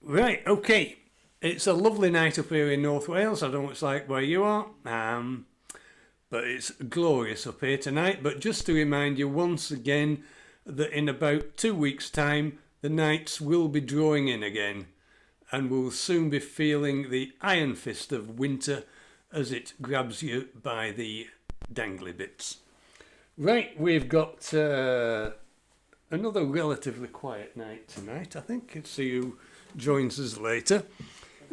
Right, okay. It's a lovely night up here in North Wales. I don't know what it's like where you are, but it's glorious up here tonight. But just to remind you once again that in about 2 weeks' time, the nights will be drawing in again, and we'll soon be feeling the iron fist of winter as it grabs you by the dangly bits. Right, we've got another relatively quiet night tonight, I think. Let's see who joins us later.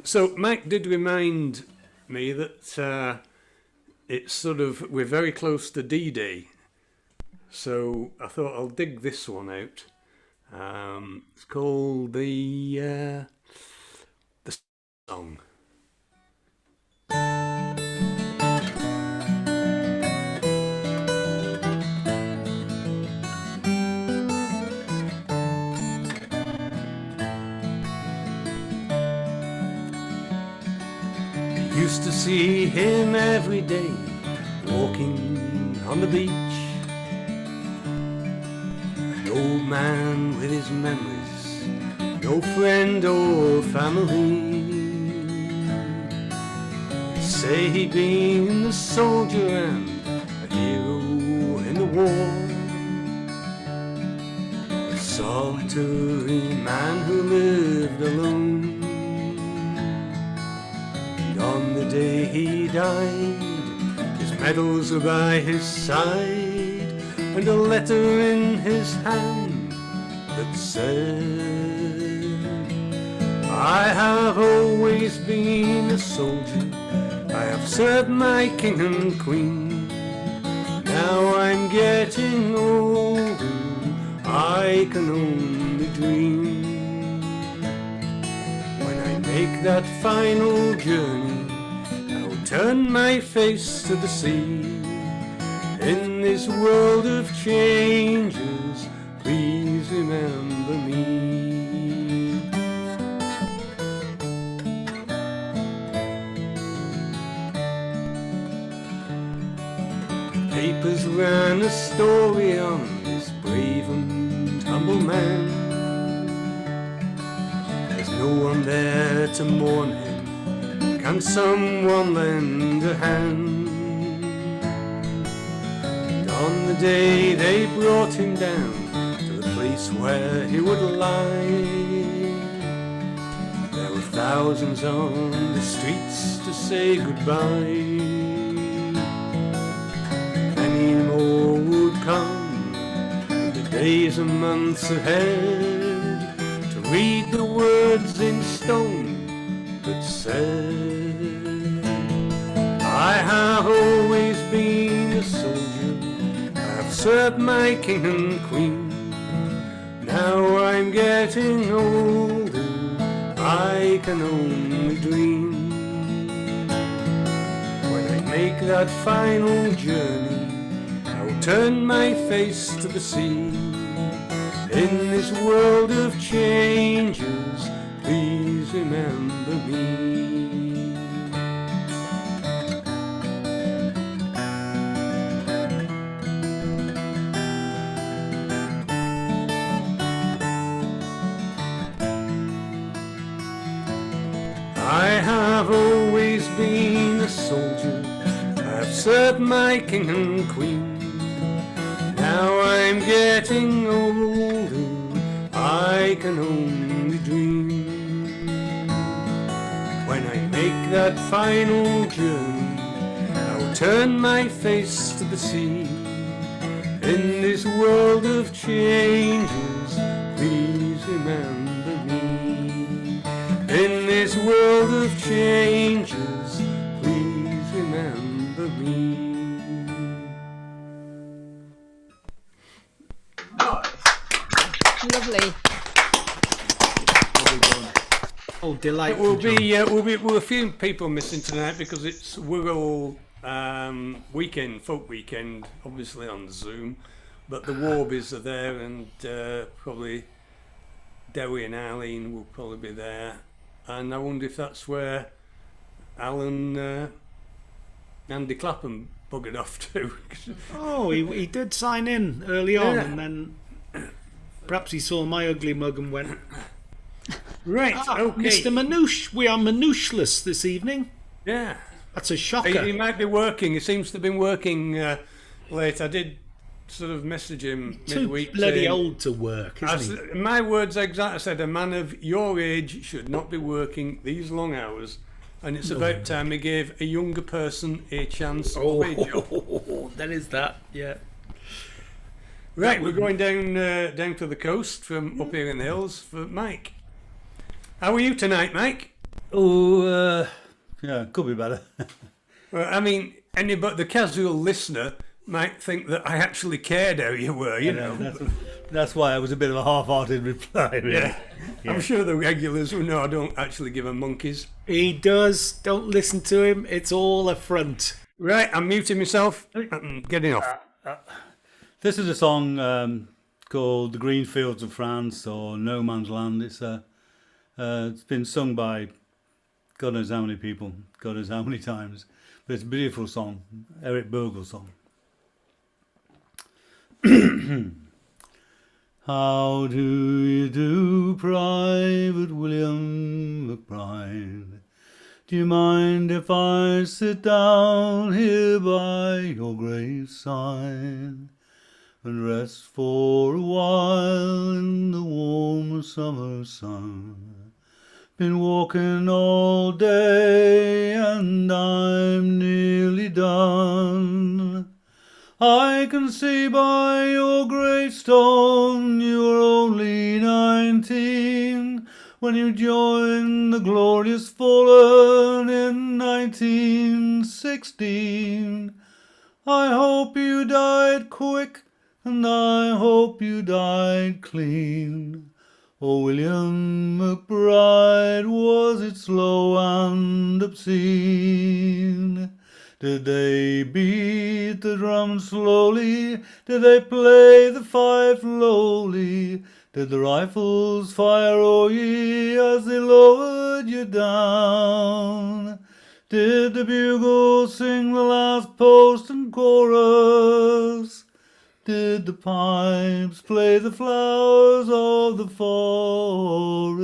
So Mike did remind me that it's sort of, we're very close to D-Day. So I thought I'll dig this one out. It's called the song. Used to see him every day walking on the beach, an old man with his memories, no friend or family. They say he'd been a soldier and a hero in the war, a solitary man who lived alone. On the day he died, his medals were by his side, and a letter in his hand that said, I have always been a soldier, I have served my king and queen. Now I'm getting older, I can only dream. When I make that final journey, turn my face to the sea. In this world of changes, please remember me. Papers ran a story on this brave and humble man. There's no one there to mourn him. Can someone lend a hand? And on the day they brought him down to the place where he would lie, there were thousands on the streets to say goodbye. Many more would come in the days and months ahead to read the words in stone that said, I have always been a soldier, I have served my king and queen. Now I'm getting older, I can only dream. When I make that final journey, I will turn my face to the sea. In this world of changes, please remember me. I have always been a soldier, I have served my king and queen. Now I'm getting older, I can only dream. When I make that final journey, I will turn my face to the sea. In this world of changes, please remember me. In this world of changes, please remember me. Lovely. Oh, delightful. We'll be a few people missing tonight because it's Wirral weekend, folk weekend, obviously on Zoom, but the Warbies are there, and probably Dewi and Arlene will probably be there, and I wonder if that's where Alan Andy Clapham buggered off to. Oh, he did sign in early on, and then perhaps he saw my ugly mug and went, Right, okay. Mr. Manouche, we are Manoucheless this evening. Yeah. That's a shocker. He might be working. He seems to have been working late. I did sort of message him Too midweek. bloody saying, old to work, isn't he? My words exact. I said, a man of your age should not be working these long hours. And it's about time he gave a younger person a chance of a job. There is that, yeah. Right, we're going down to the coast from up here in the hills for Mike. How are you tonight, Mike? Oh, yeah, could be better. Well, I mean, but the casual listener might think that I actually cared how you were, you know. That's why it was a bit of a half-hearted reply, really. Yeah. I'm sure the regulars will know I don't actually give a monkeys. He does. Don't listen to him. It's all a front. Right, I'm muting myself. I'm getting off. This is a song called The Green Fields of France, or No Man's Land. It's been sung by God knows how many people, God knows how many times. But it's a beautiful song, Eric Bogle song. How do you do, Private William McBride? Do you mind if I sit down here by your graveside and rest for a while in the warm summer sun? Been walking all day and I'm nearly done. I can see by your gravestone you were only 19 when you joined the glorious fallen in 1916. I hope you died quick and I hope you died clean. Oh, William McBride, was it slow and obscene? Did they beat the drum slowly? Did they play the fife lowly? Did the rifles fire o'er ye as they lowered you down? Did the bugle sing the last post and chorus? Did the pipes play the flowers of the forest?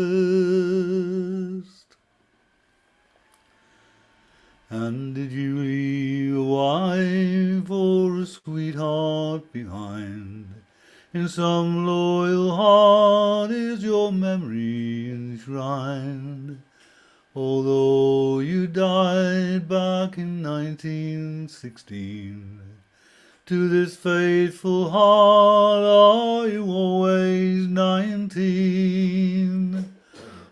And did you leave a wife or a sweetheart behind? In some loyal heart is your memory enshrined. Although you died back in 1916, to this faithful heart are you always 19?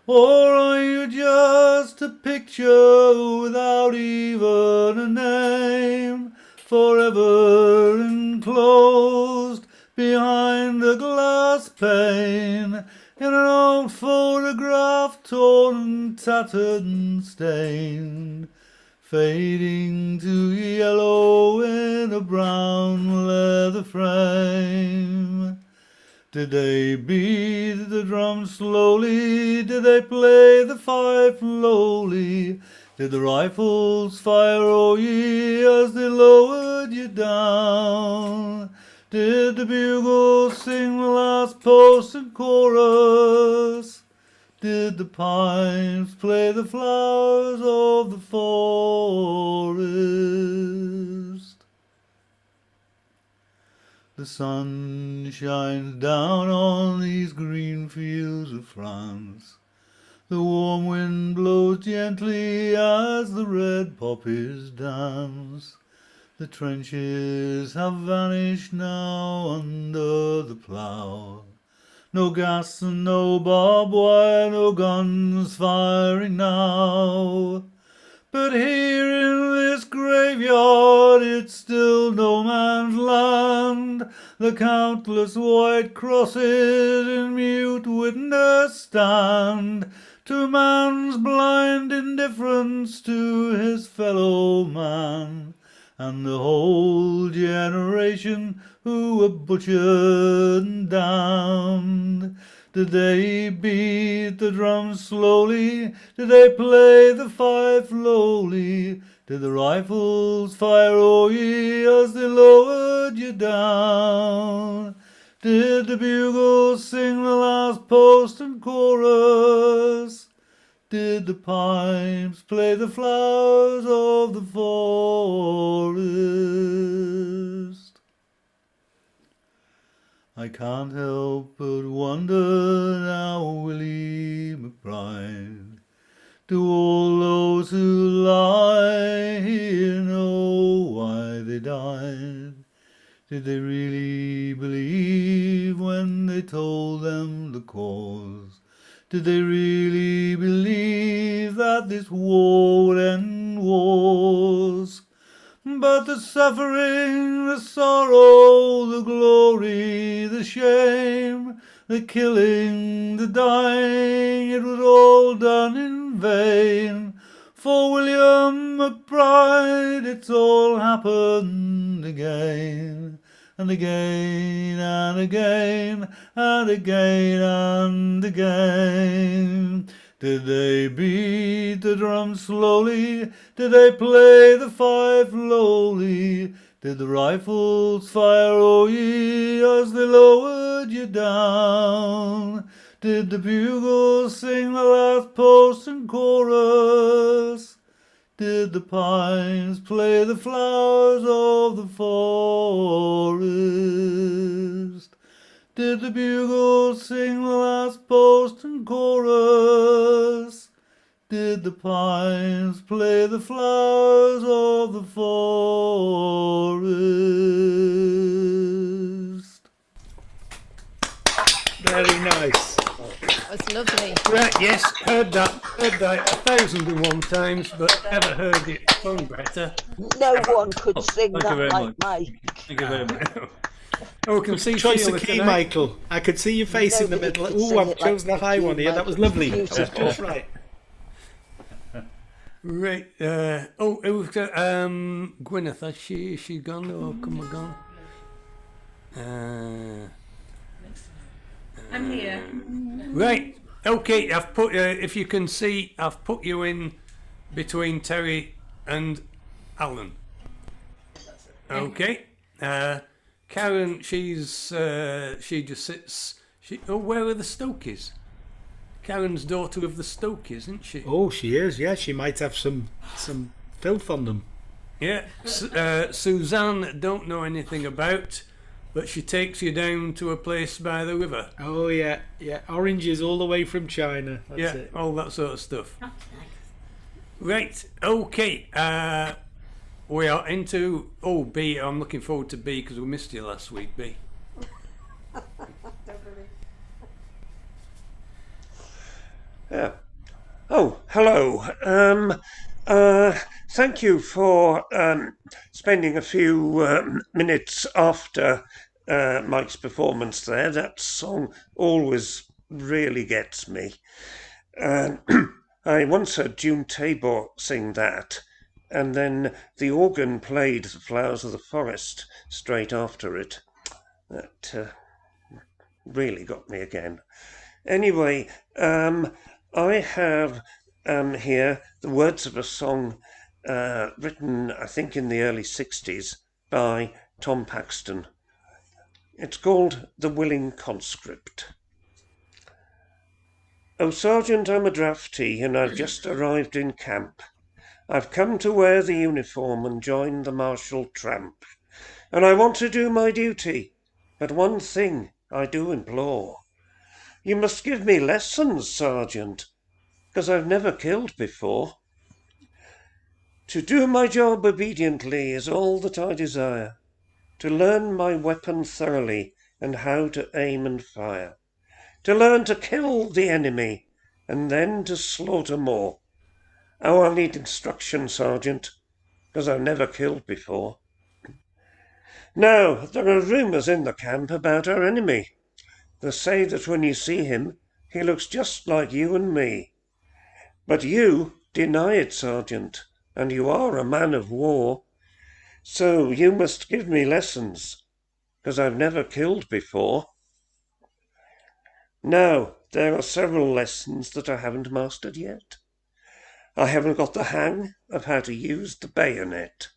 Or are you just a picture without even a name, forever enclosed behind a glass pane, in an old photograph torn and tattered and stained, fading to yellow in a brown leather frame? Did they beat the drum slowly? Did they play the fife lowly? Did the rifles fire o'er ye as they lowered you down? Did the bugle sing the last post and chorus? Did the pipes play the flowers of the forest? The sun shines down on these green fields of France. The warm wind blows gently as the red poppies dance. The trenches have vanished now under the plough. No gas and no barbed wire, no guns firing now. But here in this graveyard it's still no man's land. The countless white crosses in mute witness stand to man's blind indifference to his fellow man, and the whole generation who were butchered and damned. Did they beat the drum slowly? Did they play the fife lowly? Did the rifles fire o'er ye as they lowered you down? Did the bugle sing the last post and chorus? did the pipes play the flowers of the forest. I can't help but wonder now, Willie McBride, do all those who lie here know why they died? Did they really believe when they told them the cause? Did they really believe that this war would end wars? But the suffering, the sorrow, the glory, the shame, the killing, the dying, it was all done in vain. For William McBride, it's all happened again, and again, and again, and again, and again. Did they beat the drum slowly? Did they play the fife lowly? Did the rifles fire o'er ye as they lowered you down? Did the bugles sing the last post and chorus? Did the pines play the flowers of the forest? Did the bugles sing the last post and chorus? Did the pines play the flowers of the forest? Very nice. That was lovely. Right, yes, heard that 1,001 times, but ever heard it sung better. No one could sing thank you that very like much. Mike. Thank you very much. Oh, I can see Choice Sheila of key, tonight. Michael. I could see your face in the Nobody middle. could sing Ooh, I've it like chosen the high you, one here. That was Michael. lovely. That was Beautiful. just right. Right. It was Gwyneth. Has she gone or come or gone? I'm here. Right. Okay. I've put. If you can see, I've put you in between Terry and Alan. Okay. Karen. She just sits. Where are the Stokies? Karen's daughter of the Stokies, isn't she? Oh, she is. Yeah, she might have some filth on them. Yeah. Suzanne don't know anything about, but she takes you down to a place by the river. Oh yeah, yeah. Oranges all the way from China. That's Yeah, it. all that sort of stuff. Right. Okay. We are into B. I'm looking forward to B because we missed you last week, B. Yeah. Oh, hello. Thank you for spending a few minutes after Mike's performance there. That song always really gets me. I once heard June Tabor sing that, and then the organ played The Flowers of the Forest straight after it. That really got me again. Anyway, I have here the words of a song written, I think, in the early 60s by Tom Paxton. It's called The Willing Conscript. Oh, Sergeant, I'm a draftee and I've just arrived in camp. I've come to wear the uniform and join the martial tramp. And I want to do my duty, but one thing I do implore. You must give me lessons, Sergeant, 'cause I've never killed before. To do my job obediently is all that I desire, to learn my weapon thoroughly and how to aim and fire, to learn to kill the enemy and then to slaughter more. Oh, I'll need instruction, Sergeant, 'cause I've never killed before. Now, there are rumours in the camp about our enemy. They say that when you see him, he looks just like you and me. But you deny it, Sergeant, and you are a man of war. So you must give me lessons, 'cause I've never killed before. Now, there are several lessons that I haven't mastered yet. I haven't got the hang of how to use the bayonet.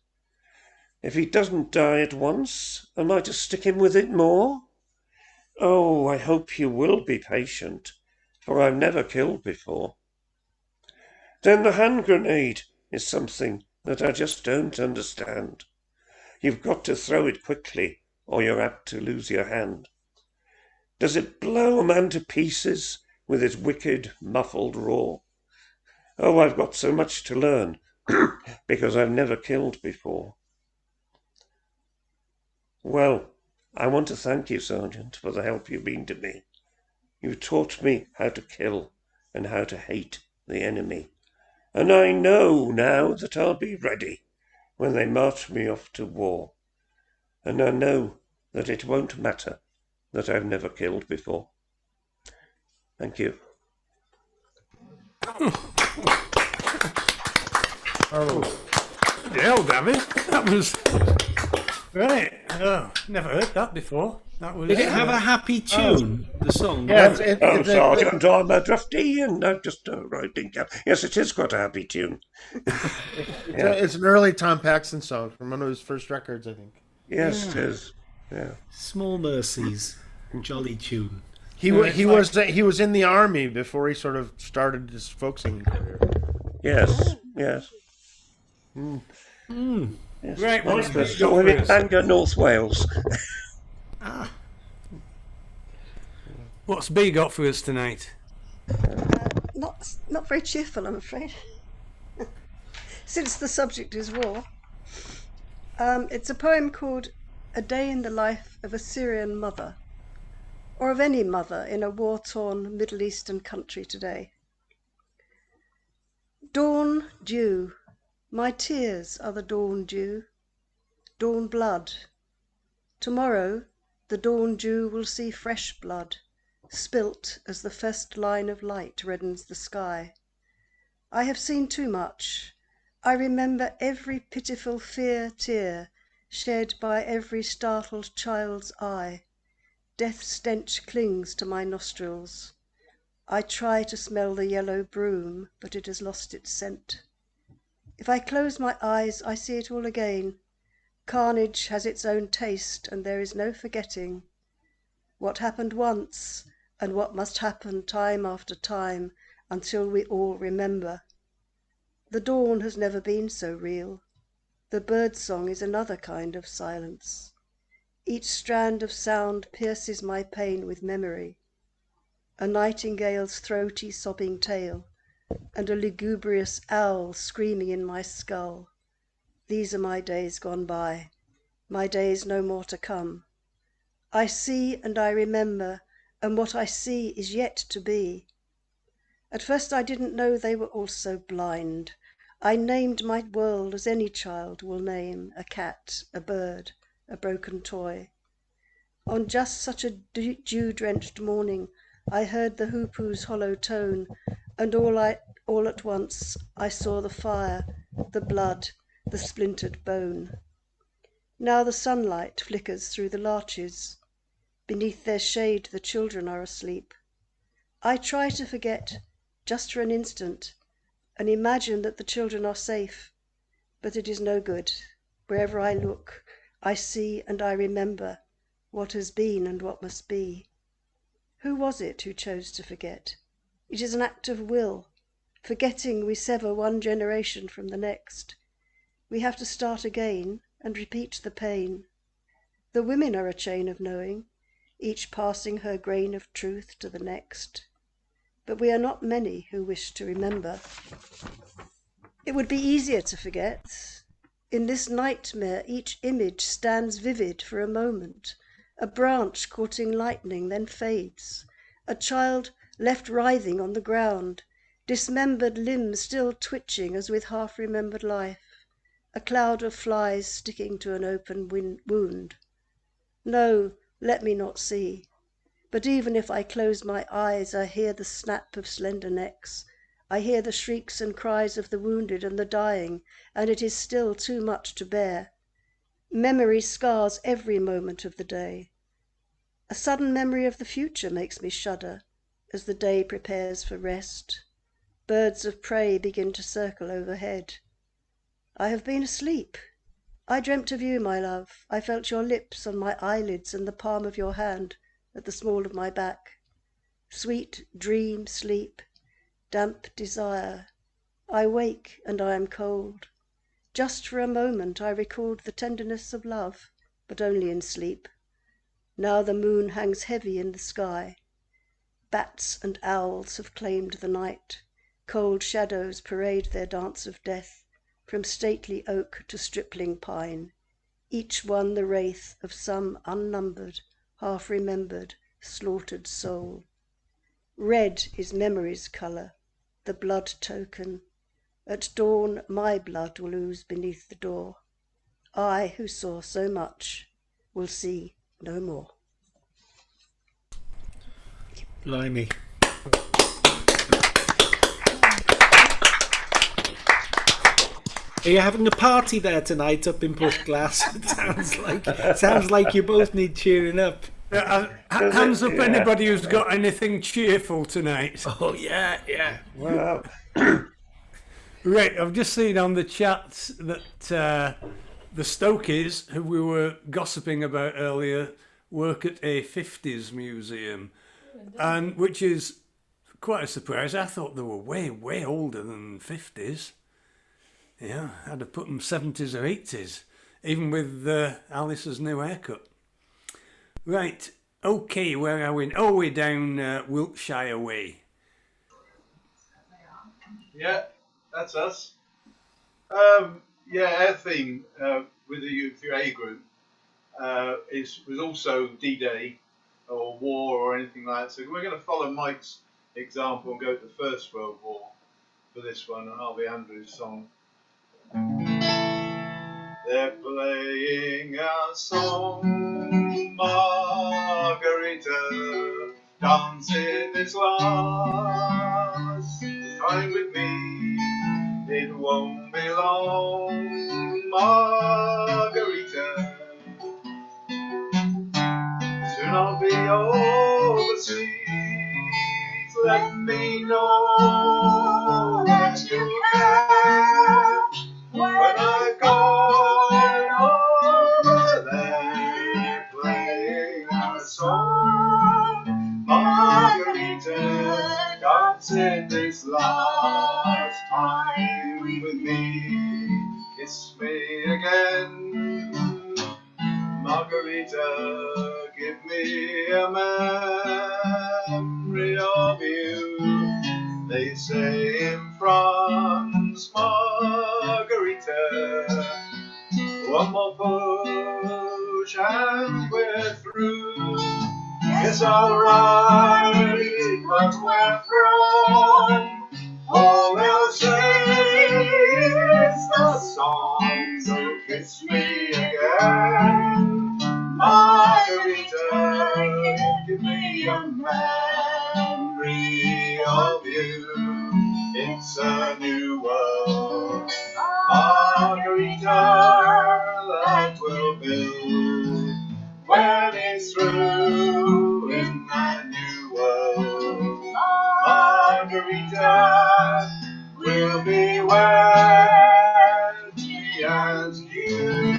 If he doesn't die at once, am I to stick him with it more? Oh, I hope you will be patient, for I've never killed before. Then the hand grenade is something that I just don't understand. You've got to throw it quickly, or you're apt to lose your hand. Does it blow a man to pieces with its wicked, muffled roar? Oh, I've got so much to learn, because I've never killed before. Well, I want to thank you, Sergeant, for the help you've been to me. You've taught me how to kill and how to hate the enemy. And I know now that I'll be ready when they march me off to war. And I know that it won't matter that I've never killed before. Thank you. Hell, David, that was right. Oh, never heard that before. That was. Did it have a happy tune, the song? Yeah, Sergeant, I'm a draftee and I've just arrived in camp. Yes, it is quite a happy tune. It's an early Tom Paxton song from one of his first records, I think. Yes, it is. Yeah. Small Mercies, jolly tune. He was in the army before he sort of started his folk singing career. Yes. Yes. Yes. Right, what's Nice Big bit. got We're for in us? Bangor, North Wales. What's B got for us tonight? Not very cheerful, I'm afraid. Since the subject is war. It's a poem called A Day in the Life of a Syrian Mother, or of any mother in a war-torn Middle Eastern country today. Dawn dew, my tears are the dawn dew, dawn blood. Tomorrow the dawn dew will see fresh blood, spilt as the first line of light reddens the sky. I have seen too much. I remember every pitiful fear tear shed by every startled child's eye. Death stench clings to my nostrils. I try to smell the yellow broom, but it has lost its scent. If I close my eyes, I see it all again. Carnage has its own taste, and there is no forgetting what happened once and what must happen time after time until we all remember. The dawn has never been so real. The birdsong is another kind of silence. Each strand of sound pierces my pain with memory. A nightingale's throaty sobbing tale, and a lugubrious owl screaming in my skull. These are my days gone by, my days no more to come. I see and I remember, and what I see is yet to be. At first I didn't know they were all so blind. I named my world as any child will name a cat, a bird, a broken toy. On just such a dew-drenched morning I heard the hoopoo's hollow tone, and all at once I saw the fire, the blood, the splintered bone. Now the sunlight flickers through the larches. Beneath their shade the children are asleep. I try to forget, just for an instant, and imagine that the children are safe, but it is no good. Wherever I look, I see and I remember what has been and what must be. Who was it who chose to forget? It is an act of will. Forgetting, we sever one generation from the next. We have to start again and repeat the pain. The women are a chain of knowing, each passing her grain of truth to the next. But we are not many who wish to remember. It would be easier to forget. In this nightmare each image stands vivid for a moment. A branch courting lightning then fades. A child left writhing on the ground, dismembered limbs still twitching as with half-remembered life. A cloud of flies sticking to an open wound. No, let me not see. But even if I close my eyes, I hear the snap of slender necks. I hear the shrieks and cries of the wounded and the dying, and it is still too much to bear. Memory scars every moment of the day. A sudden memory of the future makes me shudder as the day prepares for rest. Birds of prey begin to circle overhead. I have been asleep. I dreamt of you, my love. I felt your lips on my eyelids and the palm of your hand at the small of my back. Sweet dream sleep, damp desire. I wake and I am cold. Just for a moment I recalled the tenderness of love, but only in sleep. Now the moon hangs heavy in the sky. Bats and owls have claimed the night. Cold shadows parade their dance of death, from stately oak to stripling pine, each one the wraith of some unnumbered, half-remembered, slaughtered soul. Red is memory's colour, the blood token. At dawn my blood will ooze beneath the door. I, who saw so much, will see no more. Blimey. Are you having a party there tonight up in Bushglass? It sounds like you both need cheering up. Hands up, anybody who's got anything cheerful tonight. Oh yeah. Wow. Right, I've just seen on the chat that the Stokies, who we were gossiping about earlier, work at a 50s museum, and which is quite a surprise. I thought they were way older than 50s. Yeah, I'd have put them 70s or 80s, even with Alice's new haircut. Right, okay, where are we? Oh, we're down Wiltshire way. Yeah, that's us. Our theme with the U3A group was also D-Day or war or anything like that. So we're going to follow Mike's example and go to the First World War for this one, and Harvey Andrews' song. They're playing a song, Margarita, dancing this last time with me. It won't be long, Margarita. Soon I'll be overseas. Let me know that you care when I've gone over there. Playing a song, Margarita, dancing this last time with me. Kiss me again, Margarita, give me a memory of you. They say in France, Margarita, one more push and we're through. Yes, alright, but we're from. All they'll say is the song, so kiss me again, Margarita, give me a memory of you. It's a new world, Margarita, that we'll build when it's through in that new world. Margarita will be wealthy as you.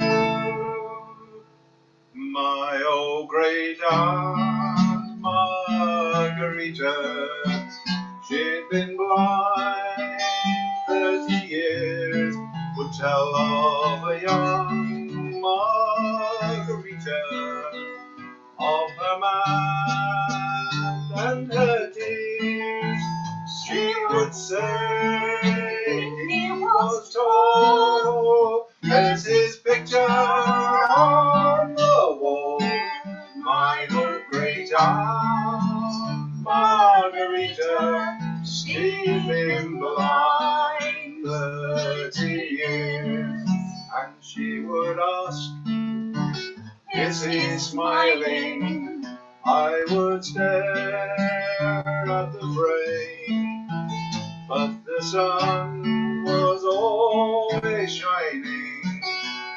My old great aunt Margarita, she'd been blind 30 years, would tell of a young Margarita, of her man and her tears. She would say he was tall, there's his picture on the wall. My old great aunt Margarita, she'd been blind 30 years, and she would ask, is he smiling? I would stare at the frame, but the sun was always shining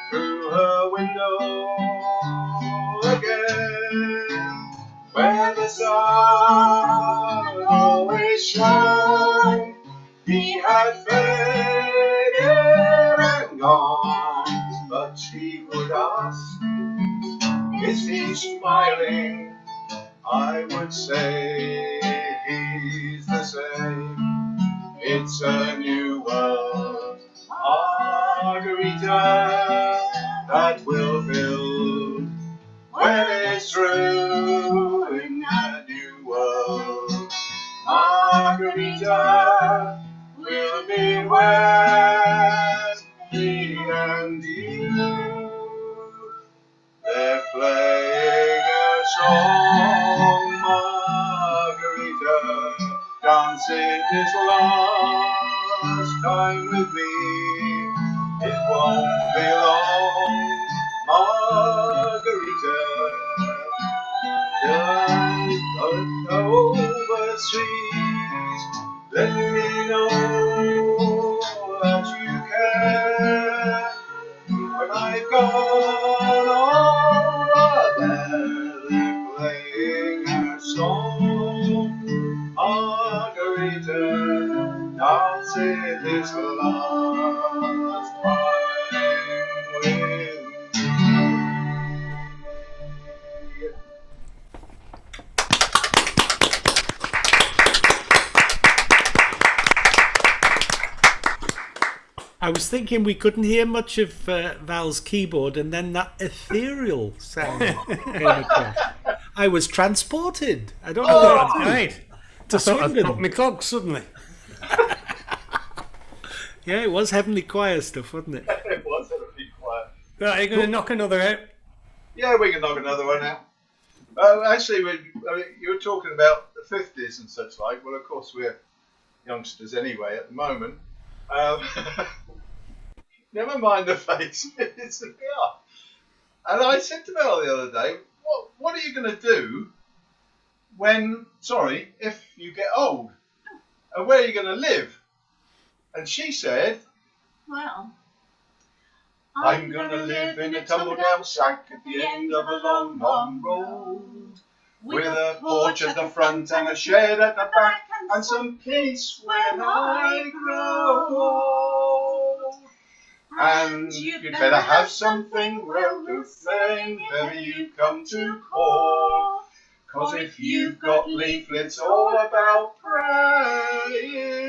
through her window again, where the sun always shone. He had faded and gone, but she would ask, is he smiling? I would say he's the same. It's a new world. that will build when it's true in a new world. Margarita will be where me and you. They're playing a song, Margarita, dancing this last time with me. It won't be long, Margarita. Just overseas, let me know that you care. When I've gone over there, they're playing a song. Margarita, dancing this last time with me. I was thinking we couldn't hear much of Val's keyboard, and then that ethereal sound came across. I was transported. I don't know what Right. To Swindon. pop my clogs suddenly. Yeah, it was heavenly choir stuff, wasn't it? It was a bit quiet. Right, are you going to knock another out? Yeah, we can knock another one out. Actually, you were talking about the 50s and such like. Well, of course, we're youngsters anyway at the moment. Never mind the face, it's the car. And I said to Mel the other day, what are you going to do if you get old? And where are you going to live? And she said, Well, I'm going to live in a tumble-down shack at the end of a long, long road, with a porch at the front and a shed at the back, and some peace when I grow old. And you'd better have something well to say whenever you come to call, 'cause if you've got leaflets all about praying,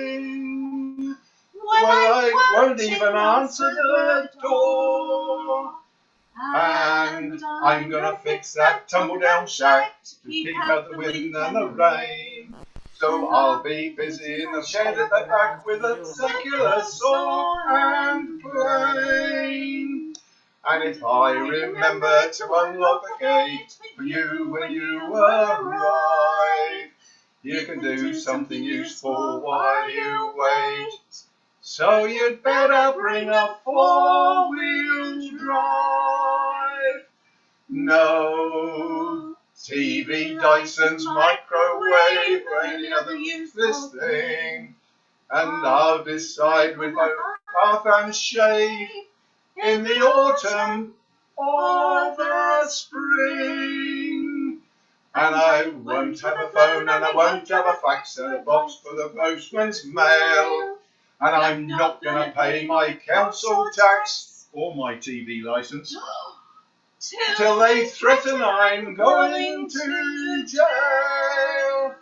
well, I won't even answer the door. And I'm gonna fix that tumble-down shack to keep out the wind and the rain. So I'll be busy in the shed at the back with a secular saw and plane. And if I remember to unlock the gate for you when you arrive, you can do something useful while you wait. So you'd better bring a four-wheel drive. No TV, Dyson's, microwave, or any other useless thing. And I'll decide with my bath and shave in the autumn or the spring. And I won't have a phone, and I won't have a fax, and a box for the postman's mail. And I'm not going to pay my council tax or my TV licence till they threaten I'm going to jail.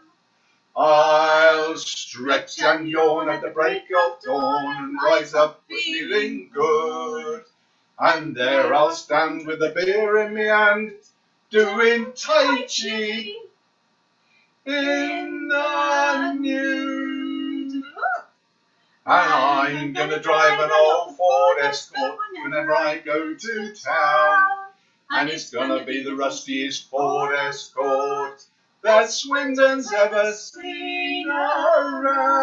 I'll stretch and yawn at the break of dawn and rise up feeling good. And there I'll stand with a beer in my hand, doing Tai Chi in the nude. And I'm gonna drive an old Ford Escort whenever I go to town. And it's gonna be the rustiest Ford Escort that Swindon's ever seen around.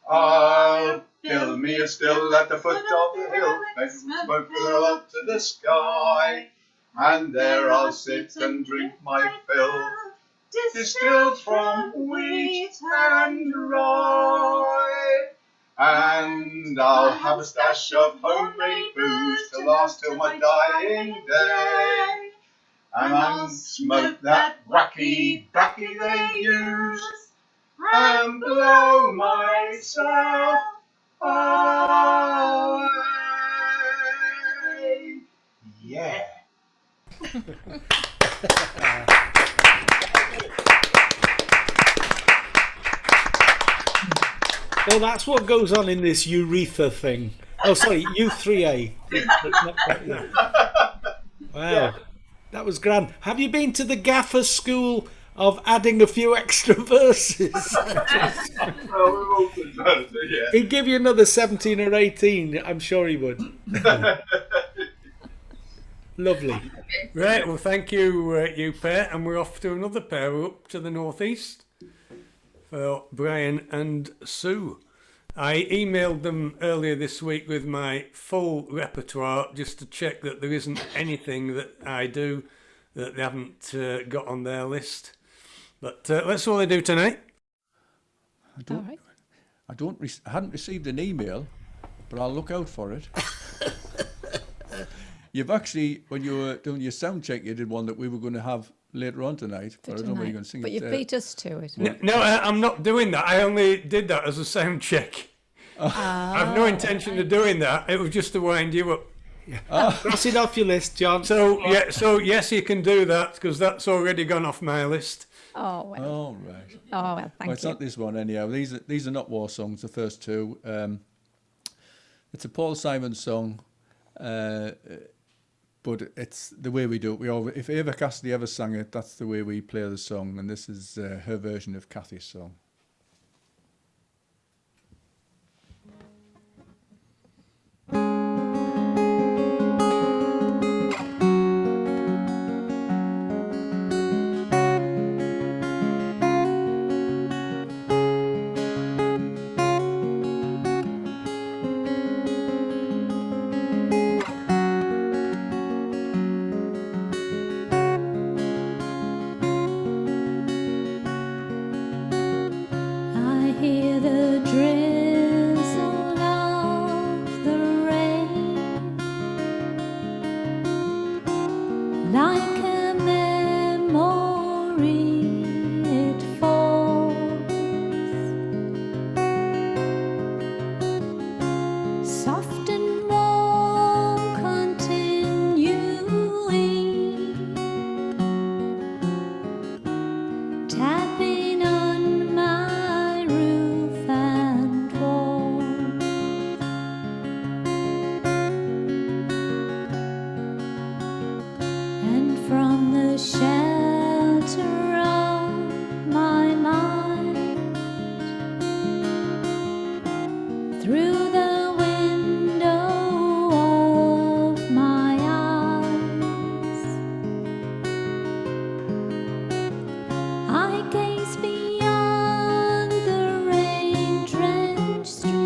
I'll build me a still at the foot of the hill, make smoke go up to the sky. And there I'll sit and drink my fill, distilled from wheat and rye. And I'll have a stash of homemade booze to last till my dying day. And I'll smoke that wacky backy they use and blow myself away. Yeah. Well, that's what goes on in this urethra thing. Oh, sorry, U3A. Wow, that was grand. Have you been to the gaffer's school of adding a few extra verses? Well, we've also done, yeah. He'd give you another 17 or 18, I'm sure he would. Lovely. Right, well, thank you, you pair, and we're off to another pair. We're up to the northeast for Brian and Sue. I emailed them earlier this week with my full repertoire just to check that there isn't anything that I do that they haven't got on their list. But let's see what they do tonight. I hadn't received an email, but I'll look out for it. You've actually, when you were doing your sound check, you did one that we were going to have later on tonight. But I don't know whether you're going to sing but it. you beat us to it. No, I'm not doing that. I only did that as a sound check. I've no intention of doing that. It was just to wind you up. Cross it off your list, John. So yes, you can do that because that's already gone off my list. Oh, well. Oh, right. Oh, well, thank It's you. not this one anyhow. These are not war songs, the first two. It's a Paul Simon song, but it's the way we do it. If Ava Cassidy ever sang it, that's the way we play the song, and this is her version of Kathy's song. I hear the drizzle of the rain like a memory it falls, soft and warm continuing, tapping on my roof and wall. And from the shelter of my mind, through the window of my eyes, I gaze beyond the rain-drenched streets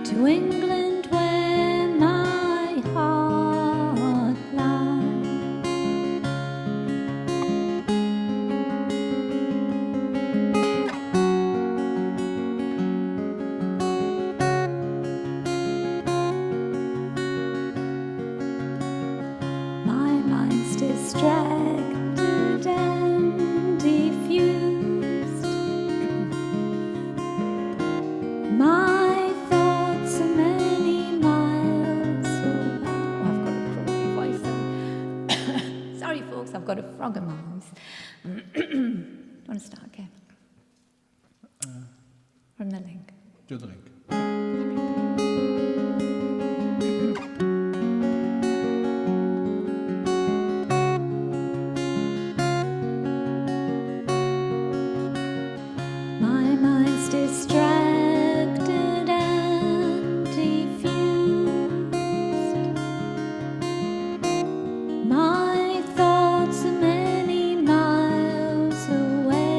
to England where my heart lies. My mind's distracted and diffused. My thoughts are many miles away. Oh, I've got a croaky voice. Sorry, folks, I've got a frog in my voice. Do you want to start again? From the link. Do the link. My mind's distracted and diffused. My thoughts are many miles away.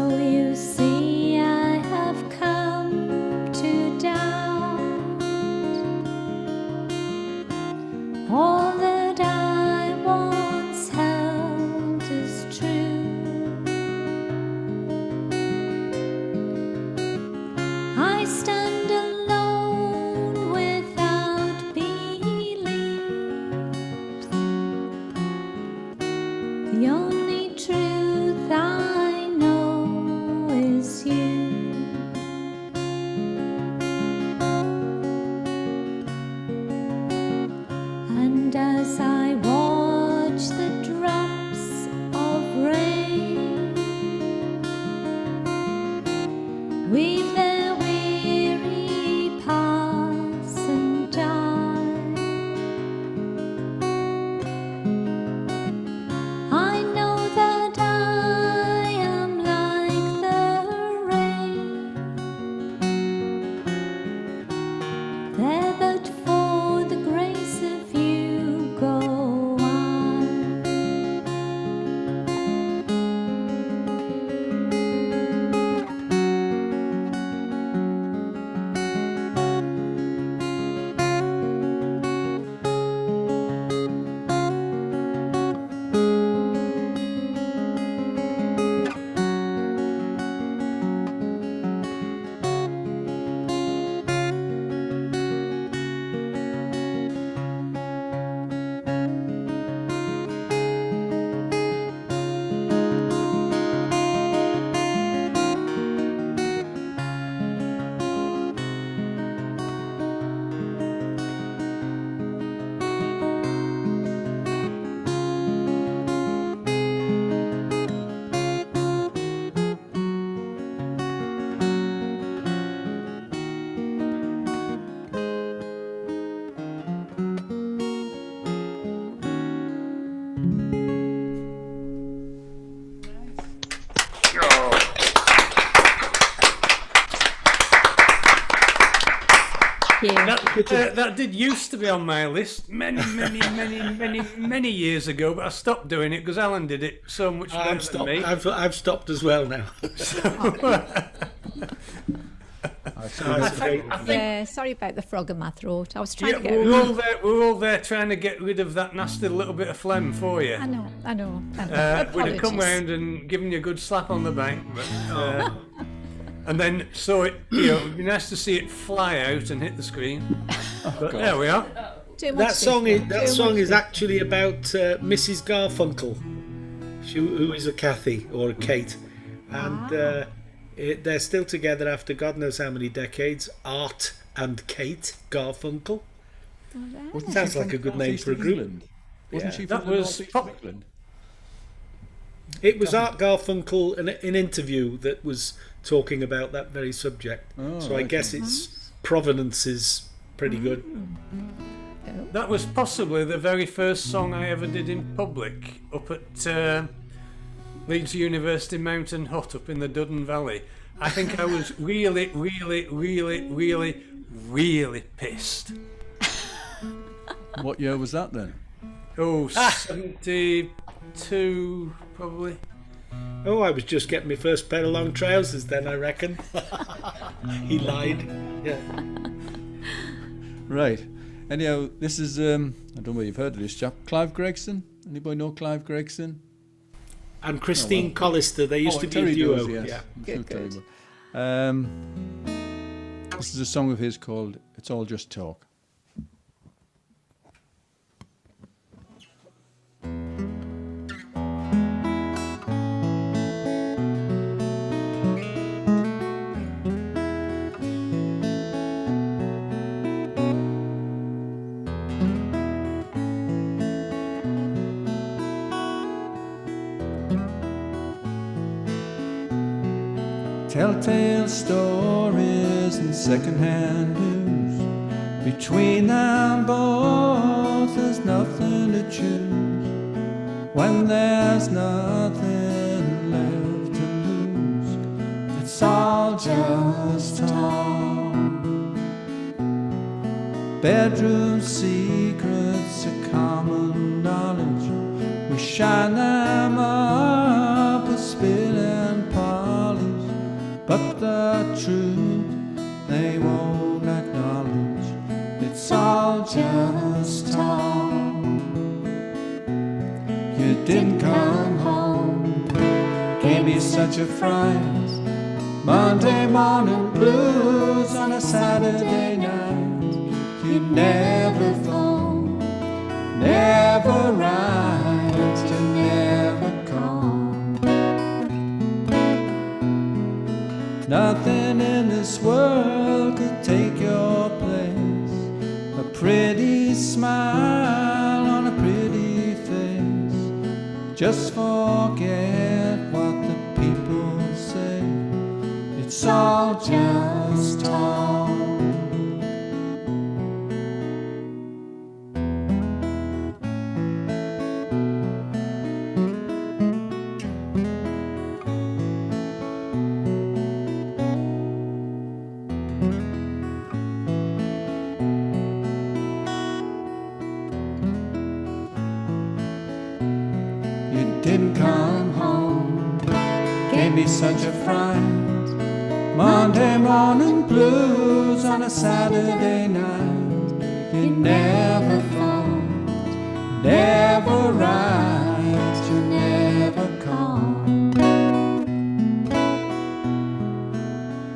So you see, I have come to doubt all that I once held as true. I stand alone without belief. The only truth I know is you. And as I watch the drops of rain weave their weary paths and die, I know that I am like the rain, there but for the grace of you go on. That did used to be on my list many years ago, but I stopped doing it because Alan did it so much better than me. I've stopped as well now. Yeah, sorry about the frog in my throat. I was trying to get we were all there trying to get rid of that nasty little bit of phlegm for you. I know. We'd have come round and given you a good slap on the back, but, and then so it, it'd be nice to see it fly out and hit the screen. But there we are. That song is actually about Mrs. Garfunkel, who is a Kathy or a Kate, and they're still together after God knows how many decades. Art and Kate Garfunkel. Sounds like a good name for a group. Wasn't she That from was England? It was Art Garfunkel in an interview that was talking about that very subject. So I guess its provenance is pretty good. That was possibly the very first song I ever did in public up at Leeds University Mountain Hut up in the Duddon Valley. I think I was really pissed. What year was that then? Oh, 72 probably. Oh, I was just getting my first pair of long trousers then, I reckon. He lied. Yeah. Right. Anyhow, this is, I don't know whether you've heard of this chap, Clive Gregson. Anybody know Clive Gregson? And Christine Collister, they used to be a duo. Does, yes. Yeah. Good. This is a song of his called It's All Just Talk. Telltale stories and second-hand news. Between them both there's nothing to choose. When there's nothing left to lose, it's all just talk. Bedroom secrets are common knowledge. We shine them up with spit and polish. but the truth they won't acknowledge. It's all just talk. You didn't come home, gave me such a fright. Monday morning blues on a Saturday night. You never phone, never write, you never call. Nothing in this world could take your place. A pretty smile on a pretty face. Just forget what the people say. It's all just talk. Didn't come home, gave me such a fright. Monday morning blues on a Saturday night. You never phoned, never write, you never called.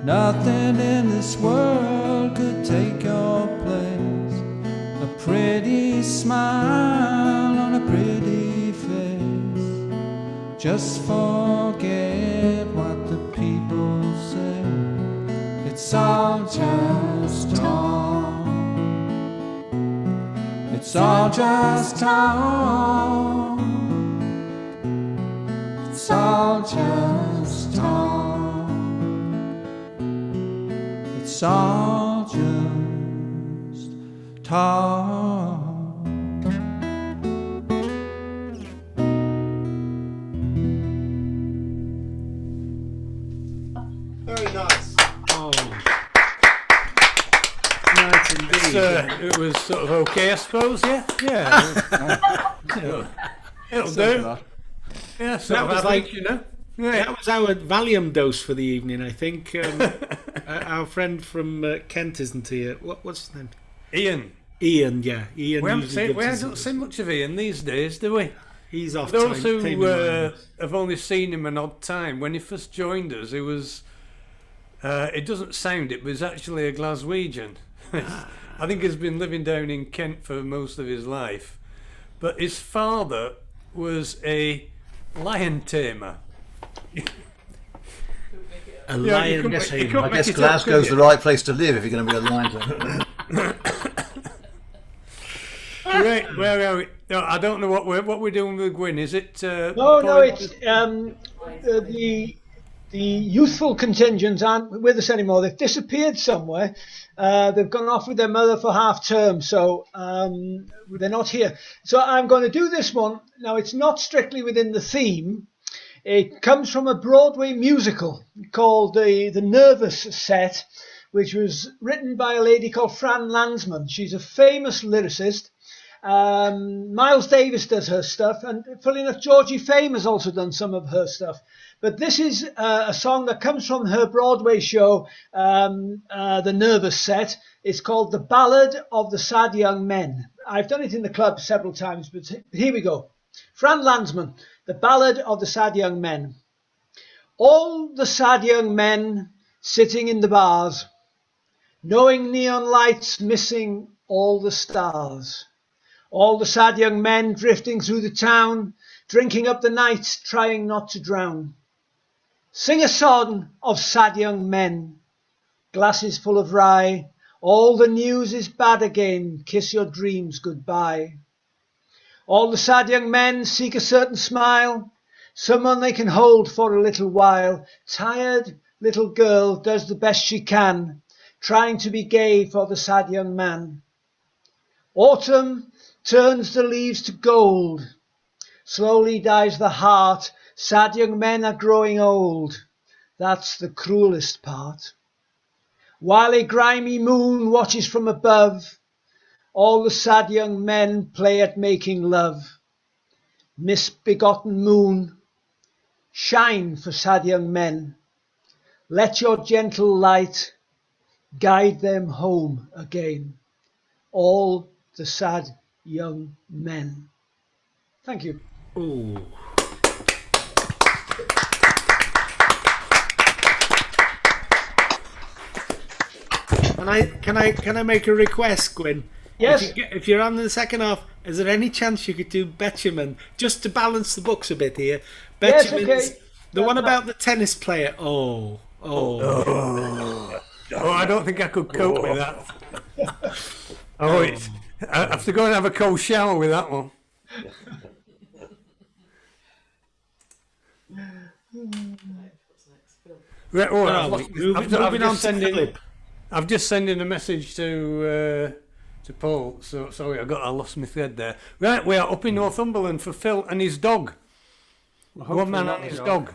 Nothing in this world could take your place. A pretty smile on a pretty face. Just forget what the people say. It's all just talk. It's all just talk. It's all just talk. It's all just talk. Very nice. Oh. Nice indeed. It was sort of okay, I suppose. Yeah. It'll do. Yeah, so That was like, you know. Yeah. that was our Valium dose for the evening, I think. Our friend from Kent isn't here. What's his name? Ian. Ian, yeah. Ian. We don't see much of Ian these days, do we? He's off. Those who have only seen him an odd time, when he first joined us, he was. It doesn't sound it, but he's actually a Glaswegian. I think he's been living down in Kent for most of his life. But his father was a lion tamer. A lion tamer. I guess Glasgow's the right place to live if you're going to be a lion tamer. Right, where are we? No, I don't know what we're doing with Gwerin. Is it? No, it's the youthful contingents aren't with us anymore. They've disappeared somewhere. They've gone off with their mother for half term, so they're not here. So I'm going to do this one. Now, it's not strictly within the theme. It comes from a Broadway musical called the Nervous Set, which was written by a lady called Fran Landsman. She's a famous lyricist. Miles Davis does her stuff, and funnily enough, Georgie Fame has also done some of her stuff. But this is a song that comes from her Broadway show, The Nervous Set. It's called The Ballad of the Sad Young Men. I've done it in the club several times, but here we go. Fran Landsman, The Ballad of the Sad Young Men. All the sad young men sitting in the bars, knowing neon lights missing all the stars. All the sad young men drifting through the town, drinking up the night, trying not to drown. Sing a song of sad young men, glasses full of rye. All the news is bad again, kiss your dreams goodbye. All the sad young men seek a certain smile, someone they can hold for a little while. Tired little girl does the best she can, trying to be gay for the sad young man. Autumn turns the leaves to gold, slowly dies the heart. Sad young men are growing old, that's the cruelest part. While a grimy moon watches from above, all the sad young men play at making love. Misbegotten moon, shine for sad young men. Let your gentle light guide them home again, all the sad young men. Thank you. Ooh. Can I make a request, Gwyn? Yes. If you're on the second half, is there any chance you could do Betjeman just to balance the books a bit here? Yes, Betjeman's okay. the one about the tennis player. Oh. I don't think I could cope with that. I have to go and have a cold shower with that one. Right, Moving on to Clwb. I've just sending a message to Paul. So sorry, I lost my thread there. Right, we are up in Northumberland for Phil and his dog. One man and his dog.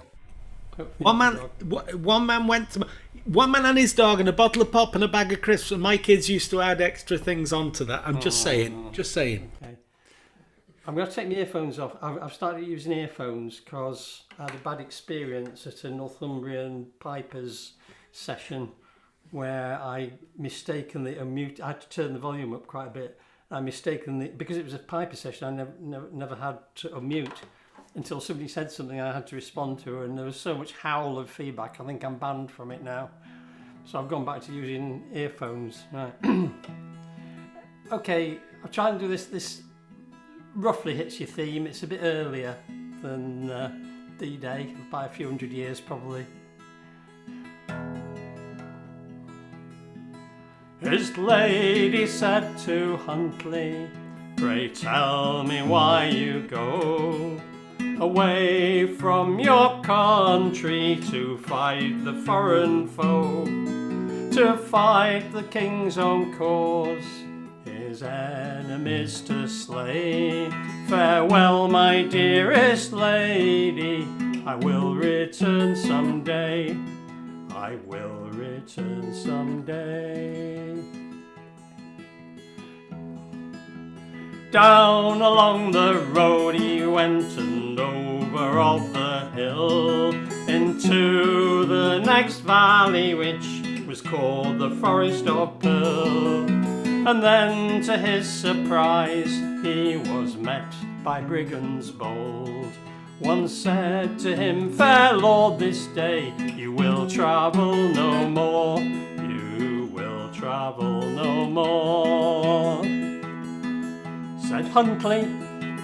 One man and his dog and a bottle of pop and a bag of crisps, and my kids used to add extra things onto that. I'm just saying. Okay. I'm going to take my earphones off. I've started using earphones because I had a bad experience at a Northumbrian Pipers session where I mistakenly unmute. I had to turn the volume up quite a bit. I mistakenly, because it was a Piper session, I never had to unmute until somebody said something I had to respond to, and there was so much howl of feedback. I think I'm banned from it now. So I've gone back to using earphones. Right. Okay, I'll try and do this. This roughly hits your theme. It's a bit earlier than D-Day, by a few hundred years probably. His lady said to Huntley, "Pray tell me why you go away from your country to fight the foreign foe, to fight the king's own cause, his enemies to slay. Farewell, my dearest lady, I will return someday, I will return someday." Down along the road he went and over off the hill into the next valley, which was called the Forest of Pearl. And then to his surprise he was met by brigands bold. One said to him, "Fair lord, this day you will travel no more, you will travel no more." Said Huntley,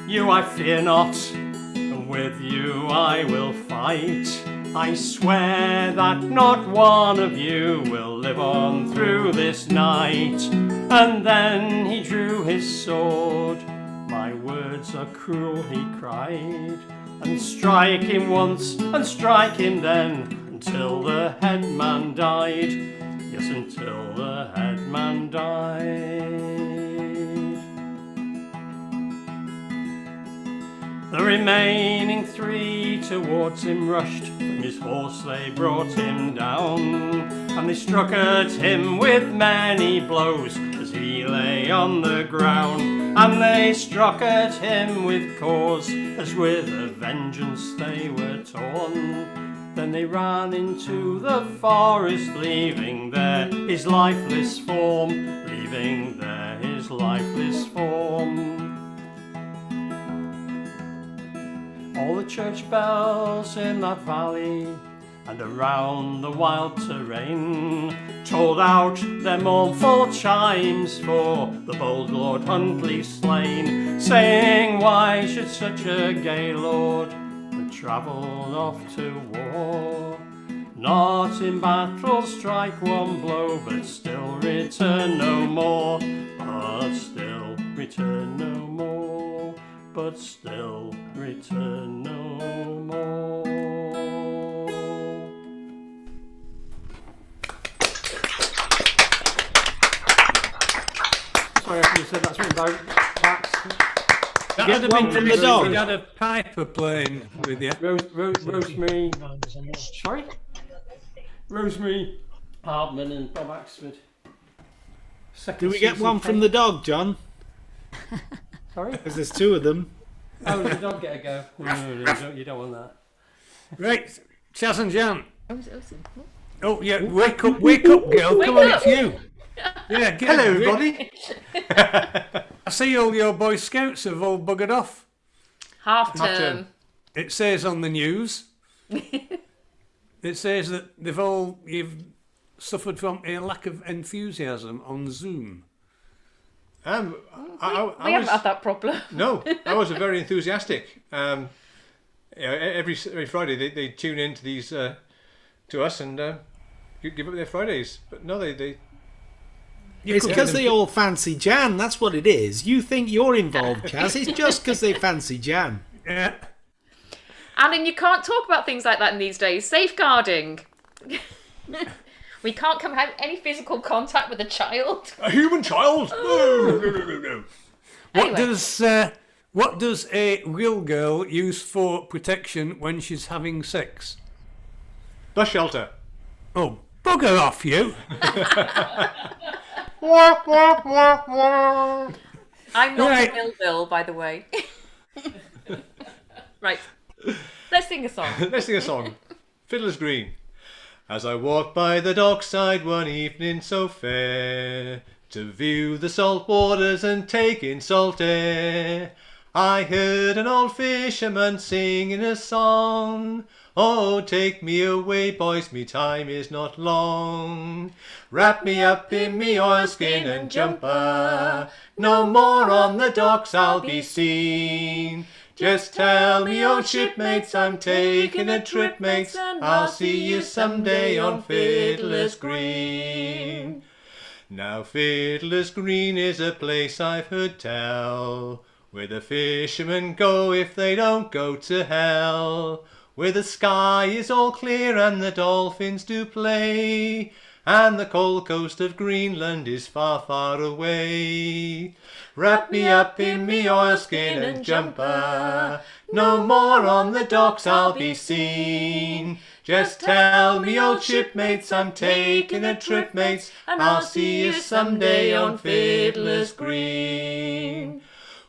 "You I fear not, and with you I will fight. I swear that not one of you will live on through this night." And then he drew his sword. "My words are cruel," he cried, "and strike him once and strike him then, until the headman died. Yes, until the headman died." The remaining three towards him rushed, from his horse they brought him down, and they struck at him with many blows as he lay on the ground. And they struck at him with cause, as with a vengeance they were torn. Then they ran into the forest, leaving there his lifeless form, leaving there his lifeless form. All the church bells in that valley and around the wild terrain tolled out their mournful chimes for the bold Lord Huntley slain, saying, "Why should such a gay lord that travelled off to war not in battle strike one blow, but still return no more, but still return no more, but still return no more." Sorry, I could have said that's written by Pax. That would have been from the dog. You had a piper playing with you. Rosemary. Sorry? Rosemary Hardman and Bob Axford. Do we get one from the dog, John? Sorry? Because there's two of them. Oh, does the dog get a go? No, you don't want that. Right, Chaz and Jan. Oh yeah, wake up, girl! Wake Come on, up. it's you. Yeah, get Hello, up, Rick. everybody. I see all your Boy Scouts have all buggered off. Half Half term. term. It says on the news. It says that you've suffered from a lack of enthusiasm on Zoom. We haven't had that problem. No, I was very enthusiastic. Every Friday they tune in to these to us and give up their Fridays. But no, they It's because they all fancy Jan. That's what it is. You think you're involved, Chaz. It's just because they fancy Jan. Yeah. Alan, you can't talk about things like that in these days. Safeguarding. We can't have any physical contact with a child. A human child? No. What does a real girl use for protection when she's having sex? Bus shelter. Oh, bugger off, you! I'm not Right. a Bill, by the way. Right. Let's sing a song. Let's sing a song. Fiddler's Green. As I walked by the dockside one evening so fair, to view the salt waters and take in salt air, I heard an old fisherman singing a song. Oh, take me away, boys, me time is not long. Wrap me up in me oilskin and jumper, no more on the docks I'll be seen. Just tell me, old shipmates, I'm taking a trip, mates, I'll see you someday on Fiddler's Green. Now Fiddler's Green is a place I've heard tell, where the fishermen go if they don't go to hell, where the sky is all clear and the dolphins do play, and the cold coast of Greenland is far, far away. Wrap me up in me oilskin and jumper, no more on the docks I'll be seen. Just tell me, old shipmates, I'm taking a trip, mates, and I'll see you someday on Fiddler's Green.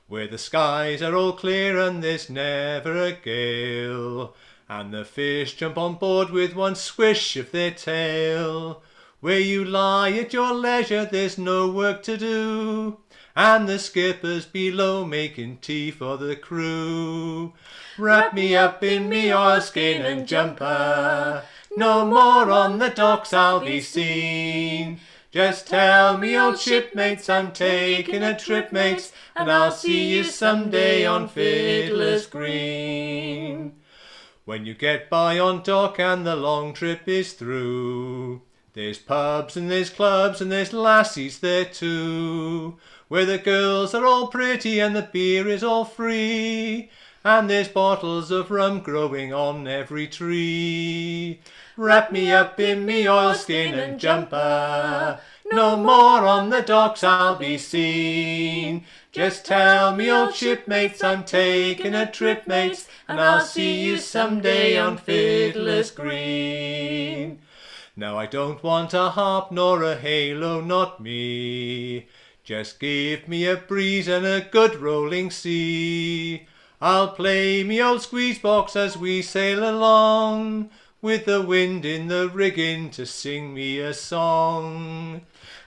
Where the skies are all clear and there's never a gale, and the fish jump on board with one swish of their tail. Where you lie at your leisure, there's no work to do, and the skipper's below making tea for the crew. Wrap me up in me oilskin and jumper, no more on the docks I'll be seen. Just tell me, old shipmates, I'm taking a trip, mates, and I'll see you someday on Fiddler's Green. When you get by on dock and the long trip is through, there's pubs and there's clubs and there's lassies there too, where the girls are all pretty and the beer is all free, and there's bottles of rum growing on every tree. Wrap me up in me oilskin and jumper, no more on the docks I'll be seen. Just tell me, old shipmates, I'm taking a trip, mates, and I'll see you someday on Fiddler's Green. Now I don't want a harp nor a halo, not me. Just give me a breeze and a good rolling sea. I'll play me old squeeze box as we sail along, with the wind in the rigging to sing me a song.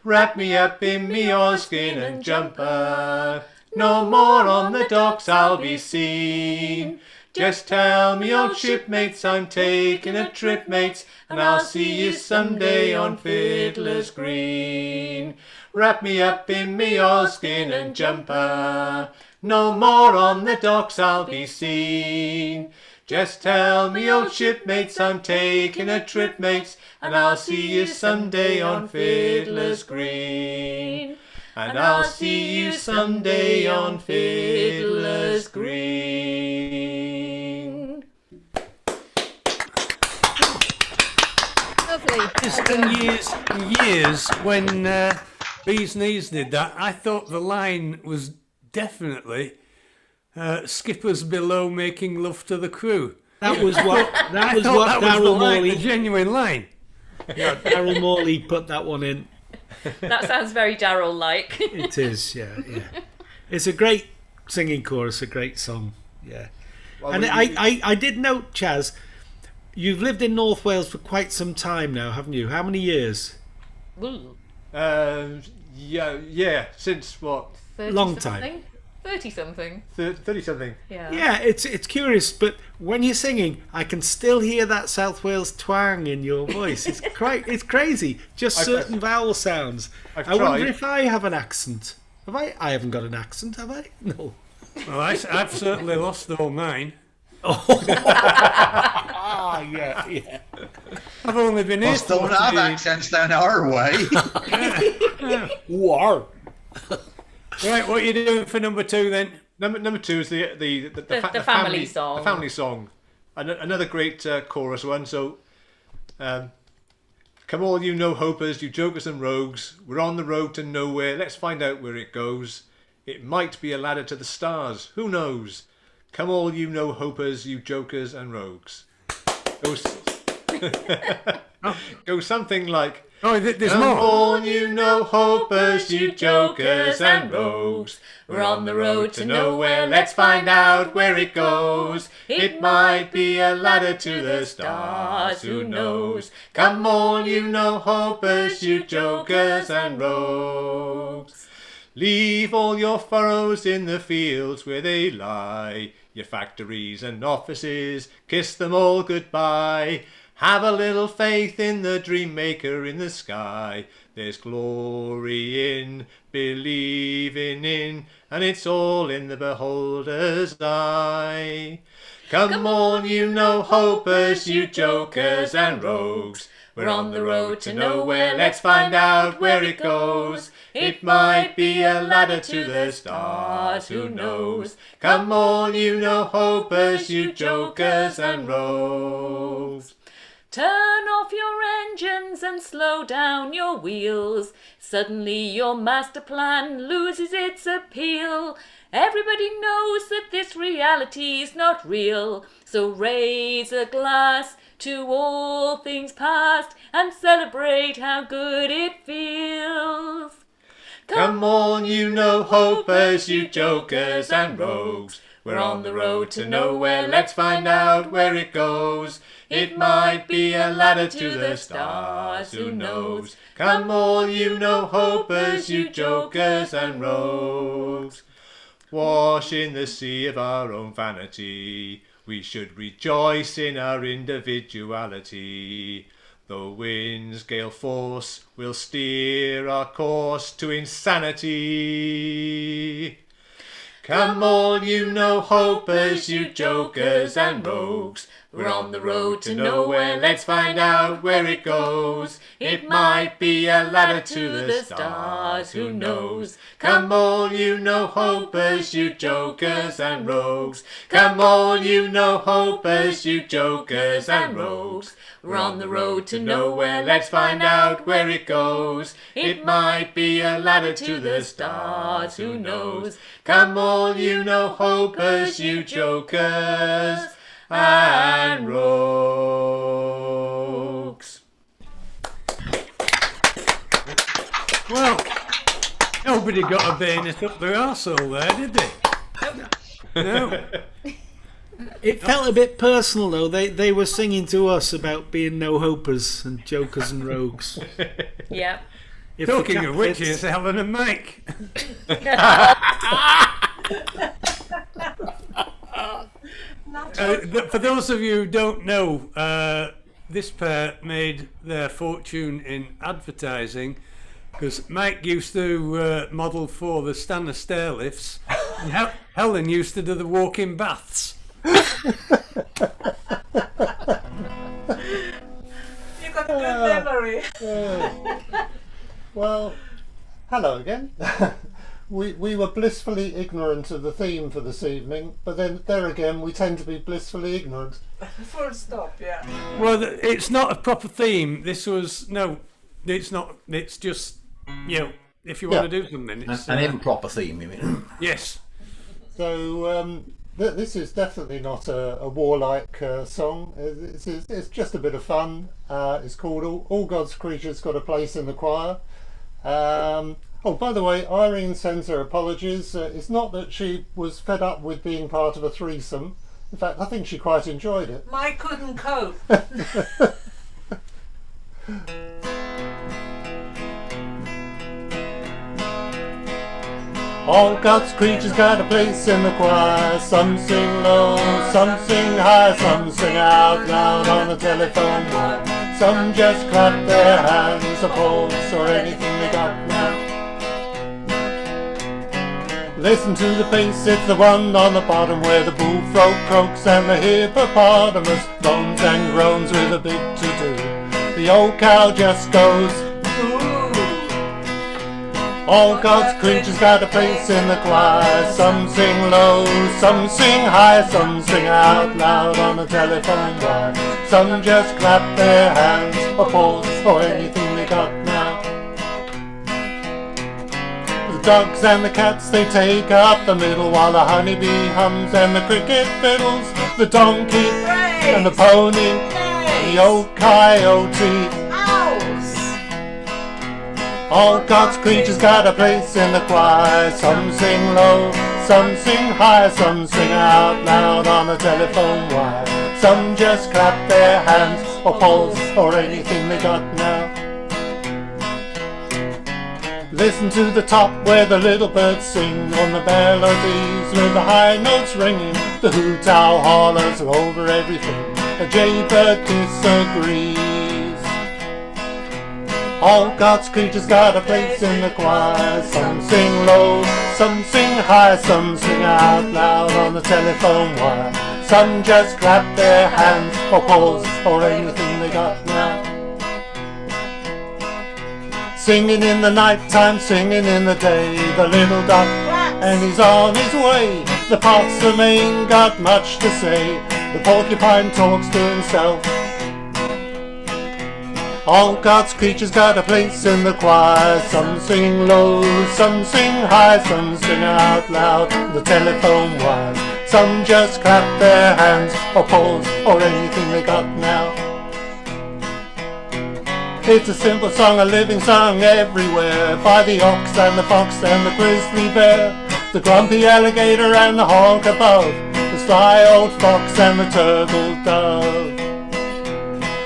Wrap me up in me oilskin and jumper, no more on the docks I'll be seen. Just tell me, old shipmates, I'm taking a trip, mates, and I'll see you someday on Fiddler's Green. Wrap me up in me oilskin and jumper, no more on the docks I'll be seen. Just tell me, old shipmates, I'm taking a trip, mates, and I'll see you someday on Fiddler's Green. And I'll see you someday on Fiddler's Green. Lovely. Just in years when Bees Knees did that, I thought the line was definitely skippers below making love to the crew. That was what Daryl Morley, the genuine line. Yeah, Daryl Morley put that one in. That sounds very Daryl-like. It is, yeah. It's a great singing chorus, a great song, yeah. Well, and I did note, Chaz, You've lived in North Wales for quite some time now, haven't you? How many years? Ooh, Yeah. Since what? 30 Long something? time. 30 something. 30 something. Yeah. Yeah, it's curious, but when you're singing, I can still hear that South Wales twang in your voice. It's it's crazy. Just certain vowel sounds. I wonder if I have an accent. Have I? I haven't got an accent, have I? No. Well, I've certainly lost all mine. Yeah. I've only been here. Most don't have accents down our way. War. Right, what are you doing for number 2 then? Number 2 is the family song. The family song. Another great chorus one. So, come all you no-hopers, you jokers and rogues. We're on the road to nowhere. Let's find out where it goes. It might be a ladder to the stars. Who knows? Come all you no-hopers, you jokers and rogues. Go something like... Oh, there's Come more. all you no-hopers, you jokers and rogues. We're on the road to nowhere, let's find out where it goes. It might be a ladder to the stars, who knows? Come all you no-hopers, you jokers and rogues. Leave all your furrows in the fields where they lie. Your factories and offices, kiss them all goodbye. Have a little faith in the dream maker in the sky. There's glory in believing in, and it's all in the beholder's eye. Come on, you no-hopers, you jokers and rogues. We're on the road to nowhere, let's find out where it goes. It might be a ladder to the stars, who knows? Come on, you no-hopers, you jokers and rogues. Turn off your engines and slow down your wheels. Suddenly your master plan loses its appeal. Everybody knows that this reality's not real. So raise a glass to all things past and celebrate how good it feels. Come on, you no-hopers, you jokers and rogues. We're on the road to nowhere, let's find out where it goes. It might be a ladder to the stars, who knows? Come all you no-hopers, you jokers and rogues. Wash in the sea of our own vanity. We should rejoice in our individuality. The wind's gale force will steer our course to insanity. Come all you no-hopers, you jokers and rogues. We're on the road to nowhere, let's find out where it goes. It might be a ladder to the stars, who knows? Come all you no-hopers, you jokers and rogues. Come all you no-hopers, you jokers and rogues. We're on the road to nowhere, let's find out where it goes. It might be a ladder to the stars, who knows? Come all you no-hopers, you jokers and rogues. Well, nobody got a bayonet up their arsehole there, did they? No. It felt a bit personal though. They were singing to us about being no-hopers and jokers and rogues. Yeah. If Talking the of which, fits- here's Helen and Mike. For those of you who don't know, this pair made their fortune in advertising because Mike used to model for the Stanner stair lifts and Helen used to do the walk-in baths. You got a good memory. Well, hello again. We were blissfully ignorant of the theme for this evening, but then there again we tend to be blissfully ignorant. Full stop, yeah. Well, it's not a proper theme. This was it's not. It's just if you want to do something, it's An improper theme, you mean? Yes. So this is definitely not a warlike song. It's just a bit of fun. It's called All God's Creatures Got a Place in the Choir. Oh, by the way, Irene sends her apologies. It's not that she was fed up with being part of a threesome. In fact, I think she quite enjoyed it. Mike couldn't cope. All God's creatures got a place in the choir. Some sing low, some sing high, some sing out loud on the telephone wire. Some just clap their hands, applause, or anything they got now. Listen to the bass, it's the one on the bottom where the bullfrog croaks and the hippopotamus moans and groans with a big to-do. The old cow just goes, all God's creatures got a place in the choir. Some sing low, some sing high, some sing out loud on the telephone wire. Some just clap their hands, applause, or anything they got now. The dogs and the cats, they take up the middle, while the honeybee hums and the cricket fiddles. The donkey and the pony, the old coyote. All God's creatures got a place in the choir. Some sing low, some sing high, some sing out loud on the telephone wire. Some just clap their hands, or pause, or anything they got now. Listen to the top where the little birds sing on the melodies with the high notes ringing. The hoot owl hollers over everything. A jaybird disagrees. All God's creatures got a place in the choir. Some sing low, some sing high, some sing out loud on the telephone wire. Some just clap their hands, or pause, or anything they got now. Singing in the night time, singing in the day, the little duck, and he's on his way. The possum ain't got much to say, the porcupine talks to himself. All God's creatures got a place in the choir. Some sing low, some sing high, some sing out loud the telephone wire. Some just clap their hands, or pause, or anything they got now. It's a simple song, a living song everywhere, by the ox and the fox and the grizzly bear, the grumpy alligator and the hawk above, the sly old fox and the turtle dove.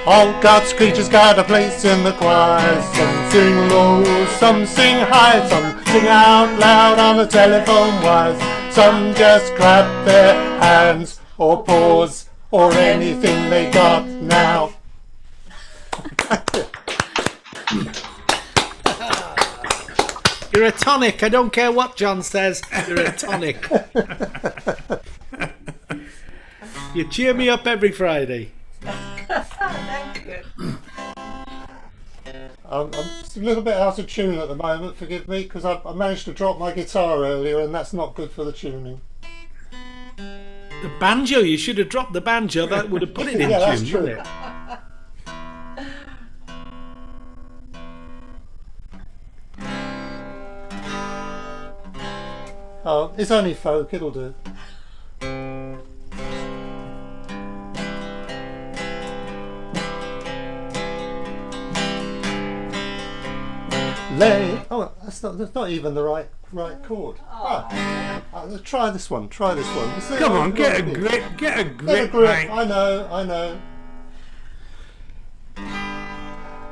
All God's creatures got a place in the choir. Some sing low, some sing high, some sing out loud on the telephone wires. Some just clap their hands, or pause, or anything they got now. You're a tonic. I don't care what John says. You're a tonic. You cheer me up every Friday. Thank you. I'm just a little bit out of tune at the moment, forgive me, because I managed to drop my guitar earlier and that's not good for the tuning. The banjo, you should have dropped the banjo. That would have put it in yeah, tune, that's true. wouldn't it? Oh, it's only folk, it'll do. Oh, that's not even the right chord. Let's try this one. Try this one. Come on, get a grip. Get a grip, mate. I know.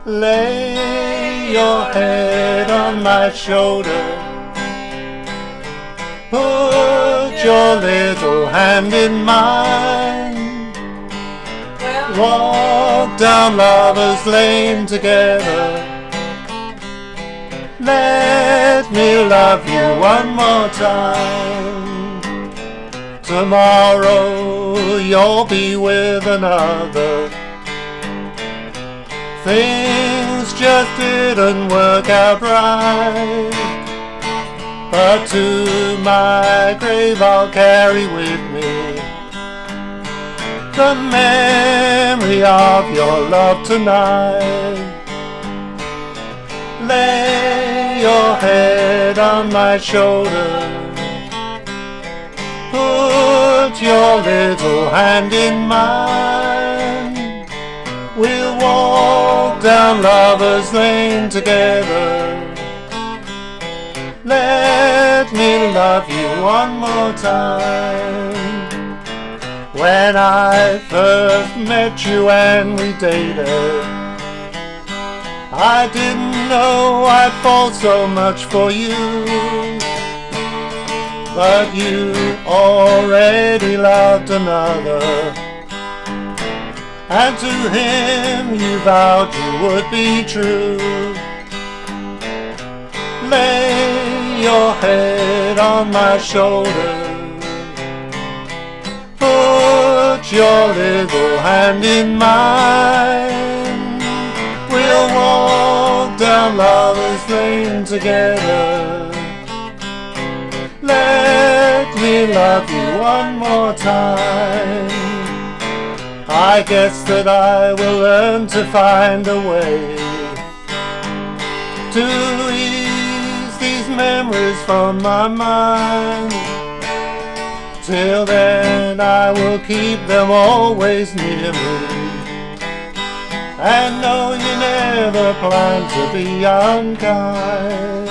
Lay your head on my shoulder. Put your little hand in mine. Walk down Lover's Lane together. Let me love you one more time. Tomorrow you'll be with another. Things just didn't work out right, but to my grave I'll carry with me the memory of your love tonight. Lay your head on my shoulder. Put your little hand in mine. We'll walk down Lover's Lane together. Let me love you one more time. When I first met you and we dated, I didn't know I'd fall so much for you. But you already loved another, and to him you vowed you would be true. Lay your head on my shoulder, put your little hand in mine. We'll walk down Lover's Lane together. Let me love you one more time. I guess that I will learn to find a way to ease these memories from my mind. Till then I will keep them always near me, and know you never plan to be unkind.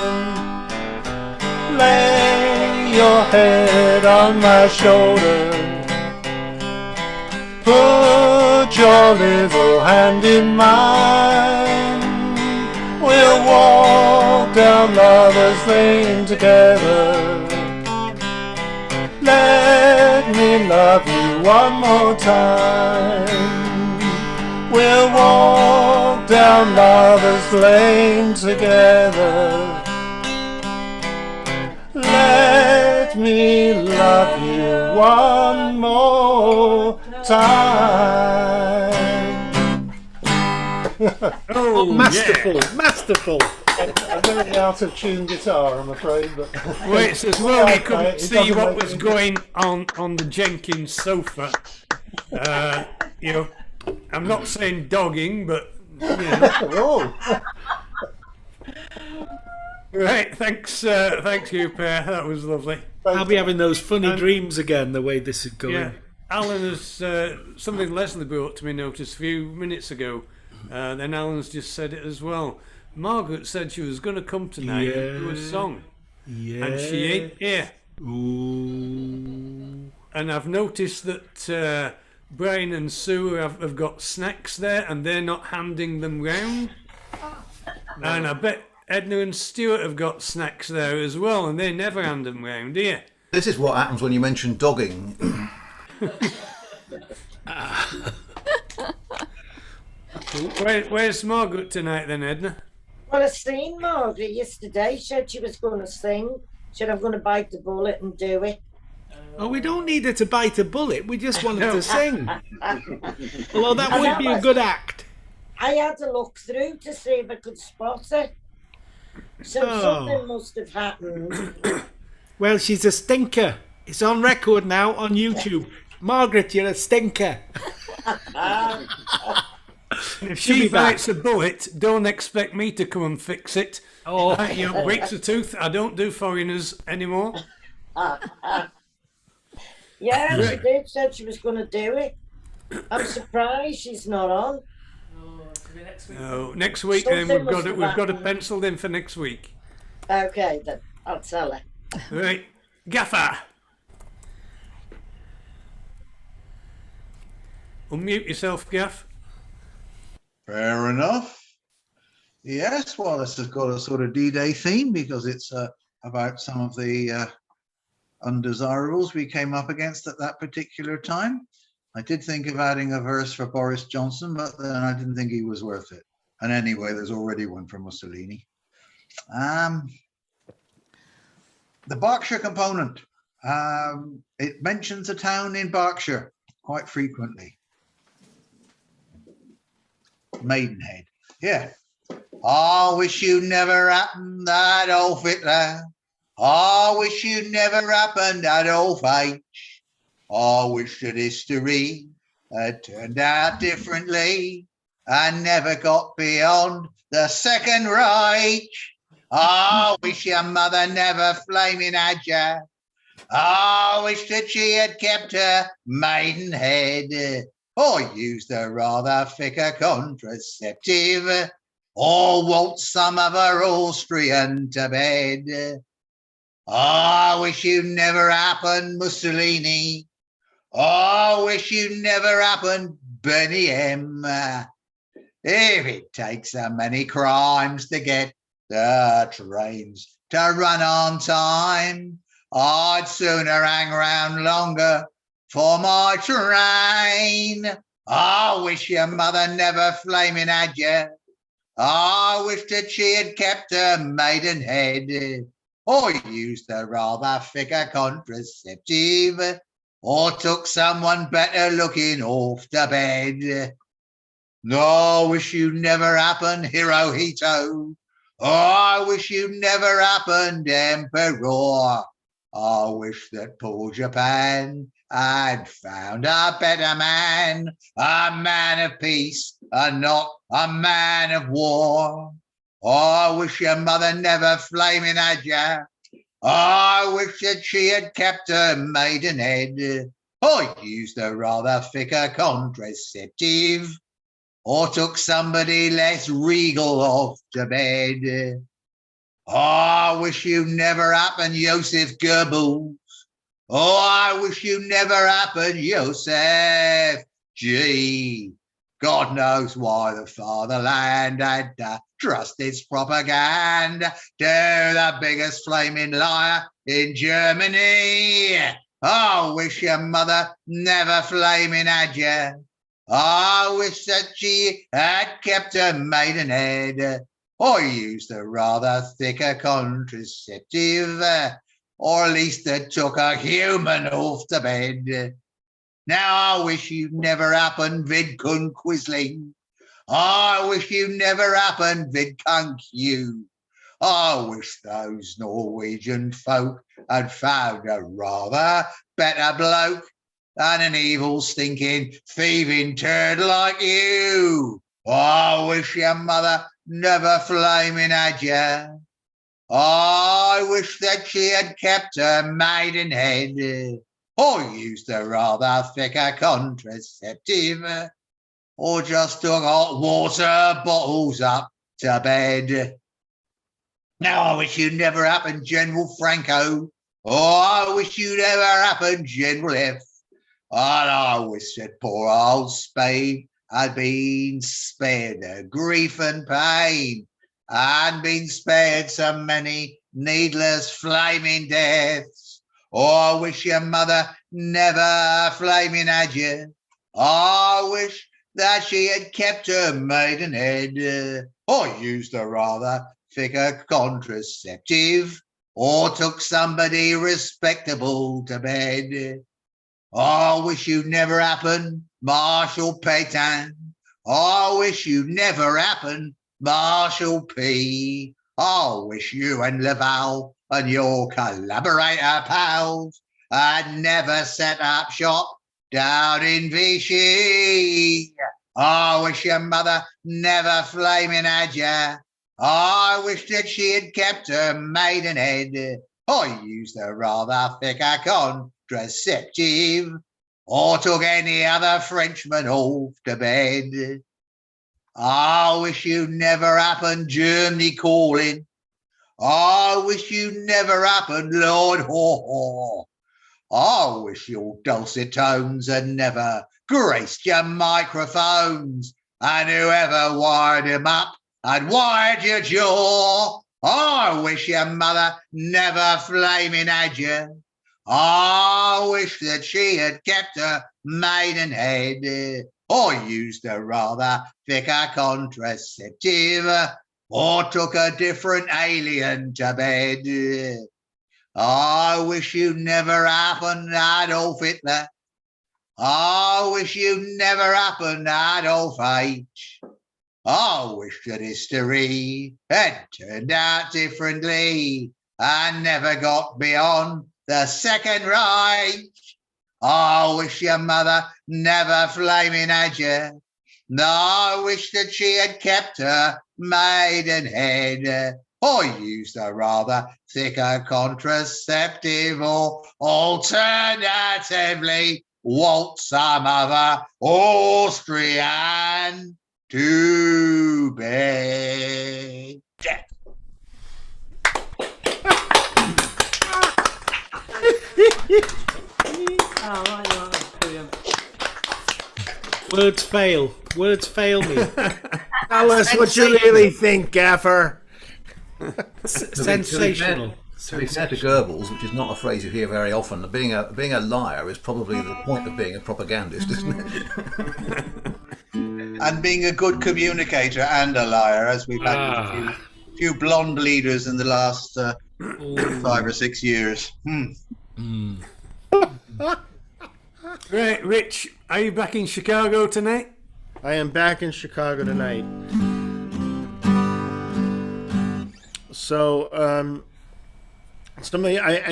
Lay your head on my shoulder, put your little hand in mine. We'll walk down Lover's Lane together. Let me love you one more time. We'll walk down Lover's Lane together. Let me love you one more time. Oh, masterful, masterful. A very out of tune guitar, I'm afraid. But Well, it's as well you couldn't see what was going on the Jenkins sofa. You know, I'm not saying dogging, but you know. Right, thanks you, Per. That was lovely. I'll be having those funny dreams again, the way this is going. Yeah, Alan has something Leslie brought to me notice a few minutes ago. Then Alan's just said it as well. Margaret said she was going to come tonight and do a song. Yeah. And she ain't here. Ooh. And I've noticed that Brian and Sue have got snacks there and they're not handing them round. And I bet Edna and Stuart have got snacks there as well and they never hand them round, do you? This is what happens when you mention dogging. Where's Margaret tonight then, Edna? Well, I seen Margaret yesterday. She said she was going to sing. She said, I'm going to bite the bullet and do it. Oh, we don't need her to bite a bullet. We just want her to sing. Although that would be a good act. I had to look through to see if I could spot her. So something must have happened. Well, she's a stinker. It's on record now on YouTube. Margaret, you're a stinker. If she bites a bullet, don't expect me to come and fix it. Oh, you know, breaks a tooth. I don't do foreigners anymore. Yeah, she did. Said she was going to do it. I'm surprised she's not on. No, next week then we've got it penciled in for next week. Okay, then I'll tell her. Right, Gaffer. Unmute yourself, Gaff. Fair enough. Yes, well, this has got a sort of D-Day theme because it's about some of the undesirables we came up against at that particular time. I did think of adding a verse for Boris Johnson, but then I didn't think he was worth it. And anyway, there's already one for Mussolini. The Berkshire component. It mentions a town in Berkshire quite frequently. Maidenhead. Yeah. I wish you never happened, Adolf Hitler. I wish you never happened, Adolf H. I wish that history had turned out differently and never got beyond the Second Reich. I wish your mother never flaming had you. I wish that she had kept her maidenhead, or used a rather thicker contraceptive, or waltzed some of her Austrian to bed. I wish you never happened, Mussolini. I wish you never happened, Benny M. If it takes so many crimes to get the trains to run on time, I'd sooner hang around longer for my train. I wish your mother never flaming had you. I wish that she had kept her maidenhead, or used a rather thicker contraceptive, or took someone better looking off the bed. No, I wish you never happened, Hirohito. Oh, I wish you never happened, Emperor. I wish that poor Japan had found a better man, a man of peace, and not a man of war. Oh, I wish your mother never flaming had ya. I wish that she had kept her maidenhead, or used a rather thicker contraceptive, or took somebody less regal off to bed. Oh, I wish you never happened, Joseph Goebbels. Oh, I wish you never happened, Joseph G. God knows why the fatherland had to trust its propaganda to the biggest flaming liar in Germany. I wish your mother never flaming had you. I wish that she had kept her maidenhead, or used a rather thicker contraceptive, or at least that took a human off the bed. Now I wish you never happened, Vidkun Quisling. I wish you never happened, Vidkun Q. I wish those Norwegian folk had found a rather better bloke than an evil, stinking, thieving turd like you. I wish your mother never flaming had you. I wish that she had kept her maidenhead, or used a rather thicker contraceptive, or just took hot water bottles up to bed. Now I wish you never happened, General Franco. Oh, I wish you never happened, General F. And I wish that poor old Spain had been spared the grief and pain, and been spared so many needless flaming deaths. Oh, I wish your mother never flaming had you. I wish that she had kept her maidenhead, or used a rather thicker contraceptive, or took somebody respectable to bed. I wish you never happened, Marshal Pétain. I wish you never happened, Marshal P. I wish you and Laval and your collaborator pals had never set up shop down in Vichy. I wish your mother never flaming had ya. I wish that she had kept her maidenhead, or used a rather thicker contraceptive, or took any other Frenchman off to bed. I wish you never happened, Germany calling. I wish you never happened, Lord Haw. I wish your dulcet tones had never graced your microphones, and whoever wired him up had wired your jaw. I wish your mother never flaming had you. I wish that she had kept her maidenhead, or used a rather thicker contraceptive, or took a different alien to bed. I wish you never happened, Adolf Hitler. I wish you never happened, Adolf H. I wish that history had turned out differently and never got beyond the Second Reich. I wish your mother never flaming had you. I wish that she had kept her maidenhead, or used a rather thicker contraceptive, or alternatively waltz some other Austrian to bed. Words fail. Words fail me. Tell us what you really think, Gaffer. Sensational. To be fair to Goebbels, which is not a phrase you hear very often, being a liar is probably the point of being a propagandist, isn't it? And being a good communicator and a liar, as we've had a few blonde leaders in the last 5 or 6 years. Right, Rich, are you back in Chicago tonight? I am back in Chicago tonight. So, I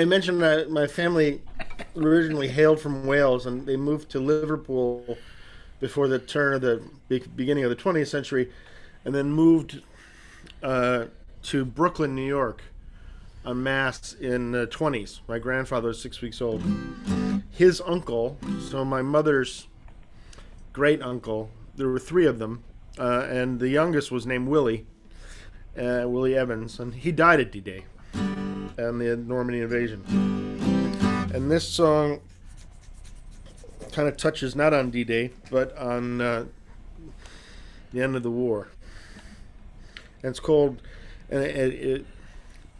mentioned that my family originally hailed from Wales, and they moved to Liverpool before the turn of the beginning of the 20th century, and then moved to Brooklyn, New York, en masse in the 20s. My grandfather was 6 weeks old. His uncle, so my mother's great uncle, there were 3 of them, and the youngest was named Willie Evans, and he died at D-Day and the Normandy invasion. And this song kind of touches not on D-Day, but on the end of the war. And it's called, and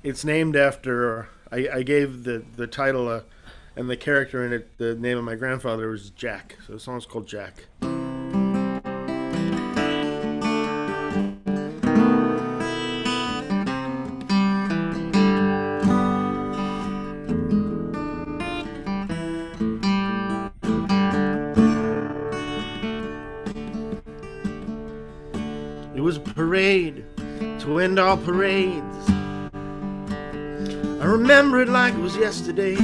it's named after, I gave the title and the character in it, the name of my grandfather was Jack. So the song's called Jack. It was a parade to end all parades. I remember it like it was yesterday.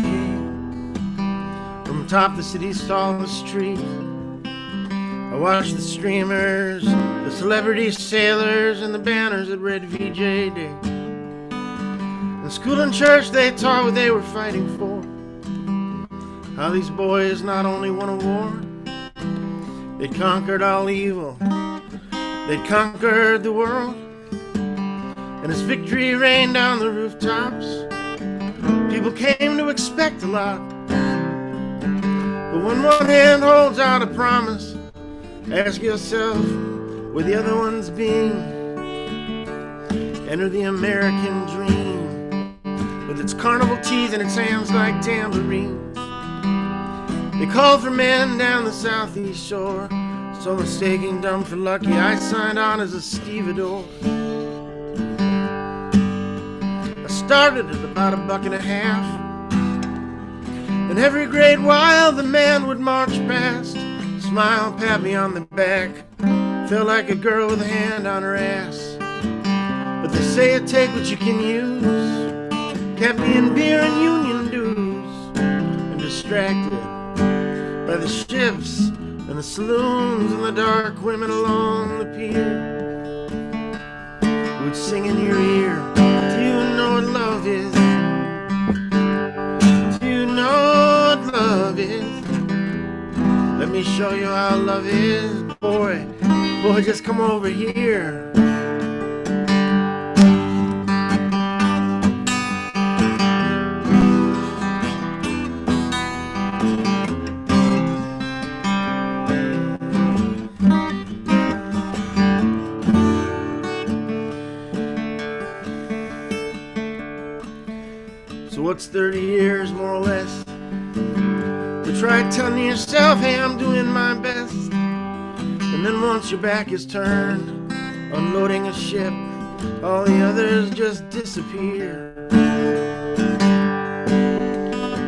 From top the city's tallest street, I watched the streamers, the celebrity sailors, and the banners that read VJ Day. In school and church they taught what they were fighting for. How these boys not only won a war, they conquered all evil, they'd conquered the world. And as victory rained down the rooftops, people came to expect a lot. But when one hand holds out a promise, ask yourself where the other one's been. Enter the American dream, with its carnival teeth and its hands like tambourines. They called for men down the southeast shore, so mistaking dumb for lucky, I signed on as a stevedore. I started at about $1.50, and every great while the man would march past, smile, pat me on the back, felt like a girl with a hand on her ass. But they say it take what you can use, kept me in beer and union dues, and distracted by the ships and the saloons and the dark women along the pier who would sing in your ear, do you know what love is? Do you know what love is? Let me show you how love is. Boy, just come over here. So what's 30 years, more or less, to try telling yourself, hey, I'm doing my best. And then once your back is turned, unloading a ship, all the others just disappear.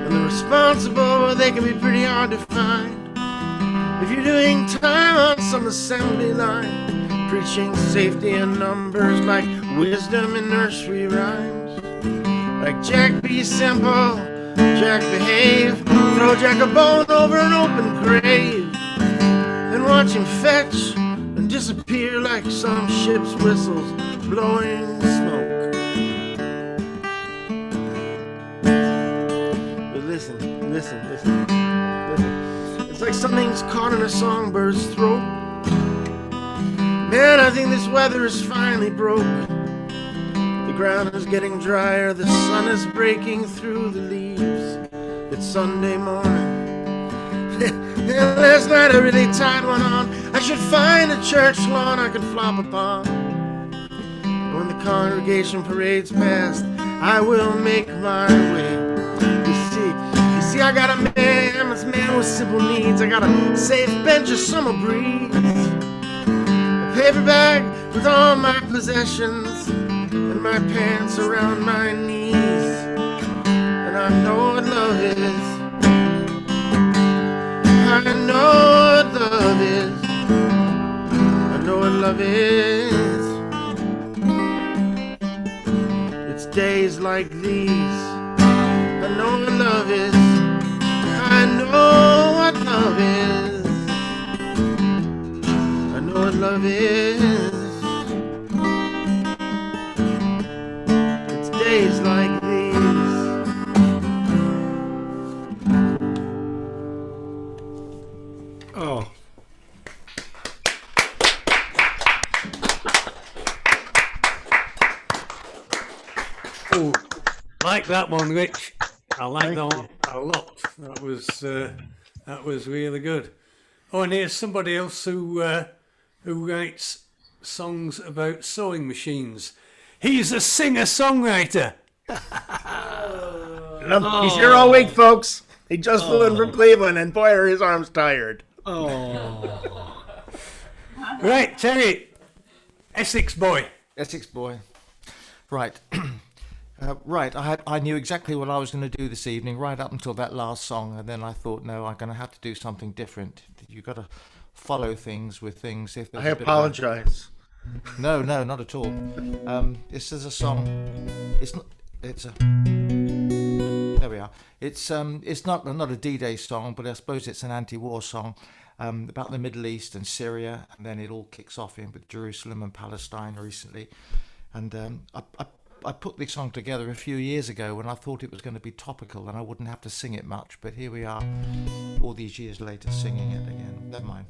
And the responsible, they can be pretty hard to find. If you're doing time on some assembly line, preaching safety in numbers like wisdom in nursery rhymes. Like Jack be simple, Jack behave, throw Jack a bone over an open grave, then watch him fetch and disappear like some ship's whistles blowing smoke. But listen. It's like something's caught in a songbird's throat. Man, I think this weather is finally broke. The ground is getting drier, the sun is breaking through the leaves. It's Sunday morning, And last night I really tied one on. I should find a church lawn I could flop upon. When the congregation parades past, I will make my way. You see, I got a man, I'm a man with simple needs. I got a safe bench of summer breeze, a paper bag with all my possessions, and my pants around my knees. And I know what love is. I know what love is. I know what love is. It's days like these. I know what love is. I know what love is. I know what love is. It's days like these. Oh. Oh, like that one, Rich. I like that one a lot. That was really good. Oh, and here's somebody else who writes songs about sewing machines. He's a singer-songwriter. He's here all week, folks. He just flew in from Cleveland, and boy, are his arms tired. Oh. Right, Terry. Essex boy. Essex boy. Right. Right, I knew exactly what I was going to do this evening, right up until that last song, and then I thought, no, I'm going to have to do something different. You've got to follow things with things. If I apologize. No, not at all. This is a song. There we are. It's not a D-Day song, but I suppose it's an anti-war song about the Middle East and Syria, and then it all kicks off in with Jerusalem and Palestine recently. And I put this song together a few years ago when I thought it was going to be topical and I wouldn't have to sing it much, but here we are, all these years later, singing it again. Never mind.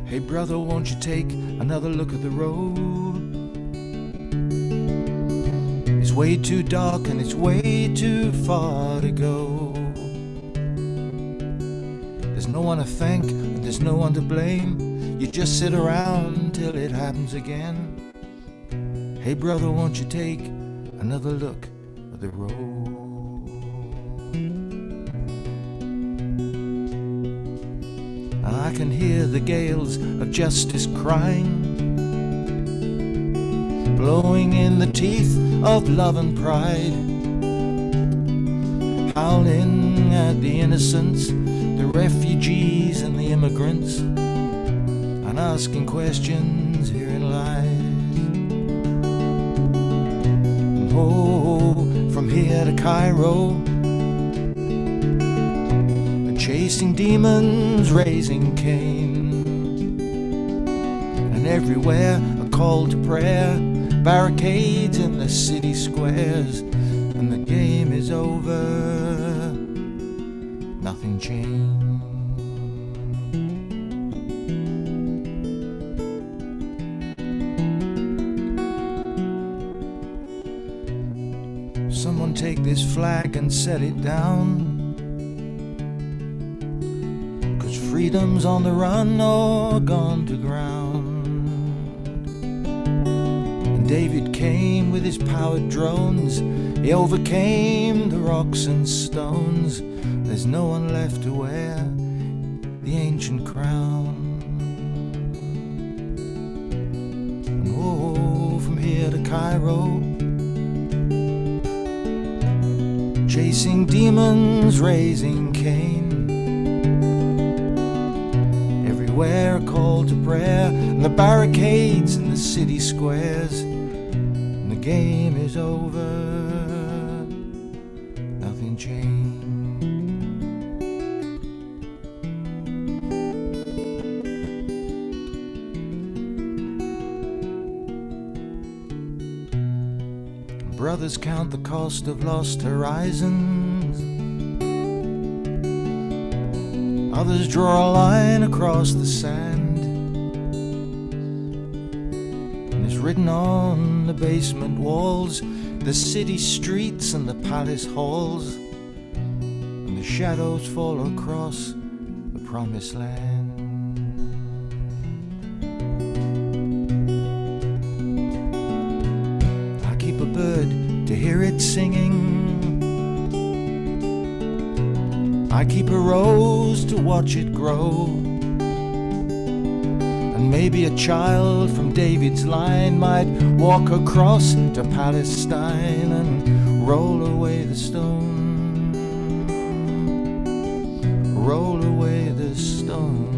Hey brother, won't you take another look at the road? It's way too dark and it's way too far to go. There's no one to thank and there's no one to blame. You just sit around till it happens again. Hey brother, won't you take another look at the road? I can hear the gales of justice crying, blowing in the teeth of love and pride, howling at the innocents, the refugees and the immigrants, and asking questions herein lies. Oh, from here to Cairo, chasing demons, raising Cain, and everywhere a call to prayer, barricades in the city squares, and the game is over, nothing changed. Someone take this flag and set it down, freedom's on the run or gone to ground. And David came with his powered drones. He overcame the rocks and stones. There's no one left to wear the ancient crown. And oh, from here to Cairo, chasing demons, raising Cain, where a call to prayer, and the barricades in the city squares, and the game is over, nothing changed. Brothers count the cost of lost horizons. Others draw a line across the sand, and it's written on the basement walls, the city streets and the palace halls, and the shadows fall across the promised land. I keep a bird to hear it singing. I keep a rose to watch it grow. And maybe a child from David's line might walk across to Palestine and roll away the stone. Roll away the stone.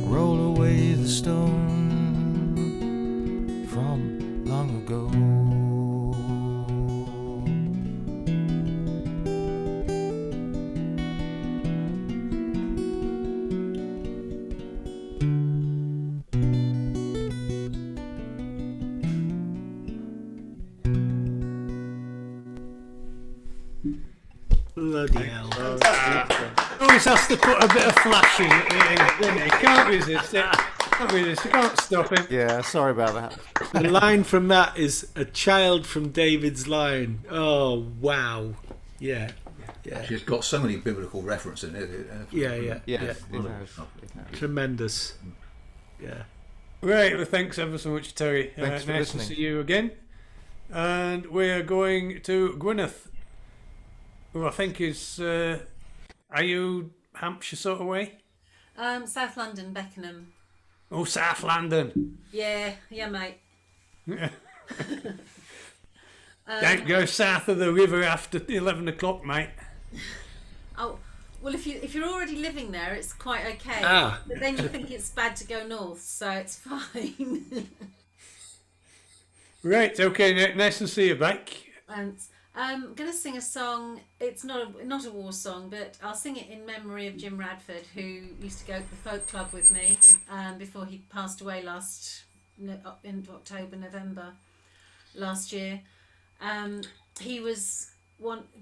Roll away the stone from long ago. Bloody hell. Always has to put a bit of flash in at the end, doesn't he? Can't resist it. Can't resist it. Can't stop him. Yeah, sorry about that. The line from that is a child from David's line. Oh, wow. Yeah. Yeah. She's got so many biblical references in it. Yeah. Tremendous. Yeah. Right, well, thanks ever so much, Terry. Thanks for nice listening. to see you again. And we're going to Gwyneth, who I think is, are you Hampshire sort of way? South London, Beckenham. Oh, South London. Yeah, mate. Don't go south of the river after 11 o'clock, mate. Oh, well, if you're already living there, it's quite okay. Ah. But then you think it's bad to go north, so it's fine. Right, okay, nice to see you back. And I'm going to sing a song. It's not a war song, but I'll sing it in memory of Jim Radford, who used to go to the folk club with me before he passed away in October, November last year. He was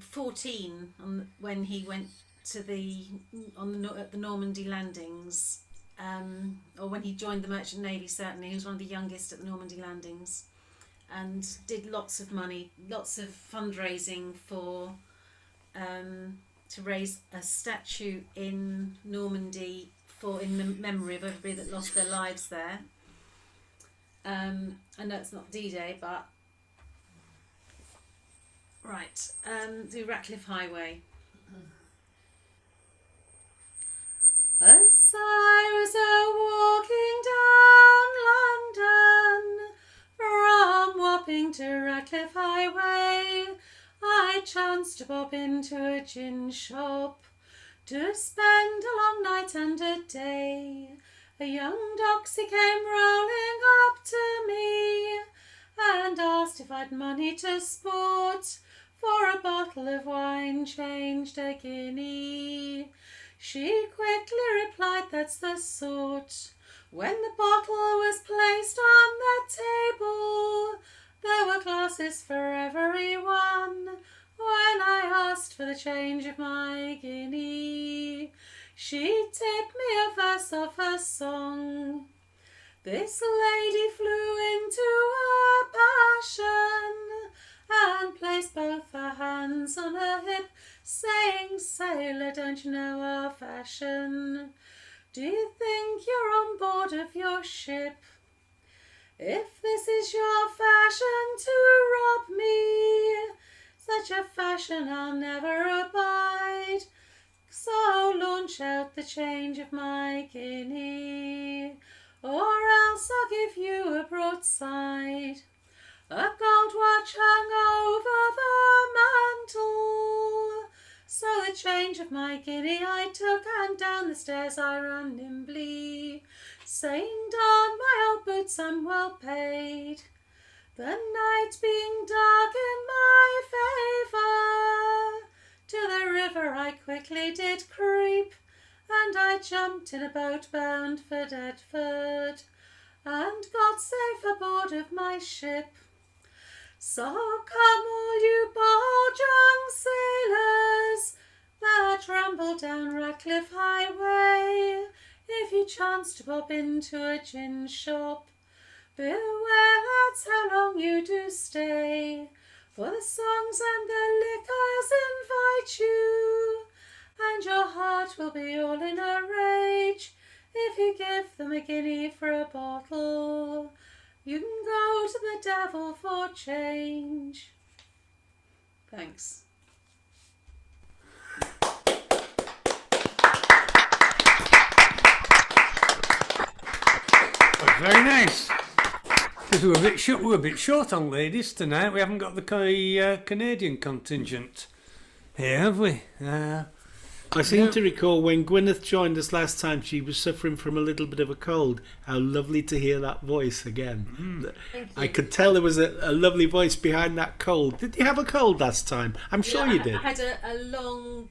14 when he went to at the Normandy landings, or when he joined the Merchant Navy. Certainly, he was one of the youngest at the Normandy landings, and did lots of money, lots of fundraising for to raise a statue in Normandy in memory of everybody that lost their lives there. I know it's not D-Day, but right, the Ratcliffe Highway. As I was walking down London from Wapping to Ratcliffe Highway, I chanced to pop into a gin shop to spend a long night and a day. A young doxy came rolling up to me and asked if I'd money to sport for a bottle of wine changed a guinea. She quickly replied, "That's the sort." When the bottle was placed on the table, there were glasses for everyone. When I asked for the change of my guinea, she tipped me a verse of a song. This lady flew into a passion and placed both her hands on her hip, saying, "Sailor, don't you know our fashion? Do you think you're on board of your ship? If this is your fashion to rob me, such a fashion I'll never abide. So launch out the change of my guinea, or else I'll give you a broadside." A gold watch hung over the mantle, so the change of my guinea I took, and down the stairs I ran nimbly, saying, "Darn my old boots, I'm well paid." The night being dark in my favour, to the river I quickly did creep, and I jumped in a boat bound for Deptford, and got safe aboard of my ship. So come all you bold young sailors that ramble down Ratcliffe Highway. If you chance to pop into a gin shop, beware that's how long you do stay. For the songs and the liquors invite you, and your heart will be all in a rage. If you give them a guinea for a bottle, you can go to the devil for change. Thanks. Very nice. Because we're a bit short on ladies tonight. We haven't got the Canadian contingent here, have we? I seem to recall when Gwyneth joined us last time, she was suffering from a little bit of a cold. How lovely to hear that voice again. I could tell there was a lovely voice behind that cold. Did you have a cold last time? I'm sure you did. I had a long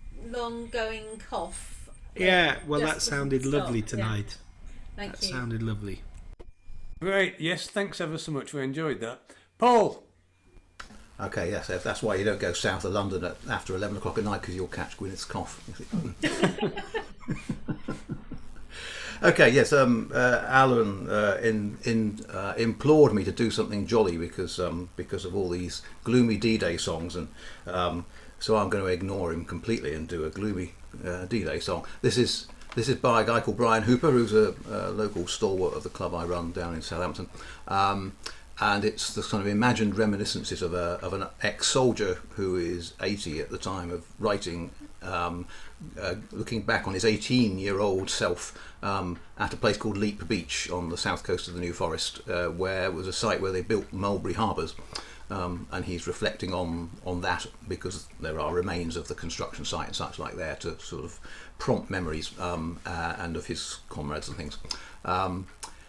going cough. Yeah, well, that Just sounded wouldn't lovely stop. tonight. Thank That you. sounded lovely. Right, yes, thanks ever so much. We enjoyed that. Paul. Okay, yes, that's why you don't go south of London after 11 o'clock at night, because you'll catch Gwyneth's cough. Okay, yes, Alan implored me to do something jolly because of all these gloomy D-Day songs, and so I'm going to ignore him completely and do a gloomy D-Day song. This is by a guy called Brian Hooper, who's a local stalwart of the club I run down in Southampton. And it's the kind of imagined reminiscences of an ex-soldier who is 80 at the time of writing, looking back on his 18-year-old self at a place called Leap Beach on the south coast of the New Forest, where it was a site where they built mulberry harbours. And he's reflecting on that because there are remains of the construction site and such like there to sort of prompt memories and of his comrades and things.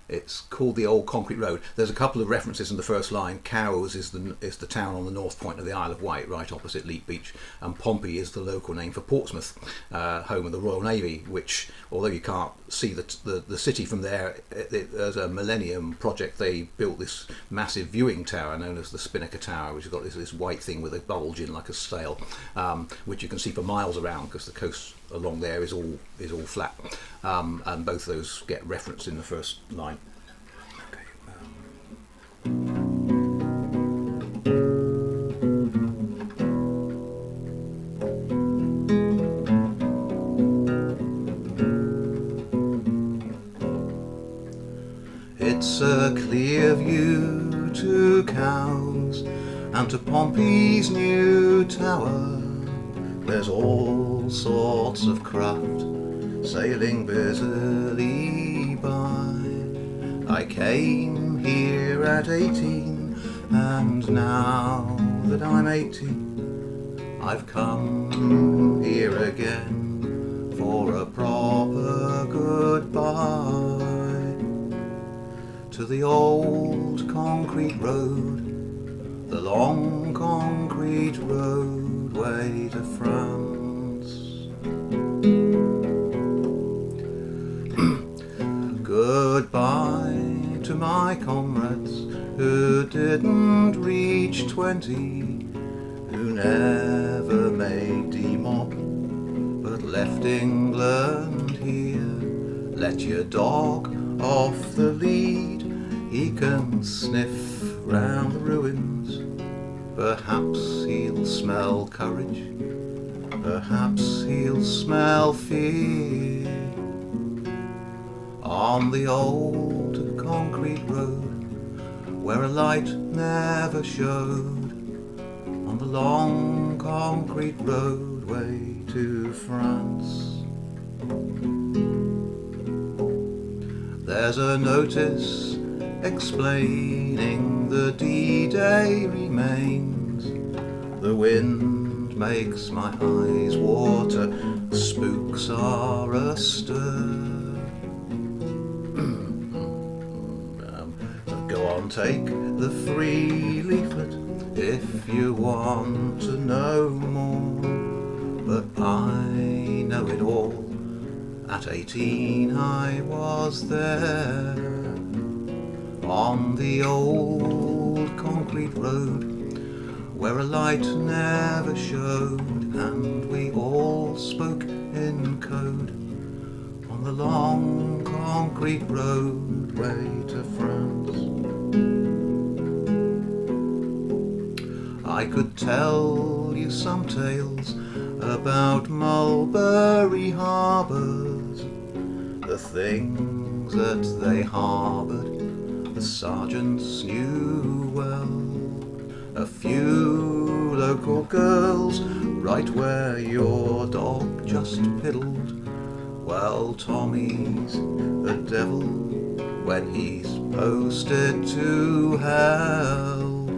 It's called the Old Concrete Road. There's a couple of references in the first line. Cowes is the town on the north point of the Isle of Wight, right opposite Leap Beach, and Pompey is the local name for Portsmouth, home of the Royal Navy, which, although you can't see the city from there, as a Millennium project, they built this massive viewing tower known as the Spinnaker Tower, which has got this white thing with a bulge in like a sail, which you can see for miles around because the coast along there is all flat, and both those get referenced in the first line. It's a clear view to Cowes and to Pompey's new tower. There's all sorts of craft sailing busily by. I came here at 18, and now that I'm 80, I've come here again for a proper goodbye. To the old concrete road, the long concrete roadway to France. Goodbye to my comrades who didn't reach 20, who never made D-Mob but left England here. Let your dog off the lead, he can sniff round the ruins. Perhaps he'll smell courage, perhaps he'll smell fear. On the old concrete road, where a light never showed, on the long concrete roadway to France. There's a notice explaining the D-Day remains. The wind makes my eyes water, spooks are astir. Go on, take the free leaflet if you want to know more, but I know it all. At 18 I was there, on the old concrete road, where a light never showed, and we all spoke in code on the long concrete roadway to France. I could tell you some tales about Mulberry Harbours, the things that they harboured the sergeants knew well. A few local girls, right where your dog just piddled. Well, Tommy's the devil when he's posted to hell.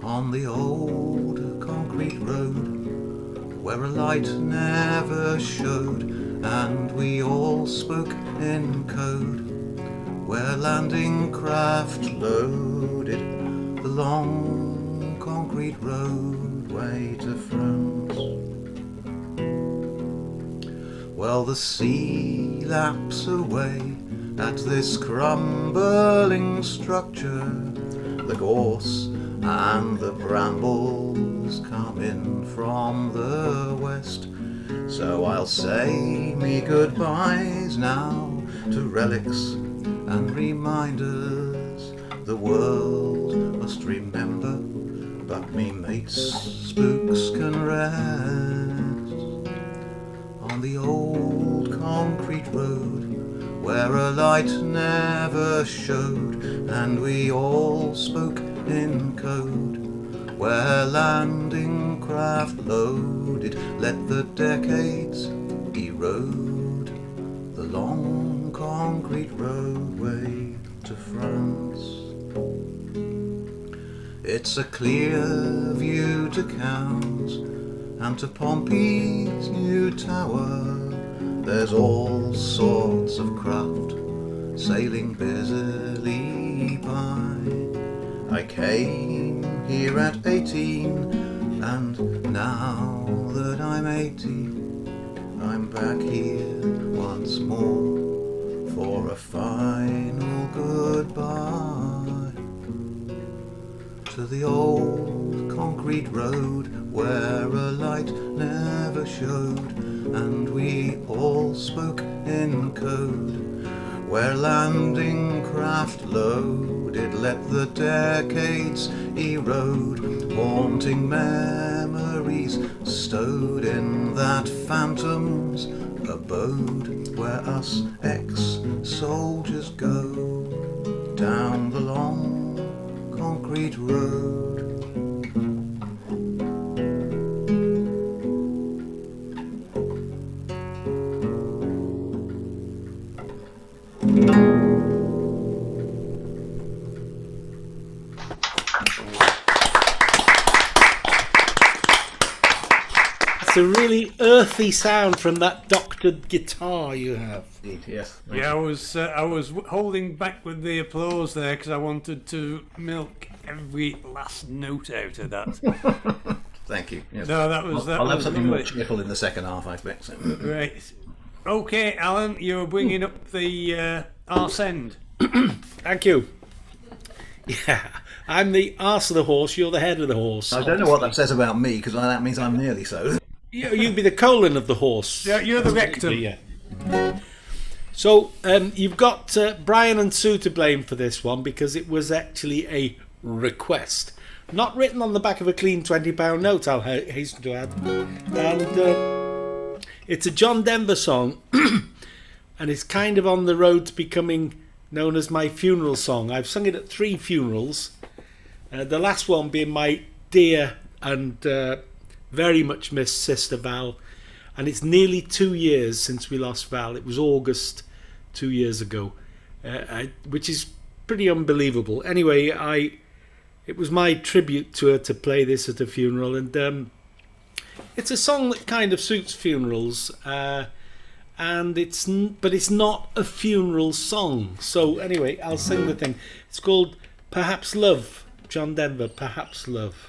On the old concrete road, where a light never showed, and we all spoke in code, where landing craft loaded the long concrete roadway to France. Well, the sea laps away at this crumbling structure, the gorse and the brambles come in from the west. So I'll say me goodbyes now to relics and reminders the world must remember, but me mates spooks can rest on the old concrete road where a light never showed, and we all spoke in code, where landing craft loaded let the decades erode the long concrete roadway to France. It's a clear view to Cowes and to Pompey's new tower. There's all sorts of craft sailing busily by. I came here at 18, and now that I'm 80, I'm back here once more for a final goodbye to the old concrete road where a light never showed, and we all spoke in code, where landing craft loaded let the decades erode, haunting memories stowed in that phantom's abode, where us ex-soldiers go down the long concrete road. It's a really earthy sound from that doctored guitar you have. Yes. Yeah, I was holding back with the applause there because I wanted to milk every last note out of that. Thank you. Yes. No, that was. I'll have something more lovely. cheerful in the second half, I expect. So. Right. Okay, Alan, you're bringing up the arse end. Thank you. Yeah, I'm the arse of the horse, you're the head of the horse. I don't know what that says about me, because that means I'm nearly so. You'd be the colon of the horse. Yeah, you're the rectum. Yeah. So you've got Brian and Sue to blame for this one, because it was actually a request. Not written on the back of a clean £20 note, I'll hasten to add. And it's a John Denver song, and it's kind of on the road to becoming known as my funeral song. I've sung it at 3 funerals, the last one being my dear and very much missed sister Val, and it's nearly 2 years since we lost Val. It was August 2 years ago, which is pretty unbelievable. Anyway, it was my tribute to her to play this at a funeral, and it's a song that kind of suits funerals, and it's not a funeral song. So anyway, I'll sing the thing. It's called Perhaps Love, John Denver, Perhaps Love.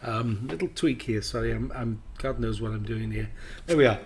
Little tweak here, sorry, I'm God knows what I'm doing here. There we are.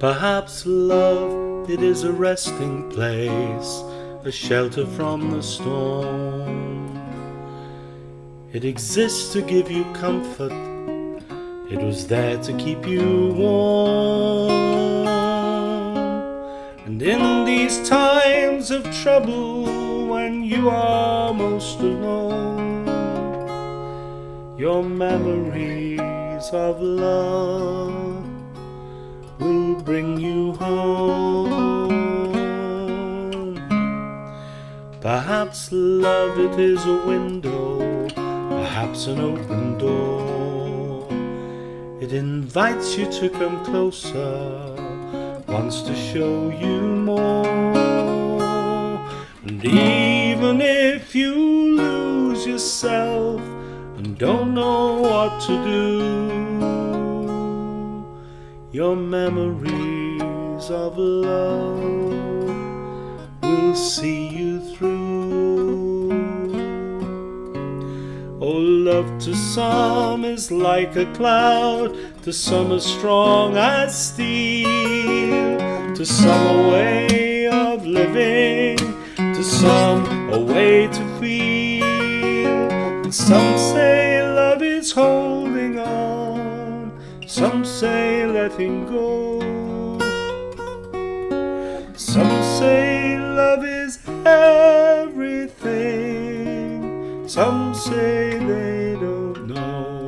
Perhaps love, it is a resting place, a shelter from the storm. It exists to give you comfort, it was there to keep you warm. And in these times of trouble, when you are most alone, your memories of love will bring you home. Perhaps love, it is a window, perhaps an open door. It invites you to come closer, wants to show you more. And even if you lose yourself and don't know what to do, your memories of love will see you through. Oh, love to some is like a cloud, to some as strong as steel, to some a way of living, to some a way to feel. And some say love is holding on, some say letting go. Some say love is everything, some say they don't know.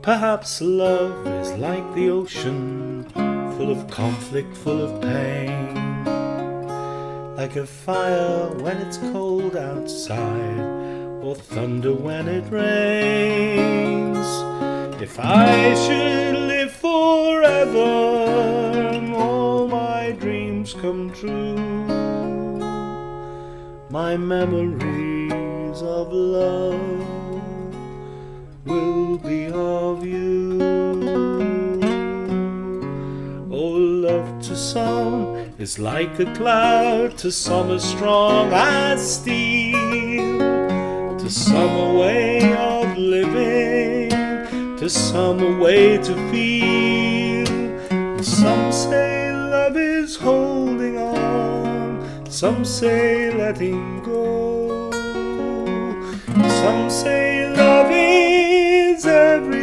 Perhaps love is like the ocean, full of conflict, full of pain, like a fire when it's cold outside, or thunder when it rains. If I should live forever and all my dreams come true, my memories of love will be of you. Oh, love to some is like a cloud, to some as strong as steel, to some a way of living, to some a way to feel. And some say love is holding on, some say letting go. Some say love is everything,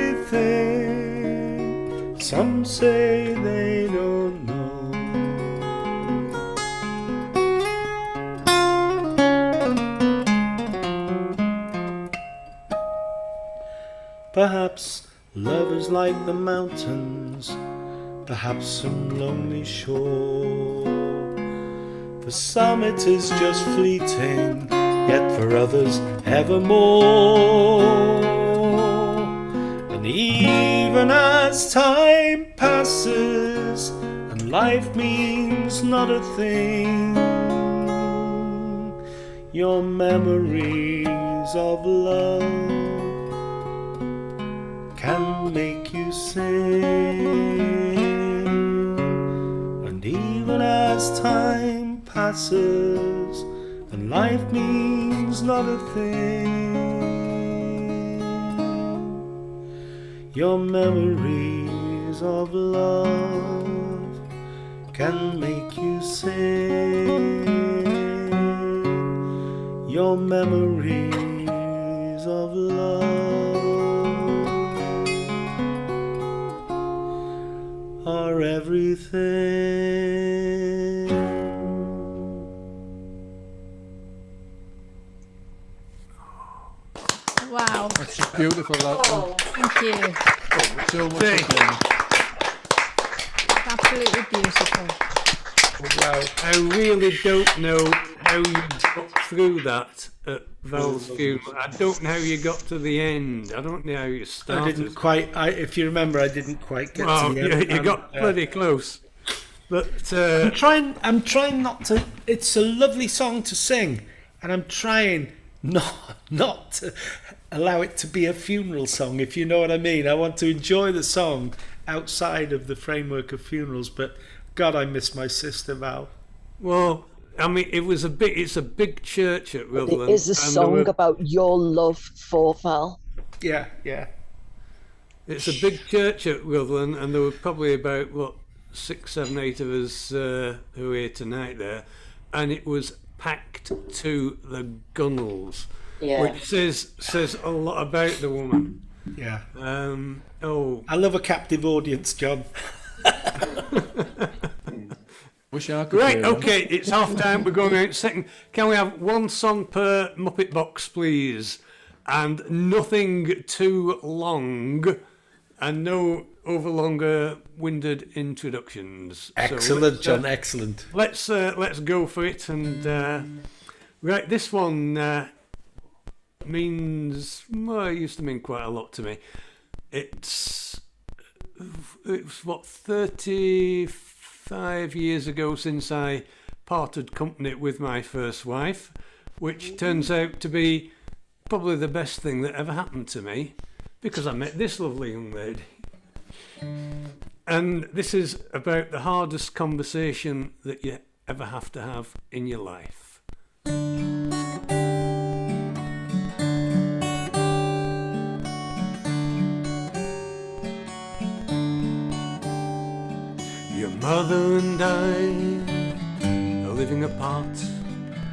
some say they don't know. Perhaps love is like the mountains, perhaps some lonely shore. For some it is just fleeting, yet for others evermore. And even as time passes and life means not a thing, your memories of love can make you sing. And even as time passes and life means not a thing, your memories of love can make you sing. Your memories of love are everything. Wow. That's just beautiful, that one. Thank you. So much fun. Absolutely beautiful. Wow, I really don't know how you got through that at Val's funeral. I don't know how you got to the end. I don't know how you started. I didn't quite. If you remember, I didn't quite get to the end. You got pretty close. But I'm trying not to. It's a lovely song to sing, and I'm trying not to allow it to be a funeral song. If you know what I mean, I want to enjoy the song outside of the framework of funerals. But God, I miss my sister Val. Well, I mean, it's a big church at Rutland. It is a song about your love for Val. Yeah, yeah. It's a big church at Rutland, and there were probably about 6, 7, 8 of us who are here tonight there, and it was packed to the gunnels, which says a lot about the woman. Yeah. I love a captive audience, John. Wish I could. Right, okay, it's half time. We're going out second. Can we have one song per Muppet box, please? And nothing too long, and no over longer winded introductions. Excellent, John. Excellent. Let's go for it. And right, this one means it used to mean quite a lot to me. It was 35 years ago since I parted company with my first wife, which turns out to be probably the best thing that ever happened to me, because I met this lovely young lady. And this is about the hardest conversation that you ever have to have in your life. Your mother and I are living apart.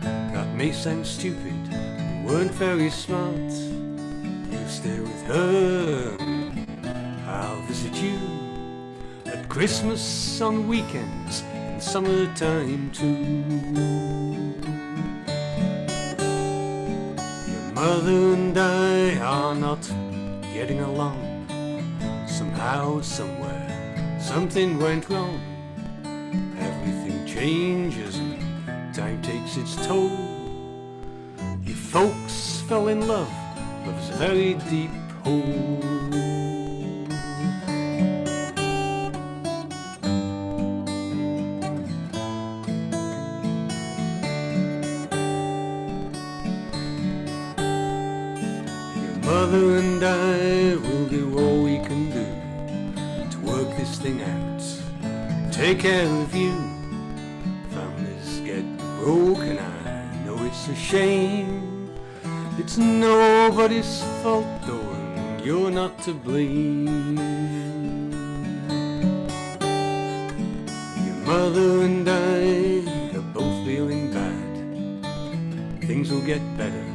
That may sound stupid, we weren't very smart. You stay with her, I'll visit you at Christmas, on weekends, and summertime too. Your mother and I are not getting along. Somehow, somewhere, something went wrong. Everything changes and time takes its toll. You folks fell in love, love's a very deep hole. Your mother and I will do all we can do to work this thing out, take care of you. Families get broken, I know it's a shame. It's nobody's fault though, and you're not to blame. Your mother and I are both feeling bad. Things will get better,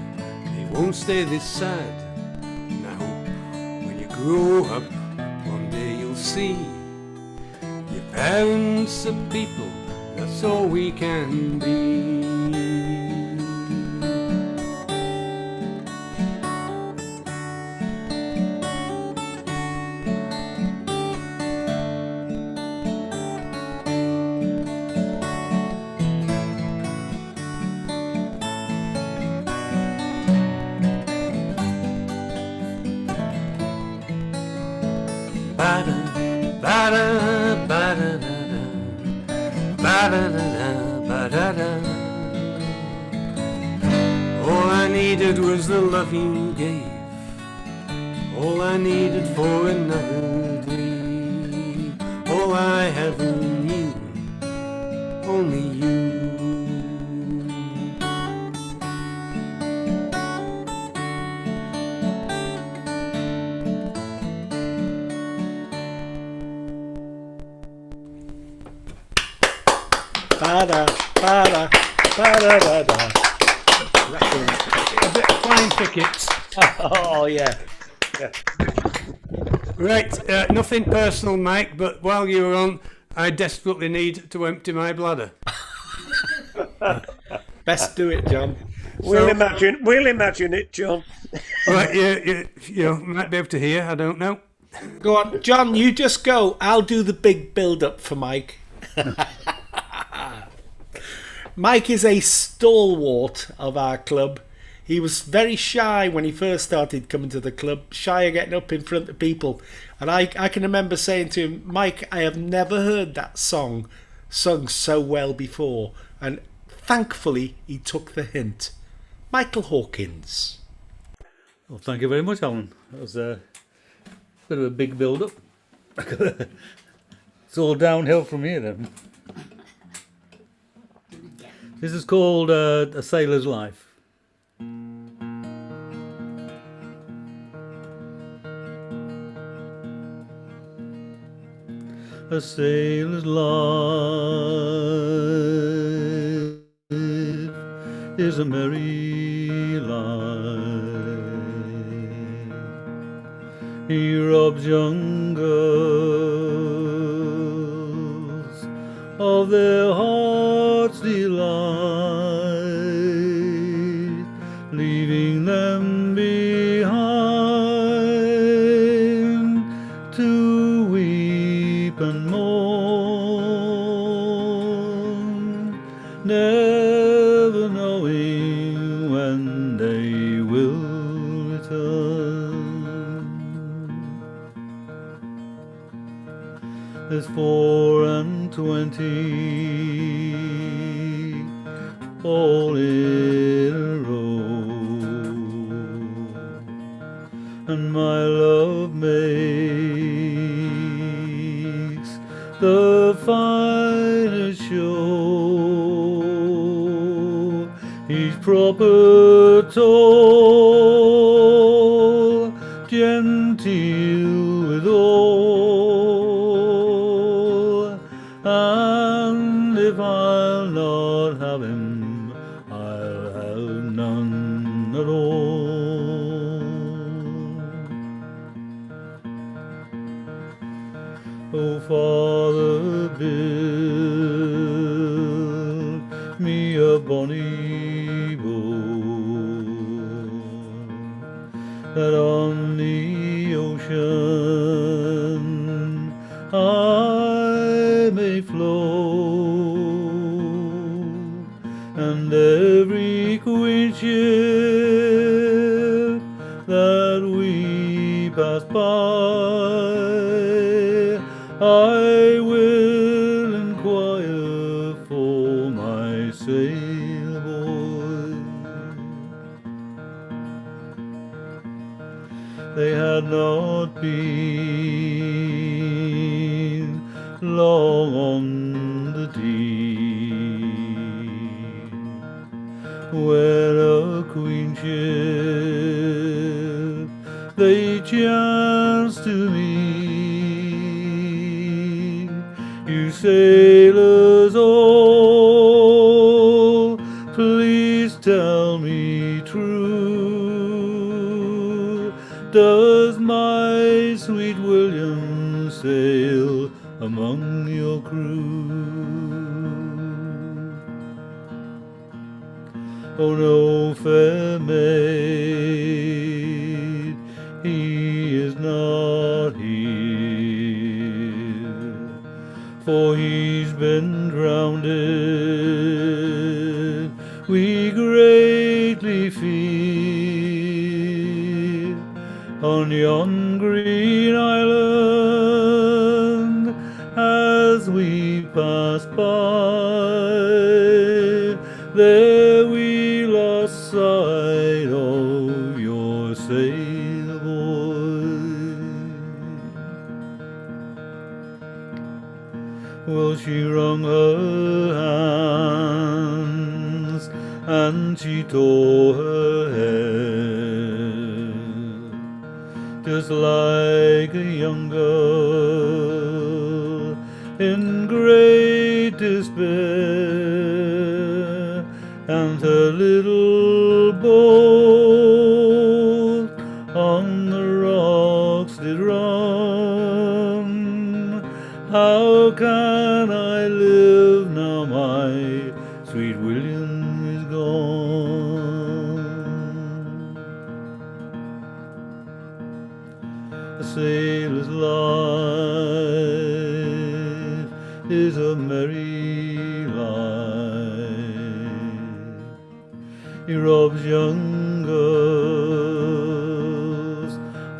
they won't stay this sad. And I hope when you grow up, one day you'll see your parents are people, that's all we can be. All I needed was the love you gave. All I needed for another day. All I ever knew, only you. Ba-da, ba-da, ba-da-da-da. A bit of flying tickets. Oh, yeah. Right, nothing personal, Mike, but while you were on, I desperately need to empty my bladder. Best do it, John. We'll imagine it, John. Right, you might be able to hear, I don't know. Go on, John, you just go. I'll do the big build-up for Mike. Mike is a stalwart of our club. He was very shy when he first started coming to the club, shy of getting up in front of people. And I can remember saying to him, Mike, I have never heard that song sung so well before. And thankfully, he took the hint. Michael Hawkins. Well, thank you very much, Alan. That was a bit of a big build-up. It's all downhill from here then. This is called A Sailor's Life. A sailor's life is a merry life. He robs young girls of their heart's delight, leaving them behind to weep and mourn, never knowing when they will return. There's 24 all in a row, and my love makes the finest show. He's proper tall, genteel withal, and if I'll not have him, I'll have none at all. Oh, Father, build me a bonny boat, that on the ocean I may float, and every queen ship that we pass by, I will inquire for my sailor boy. They had not been long on the deep when a queen ship they chanced to meet. You sailors all, please tell me true, does my sweet William sail among your crew? Oh no, fair maid, he is not here, for he's been drowned. We greatly fear on yon green island as we pass by. There we lost sight of your sailor boy. Well, she wrung her hands and she tore her hair, just like a young girl in great despair, and her little boat on the rocks did run. How can I live now my sweet William is gone? A sailor's life is a merry life. He robs young girls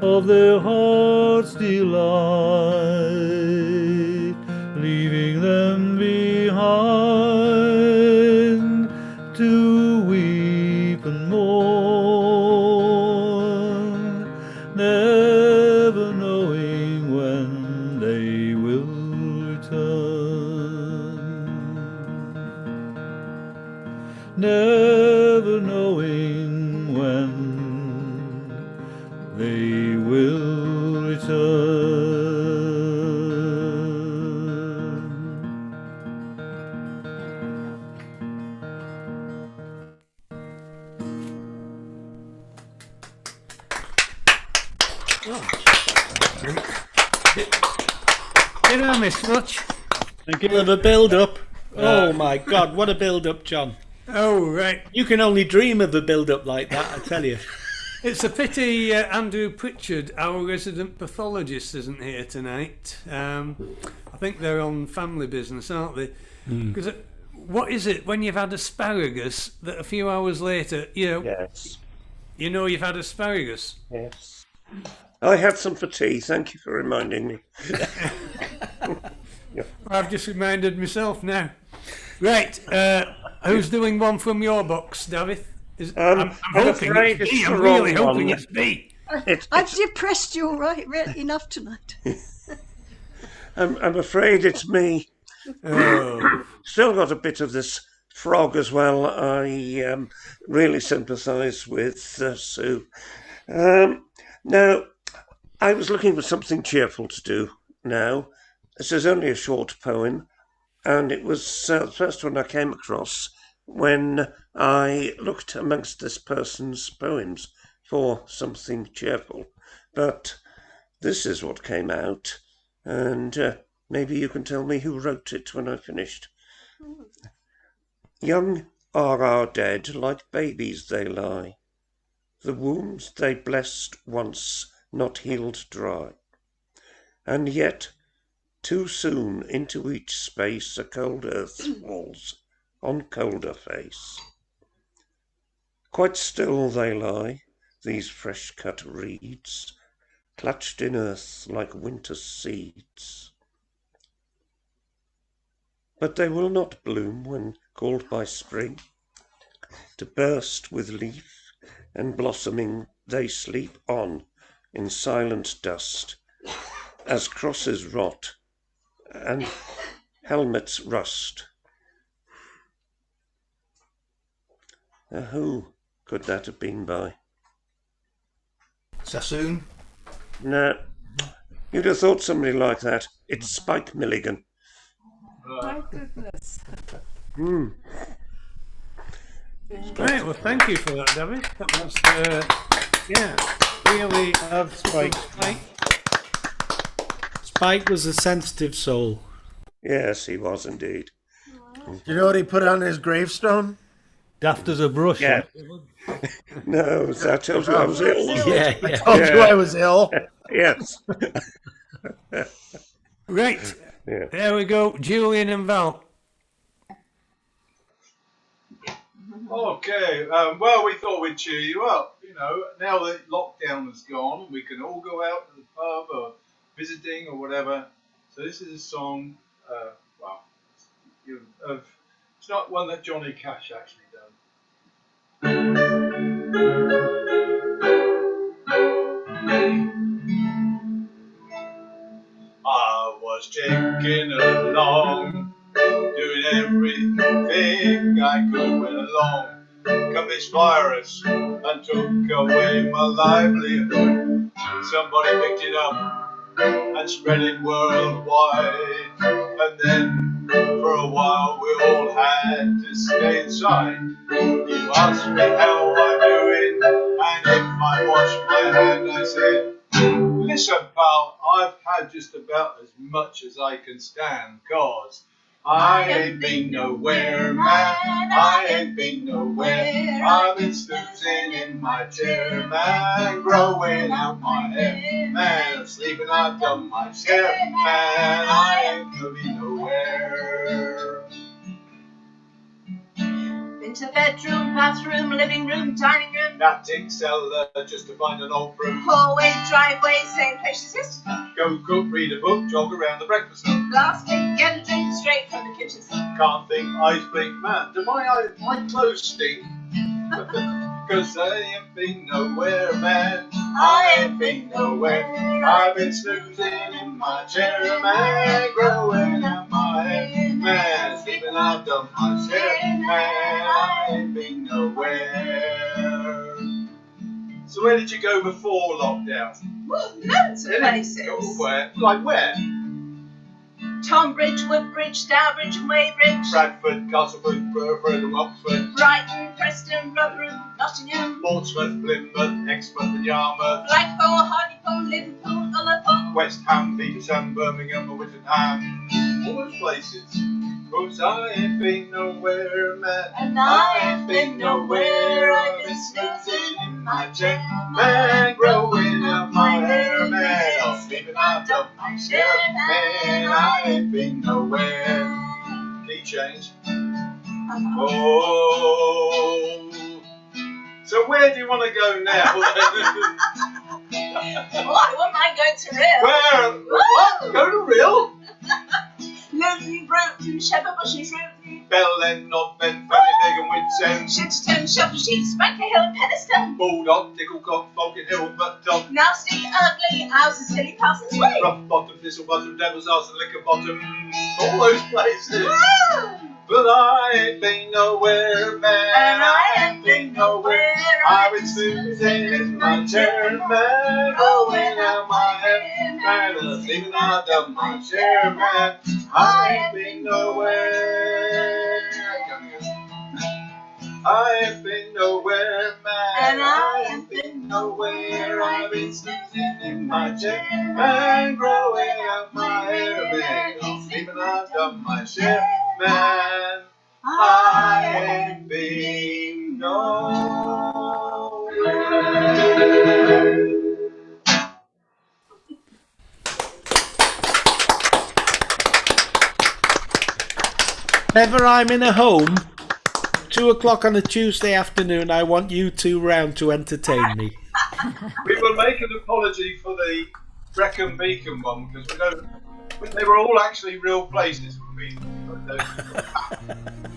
of their heart's delight, leaving them behind to weep and mourn, never knowing when they will return. never knowing when they will return. Did I miss much? Thank you. A build-up. Oh my God, what a build-up, John. Oh, right. You can only dream of a build-up like that, I tell you. It's a pity Andrew Pritchard, our resident pathologist, isn't here tonight. I think they're on family business, aren't they? Because what is it when you've had asparagus that a few hours later, Yes. you know you've had asparagus? Yes. I had some for tea. Thank you for reminding me. I've just reminded myself now. Right, who's doing one from your box, David? I'm hoping afraid it's it's B. the I'm really wrong hoping one. it's B. I've depressed you right enough tonight. I'm afraid it's me. Still got a bit of this frog as well. I really sympathise with Sue. Now, I was looking for something cheerful to do now. This is only a short poem, and it was the first one I came across when I looked amongst this person's poems for something cheerful. But this is what came out, and maybe you can tell me who wrote it when I finished. Young are our dead, like babies they lie. The wounds they blessed once not healed dry. And yet, too soon into each space a cold earth falls on colder face. Quite still they lie, these fresh-cut reeds, clutched in earth like winter seeds. But they will not bloom when called by spring, to burst with leaf and blossoming they sleep on in silent dust, as crosses rot and helmets rust. Who could that have been by? Sassoon? No, you'd have thought somebody like that. It's Spike Milligan. My goodness. Right, well, thank you for that, David. That was, really... Spike. Spike was a sensitive soul. Yes, he was indeed. Do you know what he put on his gravestone? Daft as a brush. Yeah. No, I told you I was ill. I told you I was ill. Yes. Right, Yeah. there we go, Julian and Val. Okay, well, we thought we'd cheer you up. You know, now that lockdown has gone, we can all go out to the pub or visiting or whatever. So this is a song, it's not one that Johnny Cash actually done. I was ticking along, doing everything I could went along. Come this virus and took away my livelihood. Somebody picked it up and spread it worldwide. And then for a while we all had to stay inside. You asked me how I'm doing, and if I washed my hand, I said, listen, pal, I've had just about as much as I can stand, 'cause I ain't been nowhere, man, I ain't been nowhere. I've been snoozing in my chair, man, growing out my hair, man, sleeping I've done my share, man, I ain't going nowhere. Been to bedroom, bathroom, living room, dining room, Attic, cellar, just to find an old broom. hallway, driveway, same place as yesterday. Go cook, read a book, jog around the breakfast nook. Last thing, get a drink straight from the kitchen sink. Can't think, eyes blink, man, do my clothes stink? 'Cause I ain't been nowhere, man, I ain't been nowhere. I've been snoozing in my chair, man, growing out my hair, man, sleeping I've done my share, man, I ain't So where did you go before lockdown? Well, loads of places. Oh, where? Like where? Tonbridge, Woodbridge, Stourbridge and Weybridge. Bradford, Castleford, Burford and Oxford. Brighton, Preston, Rotherham, Nottingham. Portsmouth, Plymouth, Exmouth and Yarmouth. Blackpool, Hartlepool, Liverpool, Ullapool. West Ham, Petersham, Birmingham and Whittingham. All those places. Cause I ain't been nowhere, man. And I ain't been nowhere. I've been snoozing in my chair, Man, growing up my hair, man. I'm sleeping out of my chair, man. I ain't been nowhere. Key change. Oh. So where do you want to go now? Oh, I wouldn't mind going to Rhyl. Where? What? Go to Rhyl? Lonely Broughton, Shepherd Bushes, Road. Bell End, North Bend, Fanny and Woodsend. Shitstone, Shopper Sheets, Banker Hill, Penistone. Bulldog, Ticklecock, Falcon Hill, Butt Dog. Nasty, ugly, houses, Silly Parsons Way. Rough Bottom, Thistle Bottom, Devil's Arse and Liquor Bottom. All those places. Woo! But I ain't been nowhere, man. And I ain't been nowhere. I've been snoozing in my chair, man. Going out my head, man. And sleeping out of my chair, man. I ain't been nowhere. I ain't been nowhere, man. And I ain't been nowhere. I've been snoozing in my chair, man. Growing out my hair, man. I'm sleeping out of my chair, man. I ain't been nowhere. Whenever I'm in a home, 2 o'clock on a Tuesday afternoon, I want you two round to entertain me. We will make an apology for the Brecon Beacon one because we don't. They were all actually real places for me.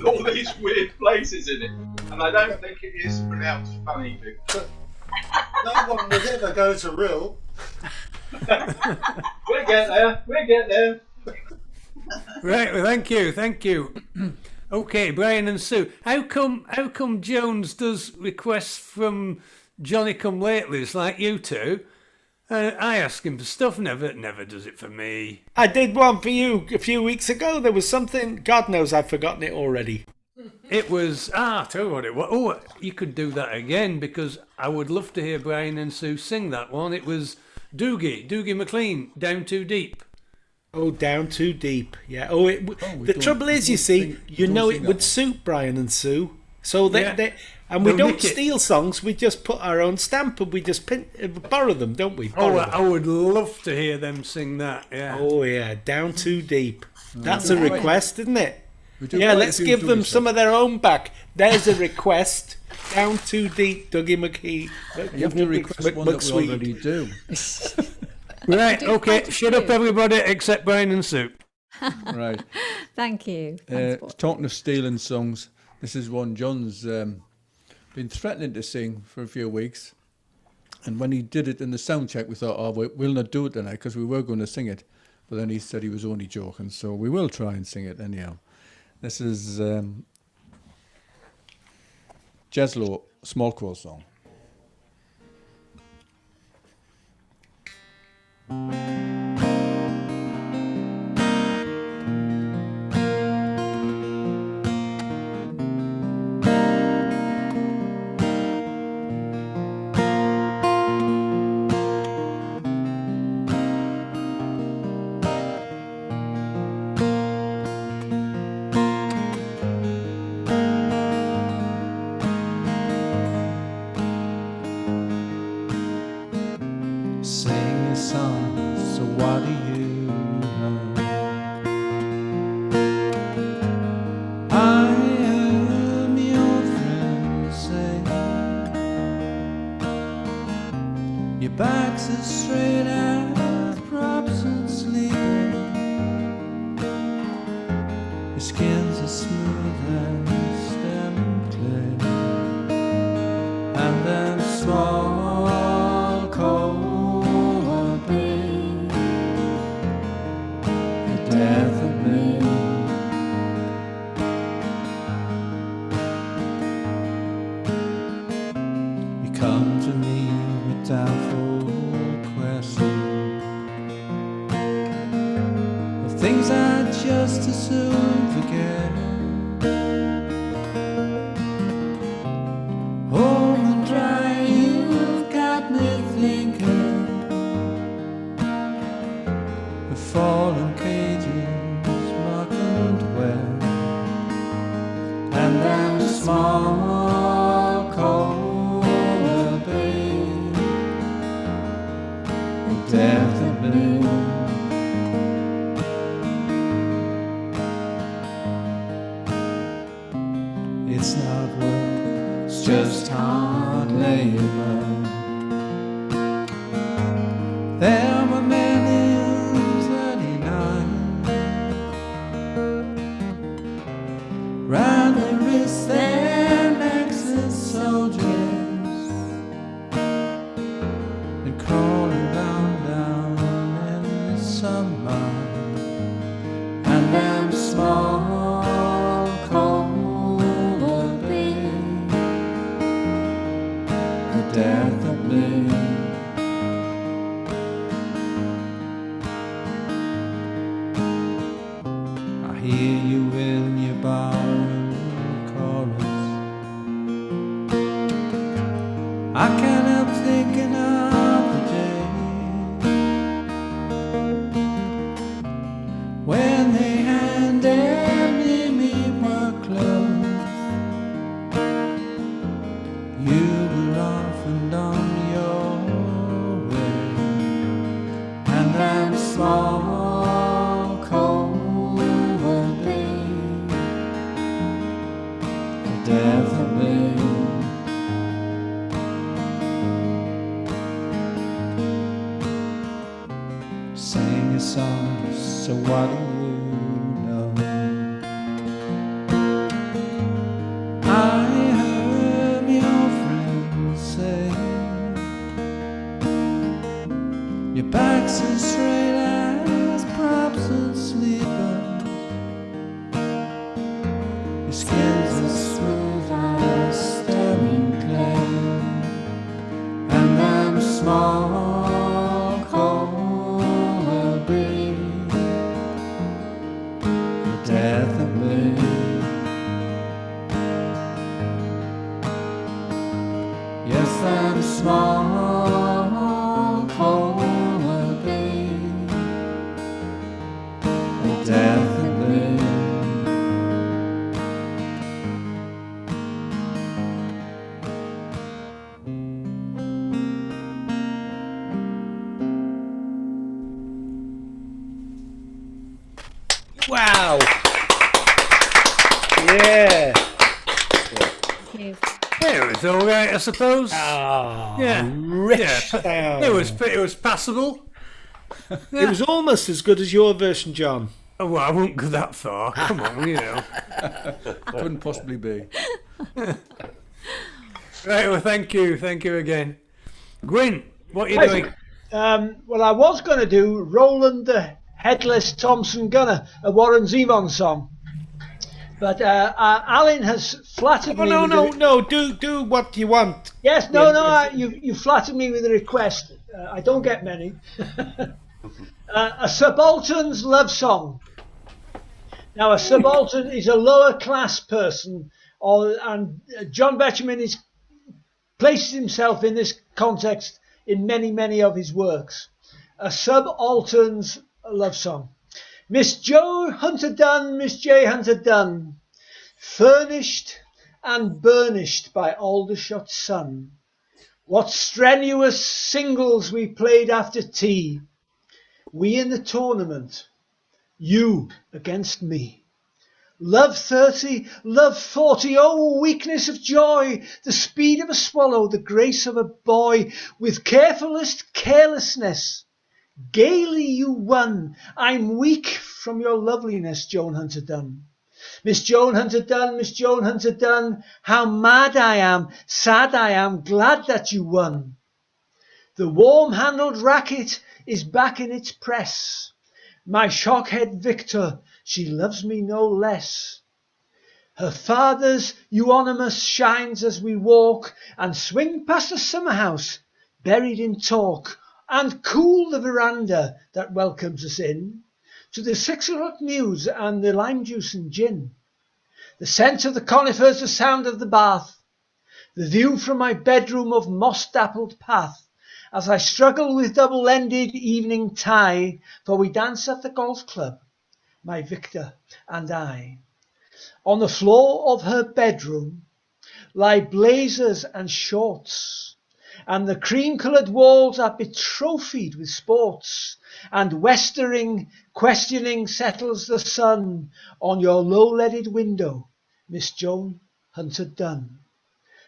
All these weird places in it, and I don't think it is pronounced funny. No one would ever go to Rhyl. We'll get there. We'll get there. Right, well, thank you. Okay, Brian and Sue. How come Jones does requests from Johnny Come Latelys like you two? I ask him for stuff, never does it for me. I did one for you a few weeks ago. There was something, God knows I've forgotten it already. It was, I'll tell you what it was. Oh, you could do that again because I would love to hear Brian and Sue sing that one. It was Doogie McLean, Down Too Deep. Oh, Down Too Deep. Yeah. The trouble is, you see, it would suit Brian and Sue. So we don't steal songs. We just put our own stamp and we just borrow them, don't we? I would love to hear them sing that. Yeah. Oh yeah, Down Too Deep. That's a request, isn't it? Yeah, let's give them some of their own back. There's a request. Down Too Deep, Dougie McKee. You have to request one that we already do. Right, okay, shut up everybody except Brian and Sue. Right. Thank you. Talking of stealing songs, this is one John's been threatening to sing for a few weeks. And when he did it in the sound check, we thought, we'll not do it tonight because we were going to sing it. But then he said he was only joking, so we will try and sing it anyhow. This is Jeslo, Small Crow song. Come to me soon forget. Home and dry, you've got me thinking. The fallen cages marked where, and them small cold bay, the death of me. It's not work, it's just hard labor. There were men in 39, round the wrist their necks as soldiers, and crawling down in the summer, and them small cold death of me. I hear you in your borrowed chorus. I can't help thinking of the day when they handed me work clothes. You were off and on your way, and that small cold bay, the death of me. Sing a song, so what do you know? I heard your friends say your back's as straight as props and sleepers, your skin's as smooth as staring clay, and them small cold bay, the death of me. Yes, them small cold bay, the death of me. Wow. Yeah. Yeah, it was all right, I suppose. Oh, yeah, rich yeah. sound. It was passable. It was almost as good as your version, John. Oh, well, I won't go that far. Come on, you know. Couldn't possibly be. Right, well, thank you again. Gwyn, what are you doing? Well, I was going to do Roland the Headless Thompson Gunner, a Warren Zevon song. But Alan has flattered me. No. Do what you want. Yes, you flattered me with a request. I don't get many. A subaltern's love song. Now, a subaltern is a lower class person, and John Betjeman places himself in this context in many of his works. A subaltern's love song. Miss Jo Hunter Dunn, Miss J Hunter Dunn, furnished and burnished by Aldershot sun. What strenuous singles we played after tea. We in the tournament, you against me. Love 30, love 40, oh weakness of joy, the speed of a swallow, the grace of a boy, with carefulest carelessness. Gaily you won, I'm weak from your loveliness, Joan Hunter Dunn. Miss Joan Hunter Dunn, Miss Joan Hunter Dunn, how mad I am, sad I am, glad that you won. The warm-handled racket is back in its press. My shockhead victor, she loves me no less. Her father's euonymus shines as we walk and swing past the summer house, buried in talk, and cool the veranda that welcomes us in. to the 6 o'clock news and the lime juice and gin, the scent of the conifers, the sound of the bath, the view from my bedroom of moss-dappled path, as I struggle with double-ended evening tie, for we dance at the golf club, my Victor and I. On the floor of her bedroom lie blazers and shorts, and the cream-coloured walls are betrophied with sports, and westering questioning settles the sun on your low-leaded window, Miss Joan Hunter Dunn.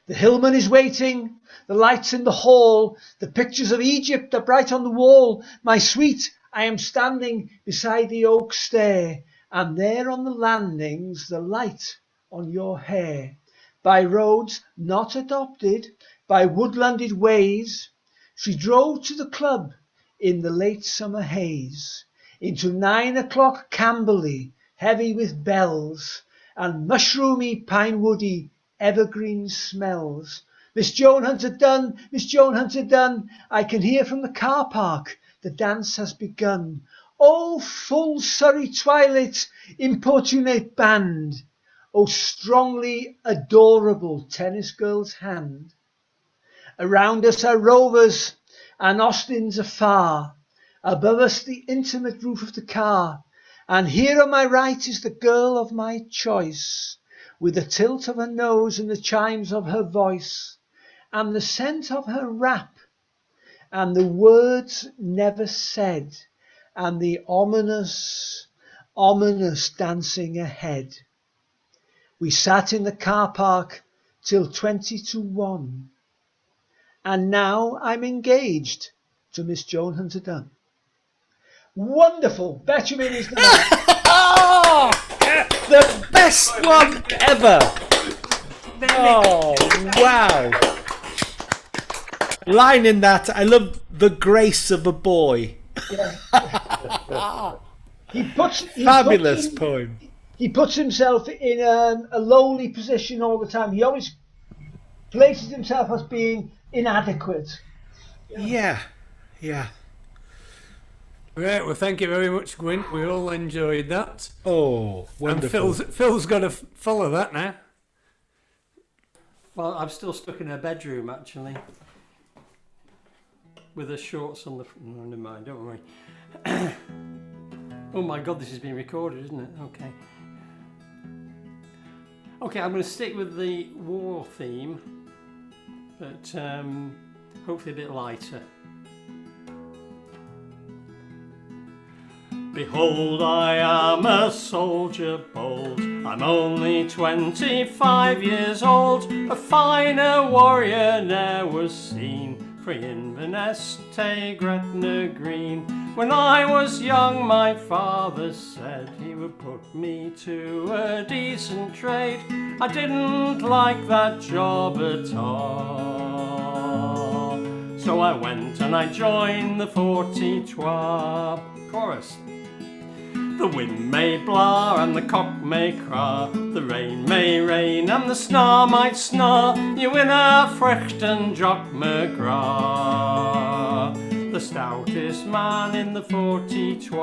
The hillman is waiting, the lights in the hall, the pictures of Egypt are bright on the wall. My sweet, I am standing beside the oak stair, and there on the landings the light on your hair. By roads not adopted, by woodlanded ways, she drove to the club in the late summer haze, into 9 o'clock Camberley, heavy with bells, and mushroomy, pine-woody, evergreen smells. Miss Joan Hunter Dunn, Miss Joan Hunter Dunn, I can hear from the car park the dance has begun. Oh, full Surrey twilight, importunate band, oh, strongly adorable tennis girl's hand. Around us are rovers and Austins afar, above us the intimate roof of the car, and here on my right is the girl of my choice, with the tilt of her nose and the chimes of her voice, and the scent of her wrap, and the words never said, and the ominous, ominous dancing ahead. We sat in the car park till 20 to 1, and now I'm engaged to Miss Joan Hunter Dunn. Wonderful! Betjeman is the man. The best one ever! Oh, wow! Line in that, I love the grace of a boy. Yeah. Fabulous poem. He puts himself in a lowly position all the time. He always places himself as being inadequate. Yeah, yeah. Right, well, thank you very much, Gwyn. We all enjoyed that. Oh, wonderful. And Phil's got to follow that now. Well, I'm still stuck in her bedroom, actually. With her shorts on the... No, never mind, don't worry. Oh my God, this is being recorded, isn't it? Okay. Okay, I'm going to stick with the war theme, but hopefully a bit lighter. Behold, I am a soldier bold, I'm only 25 years old, a finer warrior ne'er was seen, free Inverness, to Gretna Green. When I was young, my father said he would put me to a decent trade. I didn't like that job at all, so I went and I joined the 43. Chorus. The wind may blaw and the cock may craw, the rain may rain and the snarl might snarl, you win a Frichten Jock McGraw, the stoutest man in the 43.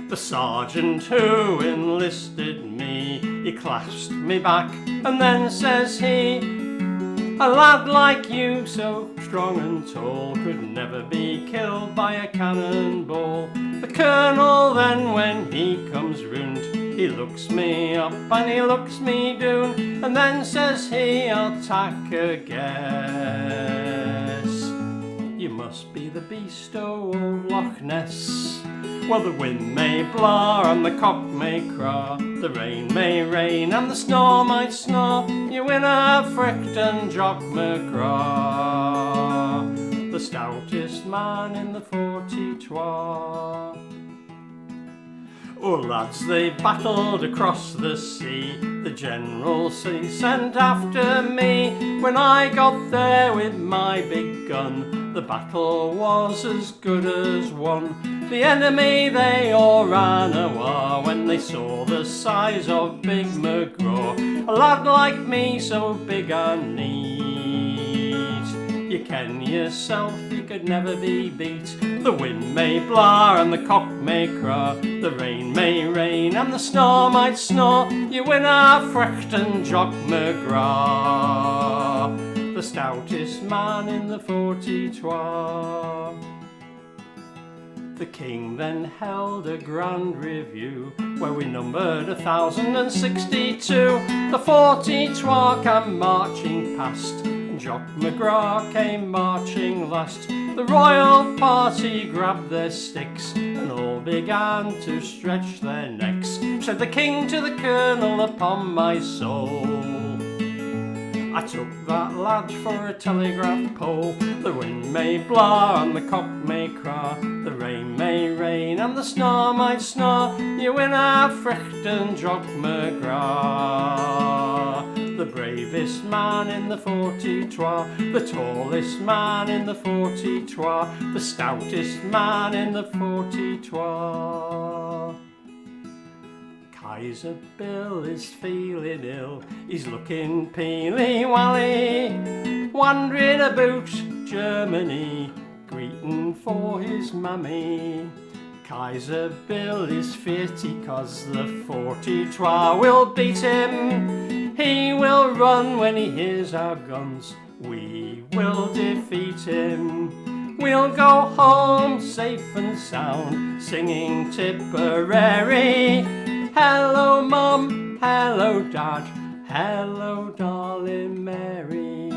The sergeant who enlisted me, he clasped me back and then says he, a lad like you, so strong and tall, could never be killed by a cannonball. The colonel then, when he comes round, he looks me up and he looks me down, and then says he, I'll tack a guess. You must be the beast o' old Loch Ness. Well, the wind may blaw and the cock may craw, the rain may rain and the snow might snaw, you win a Frichten Jock McGraw, the stoutest man in the 43. Oh, lads, they battled across the sea, the generals he sent after me. When I got there with my big gun, the battle was as good as won. The enemy, they all ran awa when they saw the size of big McGraw. A lad like me, so big and neat, you ken yourself, you could never be beat. The wind may blaw and the cock may craw, the rain may rain and the snow might snow. You win a frechten Jock McGraw, the stoutest man in the 43. The king then held a grand review, where we numbered 1,062. The 43 came marching past, and Jock McGraw came marching last. The royal party grabbed their sticks, and all began to stretch their necks. Said the king to the colonel, upon my soul, I took that lad for a telegraph pole. The wind may blow and the cock may craw, the rain may rain and the snow might snow. You win a frechten Jock McGraw, the bravest man in the 43, the tallest man in the 43, the stoutest man in the 43. Kaiser Bill is feeling ill, he's looking peely-wally, wandering about Germany, greeting for his mammy. Kaiser Bill is fitty cause the 43 will beat him. He will run when he hears our guns, we will defeat him. We'll go home safe and sound, singing Tipperary. Hello Mum, hello Dad, hello darling Mary.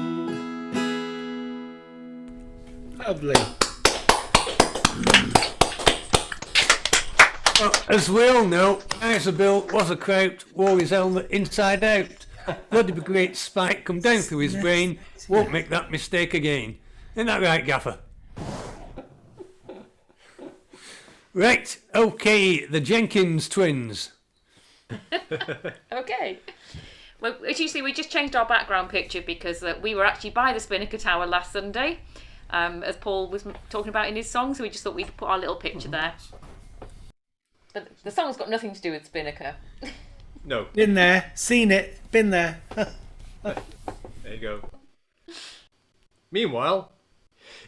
Lovely. Well, as we all know, Kaiser Bill was a Kraut, wore his helmet inside out. Bloody be great spike come down through his brain, won't make that mistake again. Isn't that right, Gaffer? Right, okay, the Jenkins twins. Okay. Well, as you see, we just changed our background picture because we were actually by the Spinnaker Tower last Sunday, as Paul was talking about in his song, so we just thought we'd put our little picture there. But the song's got nothing to do with Spinnaker. No. Been there, seen it, been there. There you go. Meanwhile,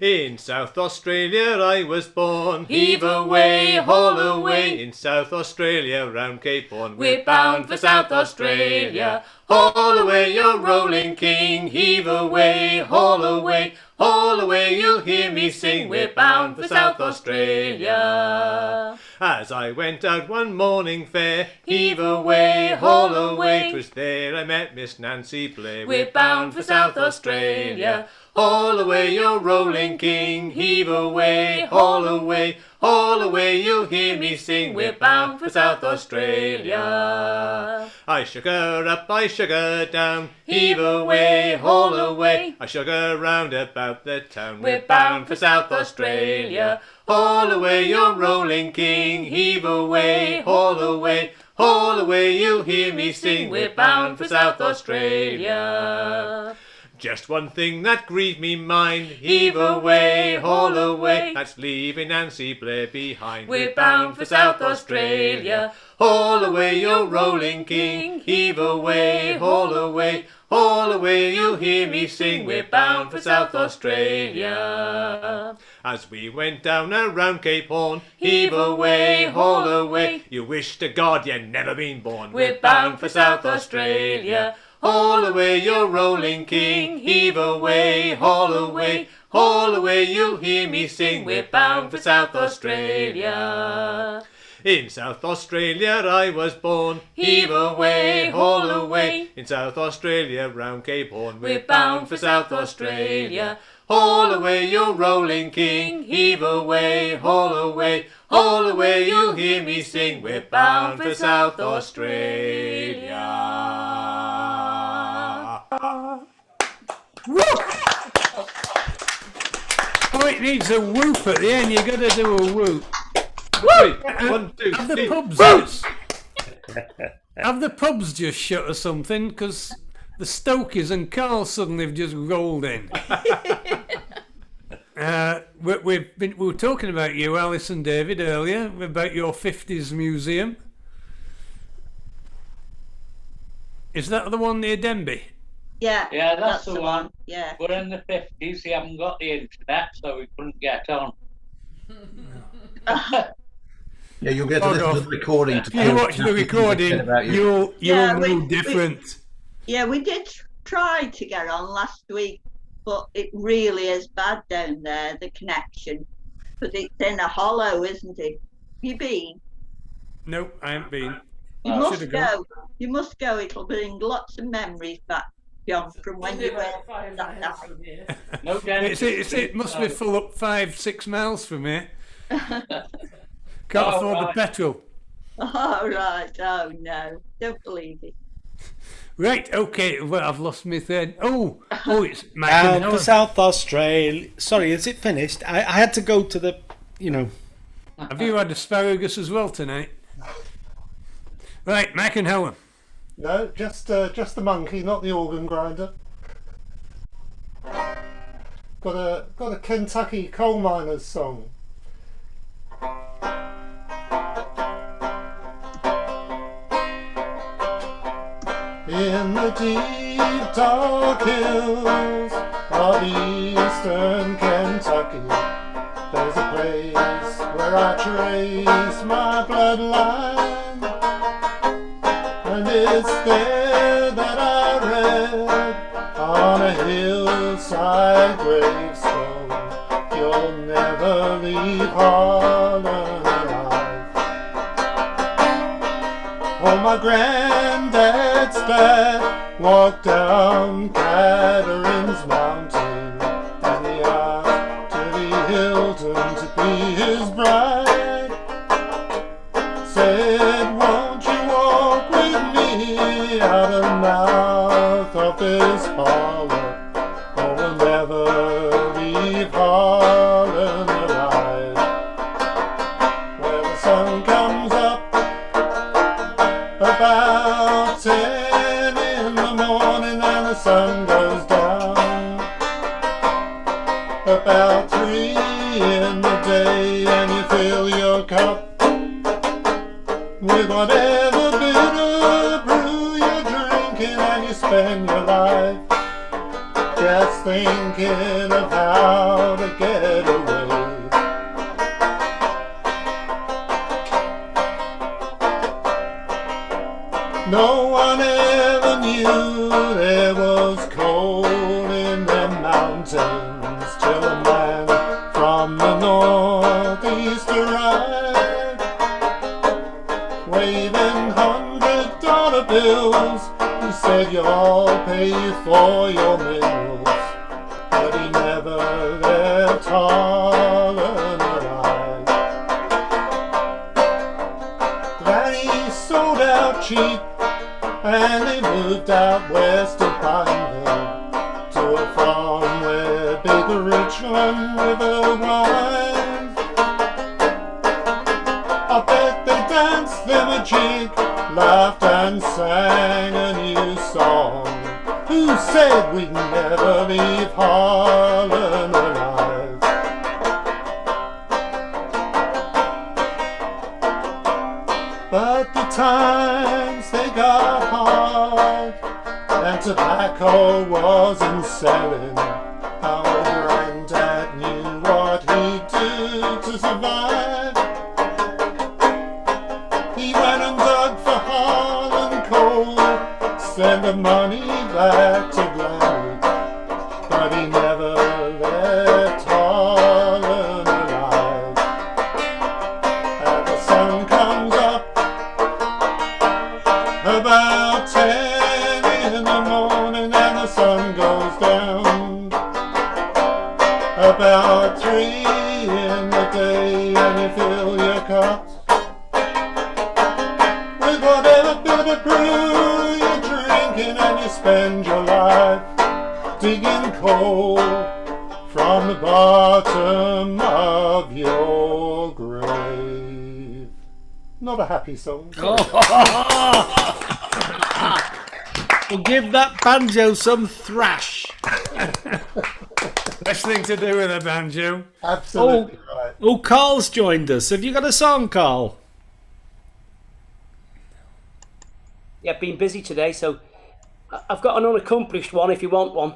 in South Australia I was born. Heave away, haul away. In South Australia round Cape Horn. We're bound for South Australia. Haul away, your rolling king. Heave away, haul away. Haul away, you'll hear me sing. We're bound for South Australia. As I went out one morning fair, Heave away, haul away. 'Twas there I met Miss Nancy Blair. We're bound for South Australia. Haul away, your rolling king. Heave away, haul away. Haul away, you'll hear me sing. We're bound for South Australia. I shook her up, I shook her down. Heave away, haul away. I shook her round about the town. We're bound for South Australia. Haul away, your rolling king. Heave away, haul away. Haul away, you'll hear me sing. We're bound for South Australia. Just one thing that grieved me mind. Heave away, haul away. That's leaving Nancy Blair behind. We're bound for South Australia. Haul away, your rolling king. Heave away, haul away. Haul away, you'll hear me sing. We're bound for South Australia. As we went down around Cape Horn. Heave away, haul away. You wish to God you'd never been born. We're bound for South Australia. Haul away, your rolling king. Heave away, haul away. Haul away, you'll hear me sing. We're bound for South Australia. In South Australia I was born. Heave away, haul away. In South Australia round Cape Horn. We're bound for South Australia. Haul away, your rolling king. Heave away, haul away. Haul away, you'll hear me sing. We're bound for South Australia. Woo! Oh, it needs a whoop at the end. You got to do a whoop. Woo! 1, 2, Have the 3. pubs just, have the pubs just shut or something? Because the Stokies and Carl suddenly have just rolled in. We were talking about you, Alice and David, earlier about your 50s museum. Is that the one near Denby? Yeah. Yeah, that's the the one. Yeah. We're in the 50s. We haven't got the internet, so we couldn't get on. Yeah, you'll get to listen to the recording. To If you watch the recording, you'll know different. We did try to get on last week, but it really is bad down there, the connection. Because it's in a hollow, isn't it? You been? Nope, I haven't been. You must go. You must go. It'll bring lots of memories back, John, from when you were that night. No it must be full up 5-6 miles from here. Can't afford the petrol. Oh, right. Oh, no. Don't believe it. Right, okay. Well, I've lost my thread. Oh, it's Down to South Australia. Sorry, is it finished? I had to go to the, Have you had asparagus as well tonight? Right, Mac and Helen. No, just the monkey, not the organ grinder. Got a Kentucky coal miners song. In the deep dark hills of eastern Kentucky, there's a place where I trace my bloodline, and it's there that I read on a hillside gravestone, you'll never leave Harlan alive. Oh, my granddad's dad walked down Catherine's Mountain, and he asked Tilly Hilton to be his bride. Said, won't you walk with me out of the mouth of this hollow? Oh, we'll never leave Harlan alive. Where the sun comes up about 10 in the morning and the sun goes down about 3 in the day, and you fill your cup with whatever bitter brew you're drinking, and you spend your life just thinking of how to get away. No one ever knew there was coal in them mountains till a man from the northeast arrived, waving $100 bills. He said, you'll pay for your minerals, but he never left Harlan alive. Then he sold out cheap, and they moved out west of Pineville to a farm where big Richland River winds. I bet they danced them a jig, laughed and sang a new song. Who said we'd never leave Harlan alive? But the times they got hard, and tobacco wasn't selling. Our granddad knew what he'd do to survive. He went and dug for Harlan coal, sent the money back to Glenwood, but he never left Harlan alive. And the sun comes up about 10 in the morning, and the sun goes down about 3 in the day, and you fill your cups with whatever bitter brew you're drinking, and you spend your life digging coal from the bottom of your grave. Not a happy song. We'll give that banjo some thrash. Best thing to do with a banjo. Absolutely right. Oh, Carl's joined us. Have you got a song, Carl? Yeah, been busy today, so I've got an unaccomplished one if you want one.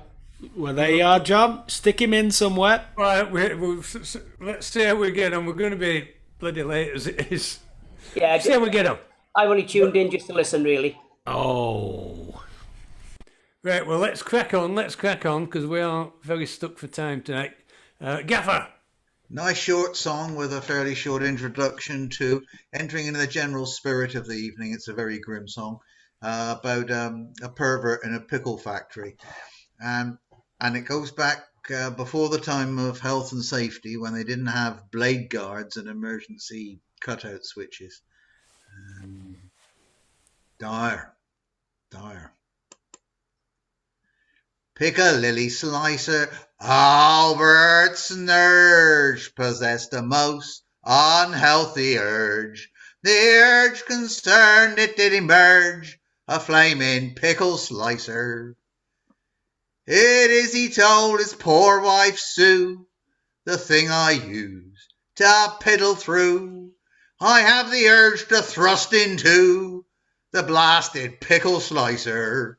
Well, there you are, John. Stick him in somewhere. Right, let's see how we get on. We're going to be bloody late as it is. Yeah, see how we get on. I've only tuned in just to listen, really. Oh. Right, well, let's crack on, because we are very stuck for time tonight. Gaffer! Nice short song with a fairly short introduction to entering into the general spirit of the evening. It's a very grim song about a pervert in a pickle factory. And it goes back before the time of health and safety, when they didn't have blade guards and emergency cutout switches. Dire. Piccalilli slicer, Albert's urge possessed a most unhealthy urge. The urge concerned it did emerge, a flaming pickle slicer. It is, he told his poor wife Sue, the thing I use to piddle through. I have the urge to thrust into the blasted pickle slicer.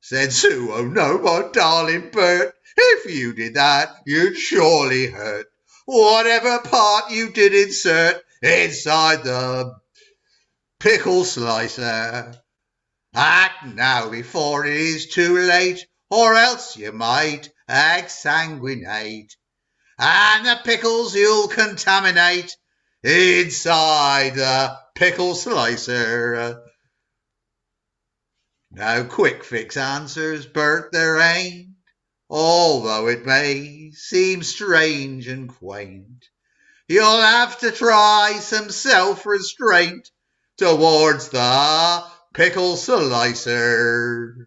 Said Sue, oh no, my darling Bert, if you did that, you'd surely hurt whatever part you did insert inside the pickle slicer. Act now before it is too late, or else you might exsanguinate, and the pickles you'll contaminate inside the pickle slicer. Now quick fix answers, Bert, there ain't, although it may seem strange and quaint. You'll have to try some self-restraint towards the pickle slicer.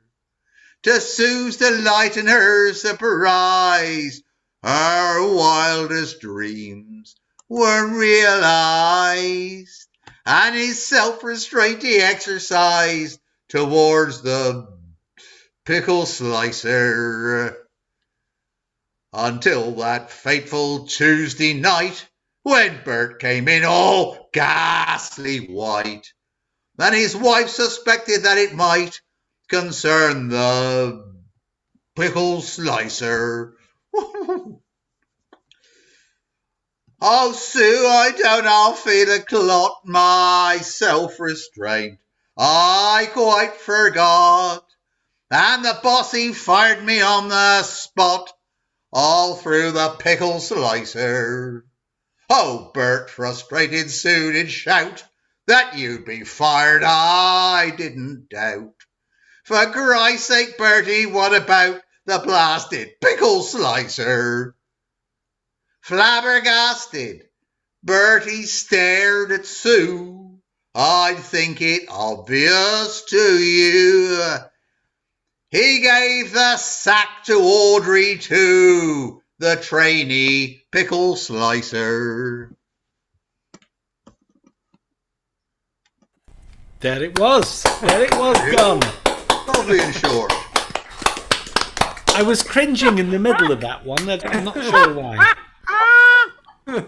To Sue's delight and her surprise, her wildest dreams were realized, and his self-restraint he exercised towards the pickle slicer, until that fateful Tuesday night, when Bert came in all ghastly white, and his wife suspected that it might concern the pickle slicer. Oh, Sue, I don't know, feel a clot, my self-restraint I quite forgot, and the boss he fired me on the spot, all through the pickle slicer. Oh, Bert, frustrated Sue did shout, that you'd be fired I didn't doubt. For Christ's sake, Bertie, what about the blasted pickle slicer? Flabbergasted, Bertie stared at Sue. I'd think it obvious to you. He gave the sack to Audrey too, the trainee pickle slicer. There it was, gone. Lovely and short. I was cringing in the middle of that one. I'm not sure why. There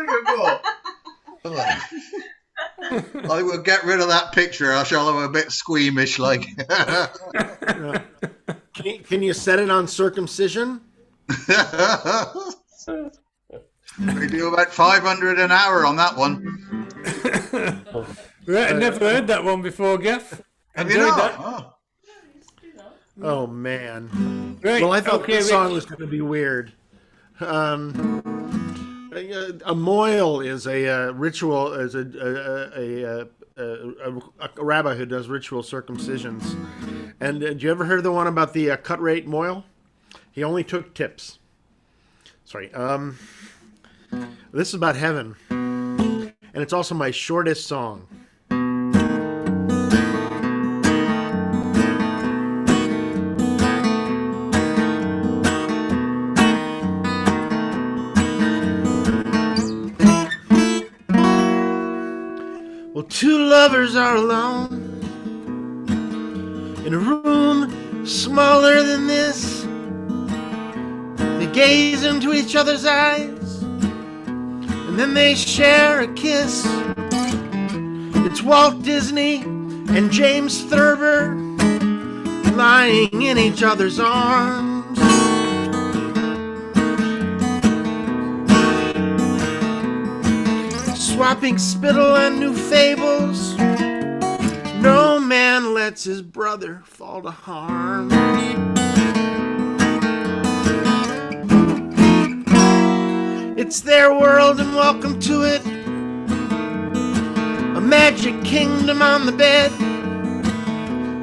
you go. I will get rid of that picture. I shall have a bit squeamish like. Can you set it on circumcision? We do about 500 an hour on that one. Right, I never heard that one before, Gaff. Have you not? That. Oh man. Right, Well, I thought okay, the song was going to be weird. A moil is a ritual, is a rabbi who does ritual circumcisions. And did you ever hear the one about the cut rate moil? He only took tips. Sorry. This is about heaven, and it's also my shortest song. Well, two lovers are alone in a room smaller than this. They gaze into each other's eyes, and then they share a kiss. It's Walt Disney and James Thurber lying in each other's arms. Swapping spittle and new fables, no man lets his brother fall to harm. It's their world and welcome to it, a magic kingdom on the bed.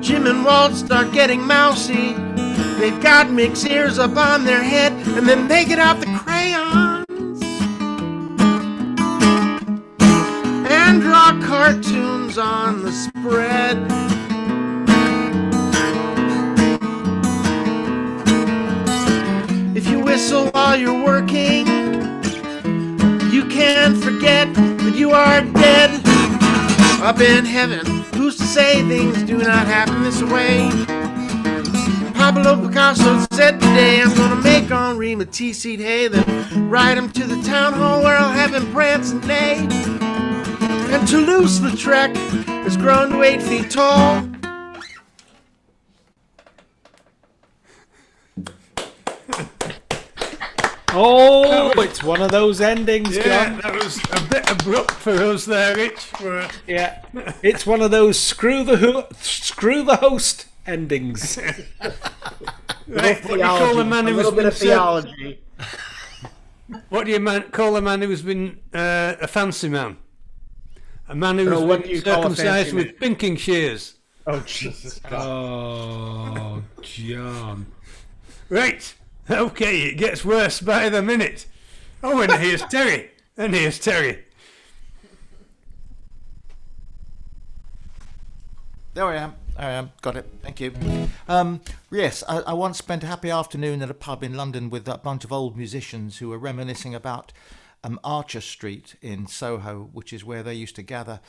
Jim and Walt start getting mousy, they've got mixed ears up on their head, and then they get out the crayons and draw cartoons on the spread. If you whistle while you're working, you can't forget that you are dead. Up in heaven, who's to say things do not happen this way? Pablo Picasso said today, I'm gonna make Henri Matisse eat hay, then ride him to the town hall where I'll have him prance and neigh. And Toulouse-Lautrec has grown to 8 feet tall. Oh, it's one of those endings, Yeah, John. that was a bit abrupt for us there, Rich. Yeah, it's one of those screw the host endings. Right, what do you call a man who's been theology. What do you call a man who's been a fancy man? A man who's what do been you call a fancy circumcised man? with pinking shears. Oh, Jesus God. Oh, John. Right. Okay, it gets worse by the minute. Oh, and here's Terry. And here's Terry. There I am. Got it. Thank you. Yes, I once spent a happy afternoon at a pub in London with a bunch of old musicians who were reminiscing about Archer Street in Soho, which is where they used to gather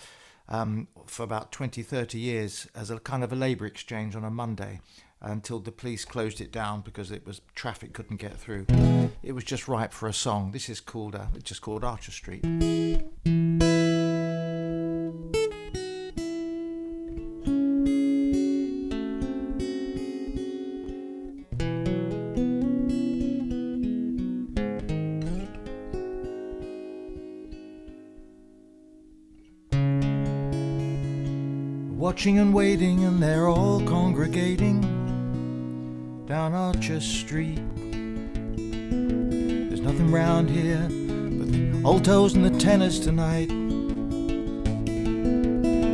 for about 20, 30 years as a kind of a labour exchange on a Monday, until the police closed it down because traffic couldn't get through. It was just ripe for a song. This is called it's just called Archer Street. Watching and waiting, and they're all congregating down Archer Street. There's nothing round here but the altos and the tenors tonight.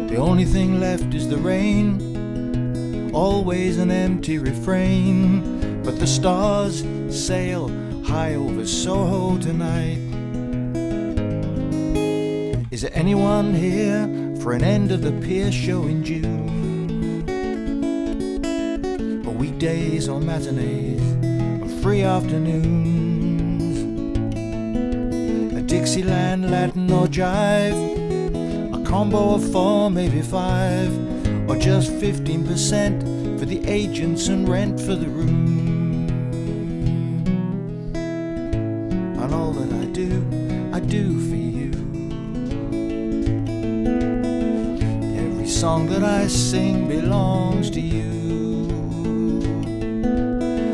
The only thing left is the rain, always an empty refrain, but the stars sail high over Soho tonight. Is there anyone here for an end of the pier show in June? Or weekdays or matinees or free afternoons? A Dixieland, Latin or jive, a combo of 4, maybe 5, or just 15% for the agents and rent for the room. And all that I do for you. Song that I sing belongs to you.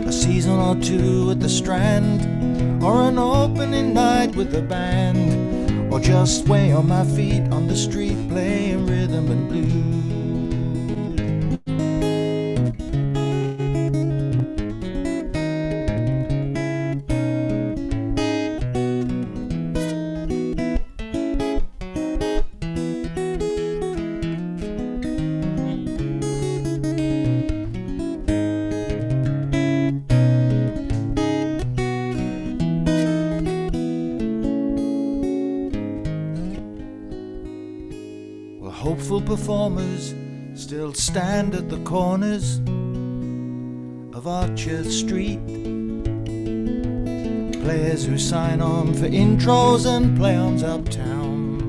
A season or two at the Strand, or an opening night with the band, or just sway on my feet on the street playing rhythm and blues. Hopeful performers still stand at the corners of Archer Street. Players who sign on for intros and play-ons uptown.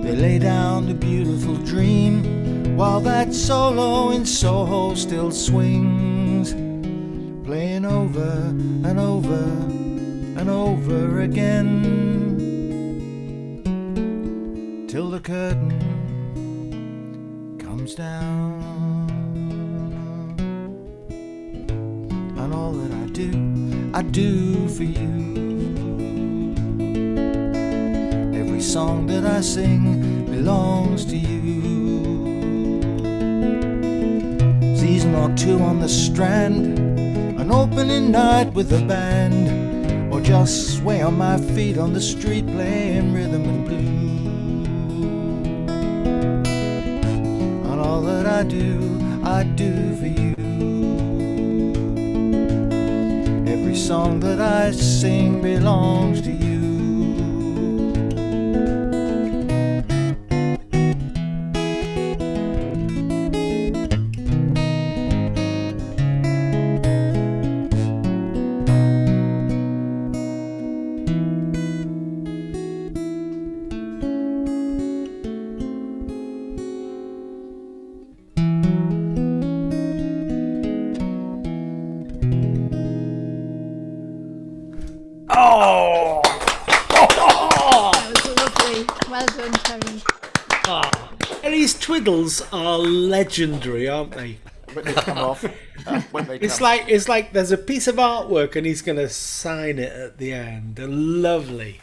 They lay down the beautiful dream while that solo in Soho still swings, playing over and over and over again, till the curtain comes down. And all that I do for you. Every song that I sing belongs to you. Season or two on the Strand, an opening night with a band, or just sway on my feet on the street playing rhythm and blues. And all that I do for you. Every song that I sing belongs to you. Twiddles are legendary, aren't they? When they come off. It's like there's a piece of artwork and he's going to sign it at the end. Lovely.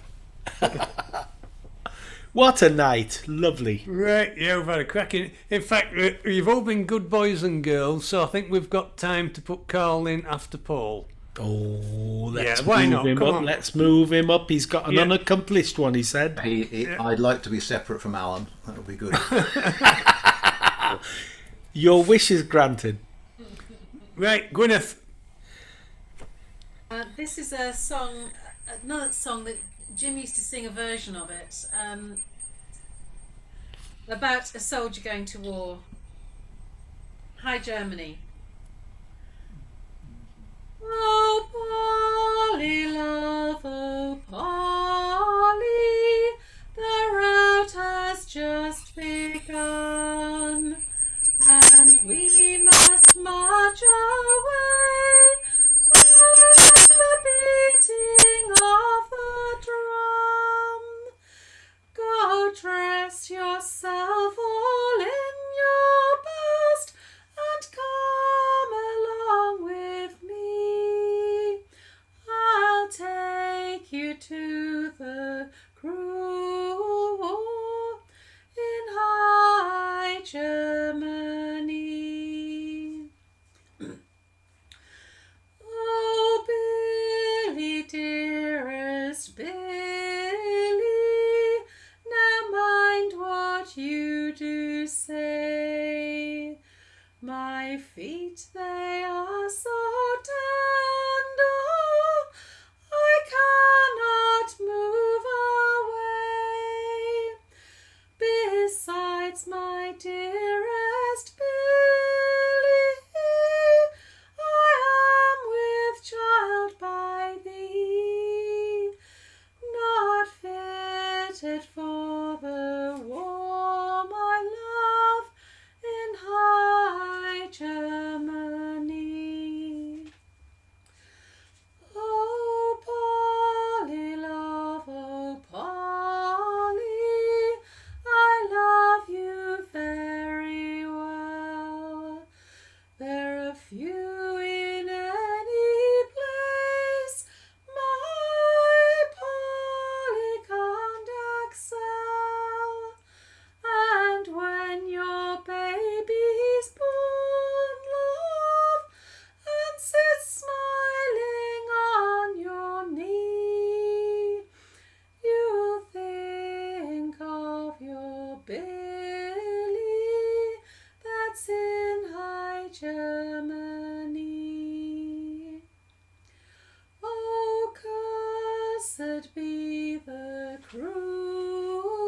What a night. Lovely. Right, yeah, we've had a cracking. In fact, you've all been good boys and girls, so I think we've got time to put Carl in after Paul. Oh, let's move him up. Let's move him up. He's got an unaccomplished one, he said. I'd like to be separate from Alan. That would be good. Your wish is granted. Right, Gwyneth. This is a song, another song that Jim used to sing a version of it, about a soldier going to war. Hi, Germany. Oh, Polly, love, oh, Polly, the rout has just begun, and we must march away at the beating of the drum. Go dress yourself all in your best and come along with me. I'll take you to the crew in High Germany. Oh, Billy, dearest Billy, now mind what you do say. My feet, they are so tender, I cannot move away. Besides, my dearest Billy, I am with child by thee, not fitted for the war, my love, in High Germany. Oh, Polly, love, oh, Polly, I love you very well. There are few in any place my Polly can't excel. And when your baby's born, love, and sits smiling on your knee, you'll think of your Billy that's in High Germany. Oh, cursed be the cruels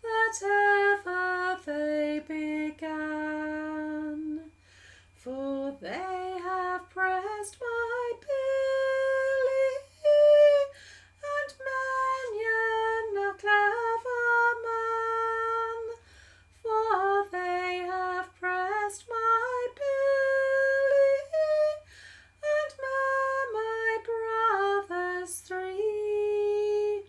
that ever they began, for they have pressed my Billy, and many a clever man, for they have pressed my Billy, and my brothers three,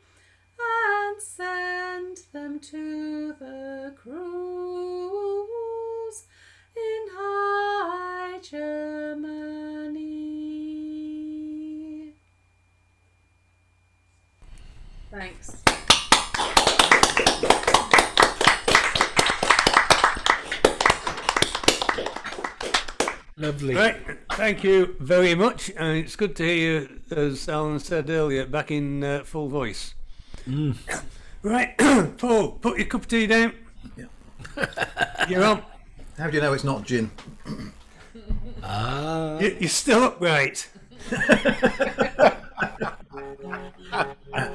and sent them to the crew Thanks. Lovely. Right, thank you very much. And it's good to hear you, as Alan said earlier, back in full voice. Right, Paul, put your cup of tea down. Yeah. You're on. How do you know it's not gin? You're still upright.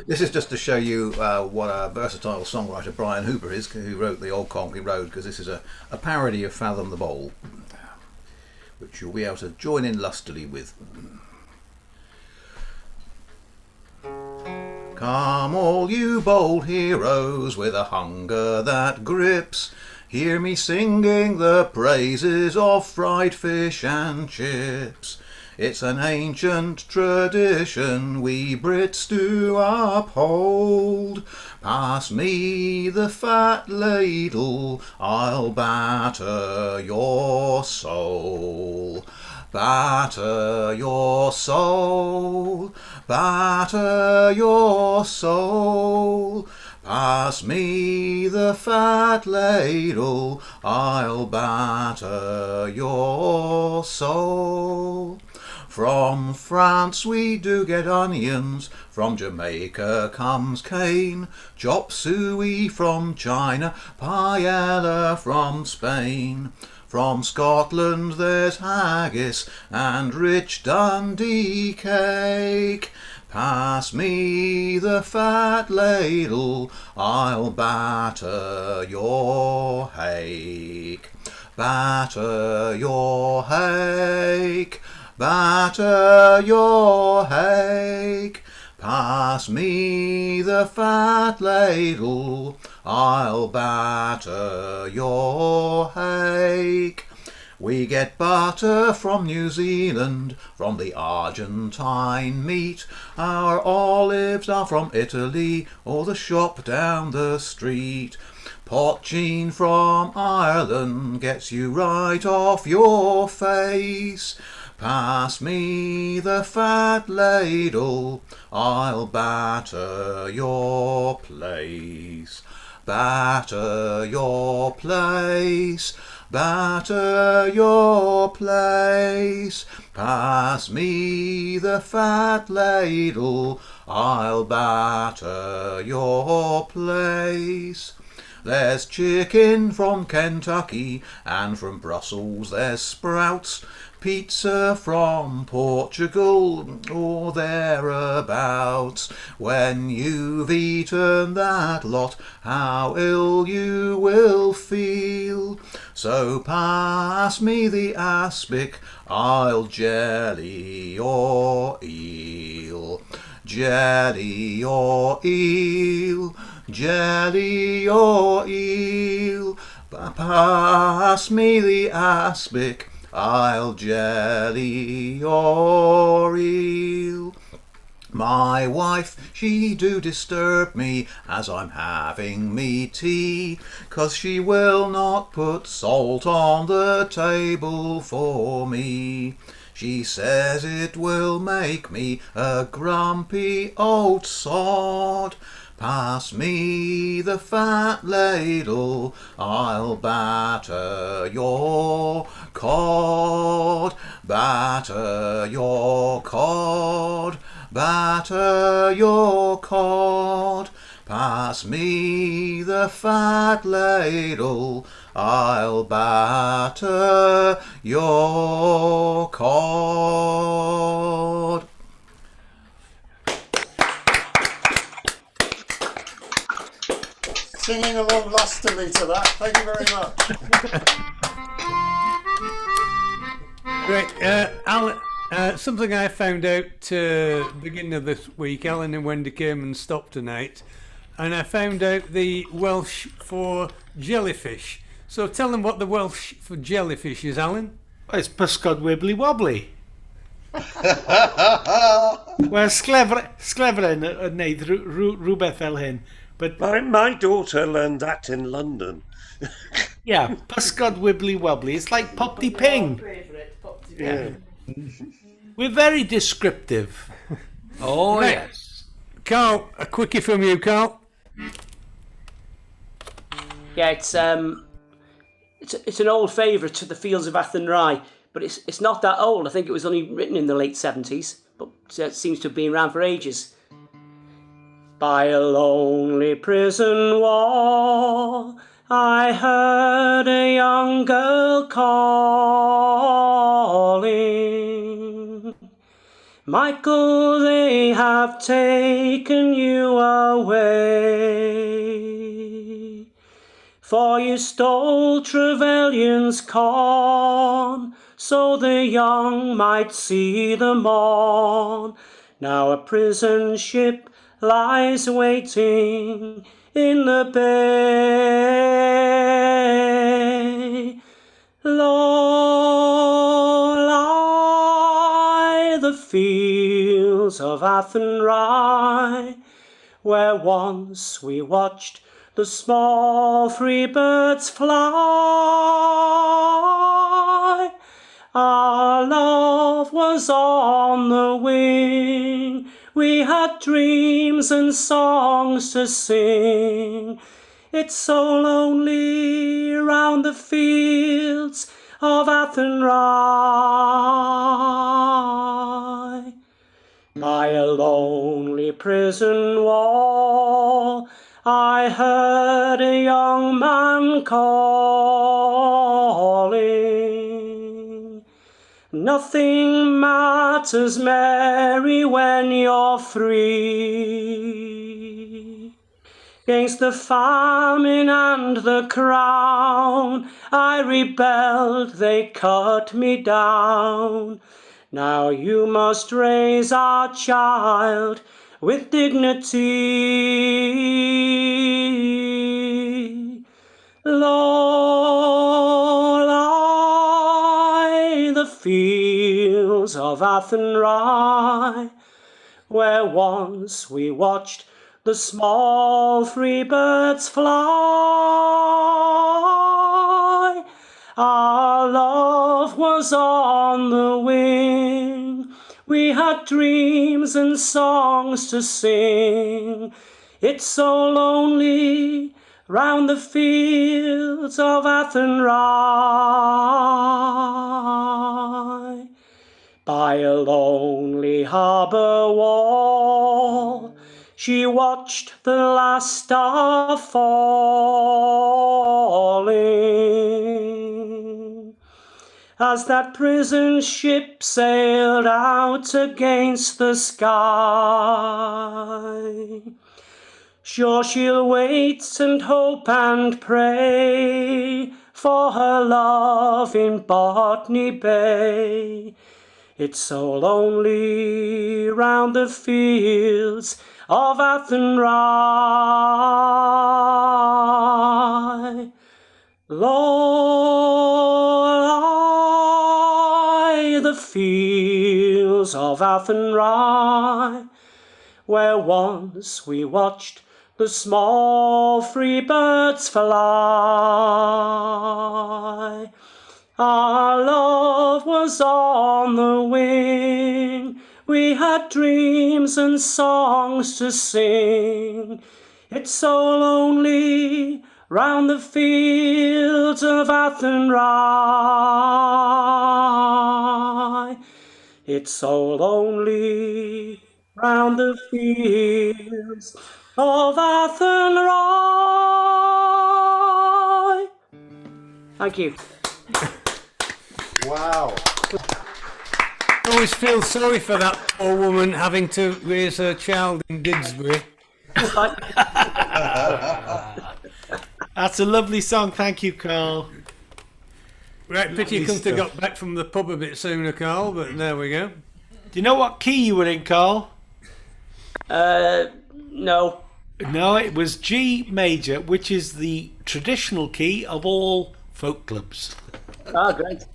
This is just to show you what a versatile songwriter Brian Hooper is, who wrote The Old Conkly Road, because this is a parody of Fathom the Bowl, which you'll be able to join in lustily with. Come all you bold heroes with a hunger that grips, hear me singing the praises of fried fish and chips. It's an ancient tradition we Brits do uphold. Pass me the fat ladle, I'll batter your soul. Batter your soul, batter your soul. Pass me the fat ladle, I'll batter your soul. From France we do get onions, from Jamaica comes cane, chop suey from China, paella from Spain. From Scotland there's haggis and rich Dundee cake. Pass me the fat ladle, I'll batter your hake. Batter your hake, batter your hake. Pass me the fat ladle, I'll batter your hake. We get butter from New Zealand, from the Argentine meat. Our olives are from Italy, or the shop down the street. Poachine from Ireland gets you right off your face. Pass me the fat ladle, I'll batter your place. Batter your place, batter your place. Pass me the fat ladle, I'll batter your place. There's chicken from Kentucky, and from Brussels there's sprouts. Pizza from Portugal, or thereabouts. When you've eaten that lot, how ill you will feel. So pass me the aspic, I'll jelly your eel. Jelly your eel, jelly your eel. Pass me the aspic, I'll jelly your eel. My wife, she do disturb me as I'm having me tea, 'cause she will not put salt on the table for me. She says it will make me a grumpy old sod. Pass me the fat ladle, I'll batter your cod. Batter your cod, batter your cod. Pass me the fat ladle, I'll batter your cod. Singing along lustily to that. Thank you very much. Great. Alan, something I found out beginning of this week, Alan and Wendy came and stopped tonight, and I found out the Welsh for jellyfish. So tell them what the Welsh for jellyfish is, Alan. It's pysgod wibbly wobbly. Wel, sglefren yn neud rhywbeth fel hyn. But my daughter learned that in London. Yeah, pysgod wibbly wobbly. It's like Popty Ping. Yeah. We're very descriptive. Oh, yes. Carl, a quickie from you, Carl. Yeah, it's an old favourite, to the Fields of Athenry, but it's not that old. I think it was only written in the late 70s, but it seems to have been around for ages. By a lonely prison wall, I heard a young girl calling. Michael, they have taken you away, for you stole Trevelyan's corn, so the young might see the morn. Now a prison ship lies waiting in the bay. Low lie the fields of Athenry, where once we watched the small free birds fly. Our love was on the wing, we had dreams and songs to sing. It's so lonely round the fields of Athenry. By a lonely prison wall, I heard a young man calling. Nothing matters, Mary, when you're free. 'Gainst the famine and the crown, I rebelled, they cut me down. Now you must raise our child with dignity. Low lie the fields of Athenry, where once we watched the small free birds fly. Our love was on the wing, we had dreams and songs to sing. It's so lonely round the fields of Athenry. By a lonely harbour wall, she watched the last star falling, as that prison ship sailed out against the sky. Sure she'll wait and hope and pray for her love in Botany Bay. It's so lonely round the fields of Athenry. Low lie the fields of Athenry, where once we watched the small free birds fly. Our love was on the wing, we had dreams and songs to sing. It's so lonely round the fields of Athenry. It's so lonely round the fields of Athenry. Thank you. Wow. I always feel sorry for that poor woman having to raise her child in Didsbury. That's a lovely song. Thank you, Carl. Right, pity you couldn't have got back from the pub a bit sooner, Carl, but there we go. Do you know what key you were in, Carl? No. No, it was G major, which is the traditional key of all folk clubs. Ah, great.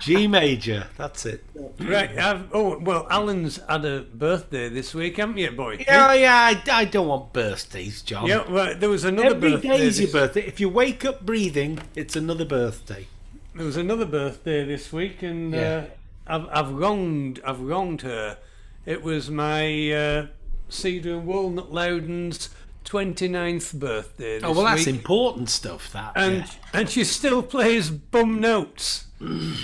G major, that's it. Right, Alan's had a birthday this week, haven't you, boy? Yeah, I don't want birthdays, John. Yeah, right, there was another birthday. Every day's your birthday. If you wake up breathing, it's another birthday. There was another birthday this week, and I've wronged her. It was my Cedar and Walnut Loudon's 29th birthday this Oh, well, that's week. important stuff, that. And she still plays bum notes. You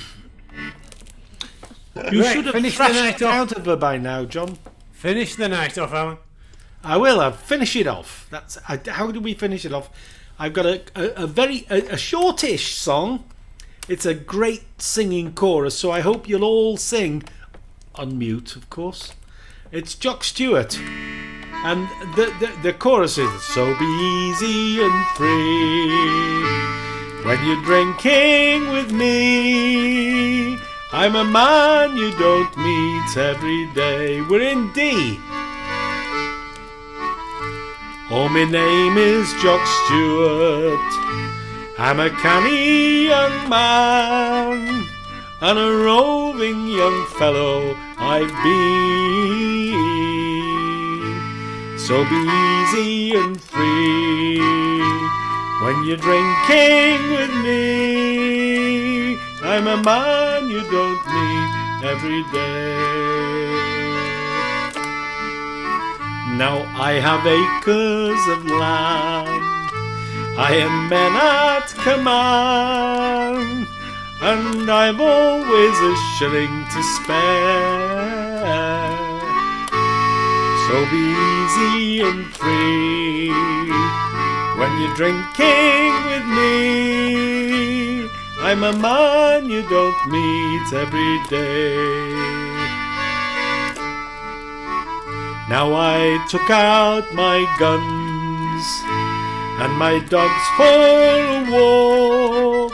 Right, should have finish the thrashed night it off. out of her by now, John. Finish the night off, Alan. I will. I'll finish it off. How do we finish it off? I've got a shortish song. It's a great singing chorus, so I hope you'll all sing on mute, of course. It's Jock Stewart, and the chorus is "So be easy and free when you're drinking with me. I'm a man you don't meet every day." We're in D. Oh, my name is Jock Stewart. I'm a canny young man, and a roving young fellow I've been. So be easy and free when you're drinking with me. I'm a man you don't meet every day. Now I have acres of land, I am men at command, and I've always a shilling to spare. So be easy and free when you're drinking with me. I'm a man you don't meet every day. Now I took out my guns, and my dogs for a walk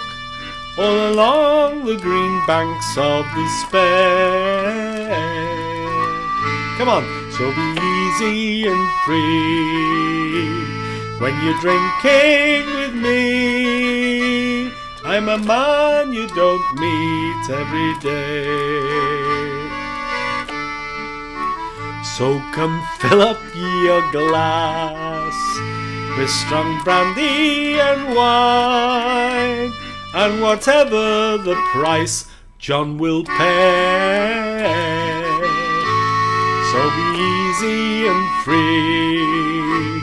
all along the green banks of despair. Come on, so be easy and free when you're drinking with me. I'm a man you don't meet every day. So come fill up your glass with strong brandy and wine, and whatever the price, John will pay. So be easy and free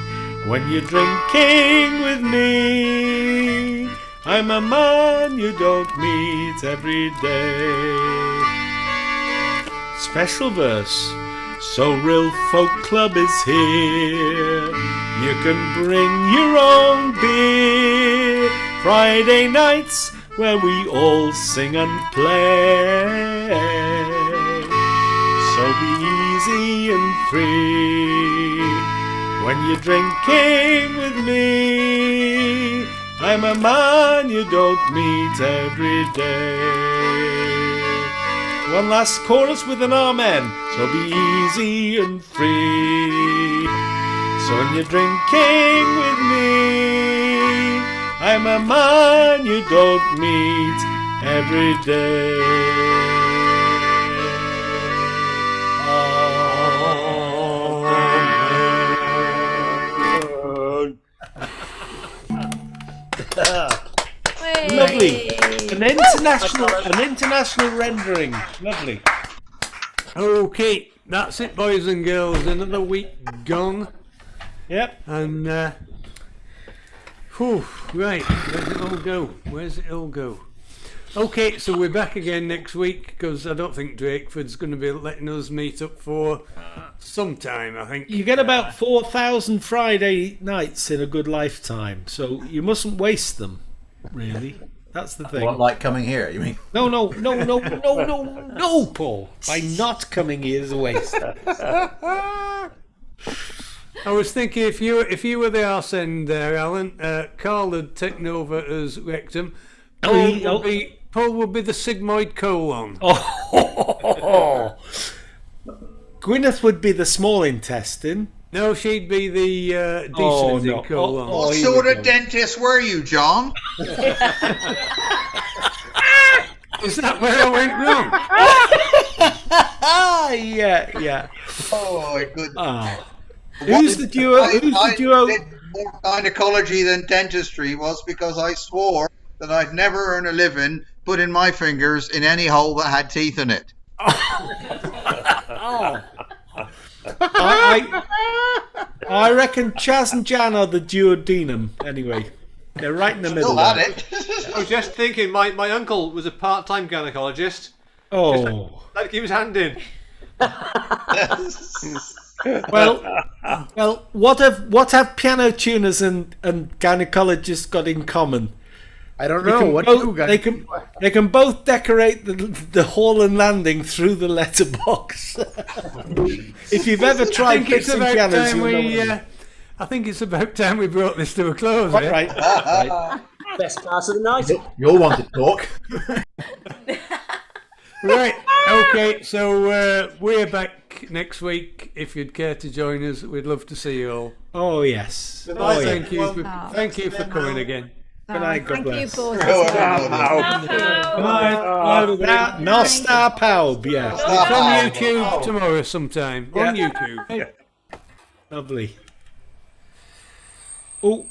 when you're drinking with me. I'm a man you don't meet every day. Special verse. So Rhyl Folk Club is here. You can bring your own beer. Friday nights where we all sing and play. So be easy and free when you're drinking with me. I'm a man you don't meet every day. One last chorus with an amen. So be easy and free. So when you're drinking with me, I'm a man you don't meet every day. Lovely. An international rendering. Lovely. Okay, that's it, boys and girls. Another week gone. Yep. And right, where's it all go? Okay, so we're back again next week, because I don't think Drakeford's going to be letting us meet up for some time, I think. You get about 4,000 Friday nights in a good lifetime, so you mustn't waste them, really. That's the thing. What, like coming here, you mean? No, Paul. By not coming here is a waste. I was thinking if you were the arse end there, Alan, Carl had taken over as rectum. Paul would be the sigmoid colon. Oh. Gwyneth would be the small intestine. No, she'd be the descending colon. What sort of dentist were you, John? Is that where I went wrong? Yeah. Oh my goodness. Oh. Who's the duo? I did more gynecology than dentistry was because I swore that I'd never earn a living putting my fingers in any hole that had teeth in it. Oh. I reckon Chaz and Jan are the duodenum. Anyway, they're right in the middle. Still at there. I was just thinking, my uncle was a part-time gynaecologist. Oh. Just like to keep his hand in. Well, what have piano tuners and gynecologists got in common? I don't know. They can both decorate the hall and landing through the letterbox. If you've ever tried fixing pianos, you'll know what I mean. I think it's about time we brought this to a close. Quite eh? right. Best part of the night. You'll want to talk. Right. Okay. So we're back next week. If you'd care to join us, we'd love to see you all. Oh yes. Thank you for coming again. Good night. God Thank you bless. both. Nostar Pawb, yeah. It's on YouTube tomorrow sometime. On YouTube. Lovely. Oh,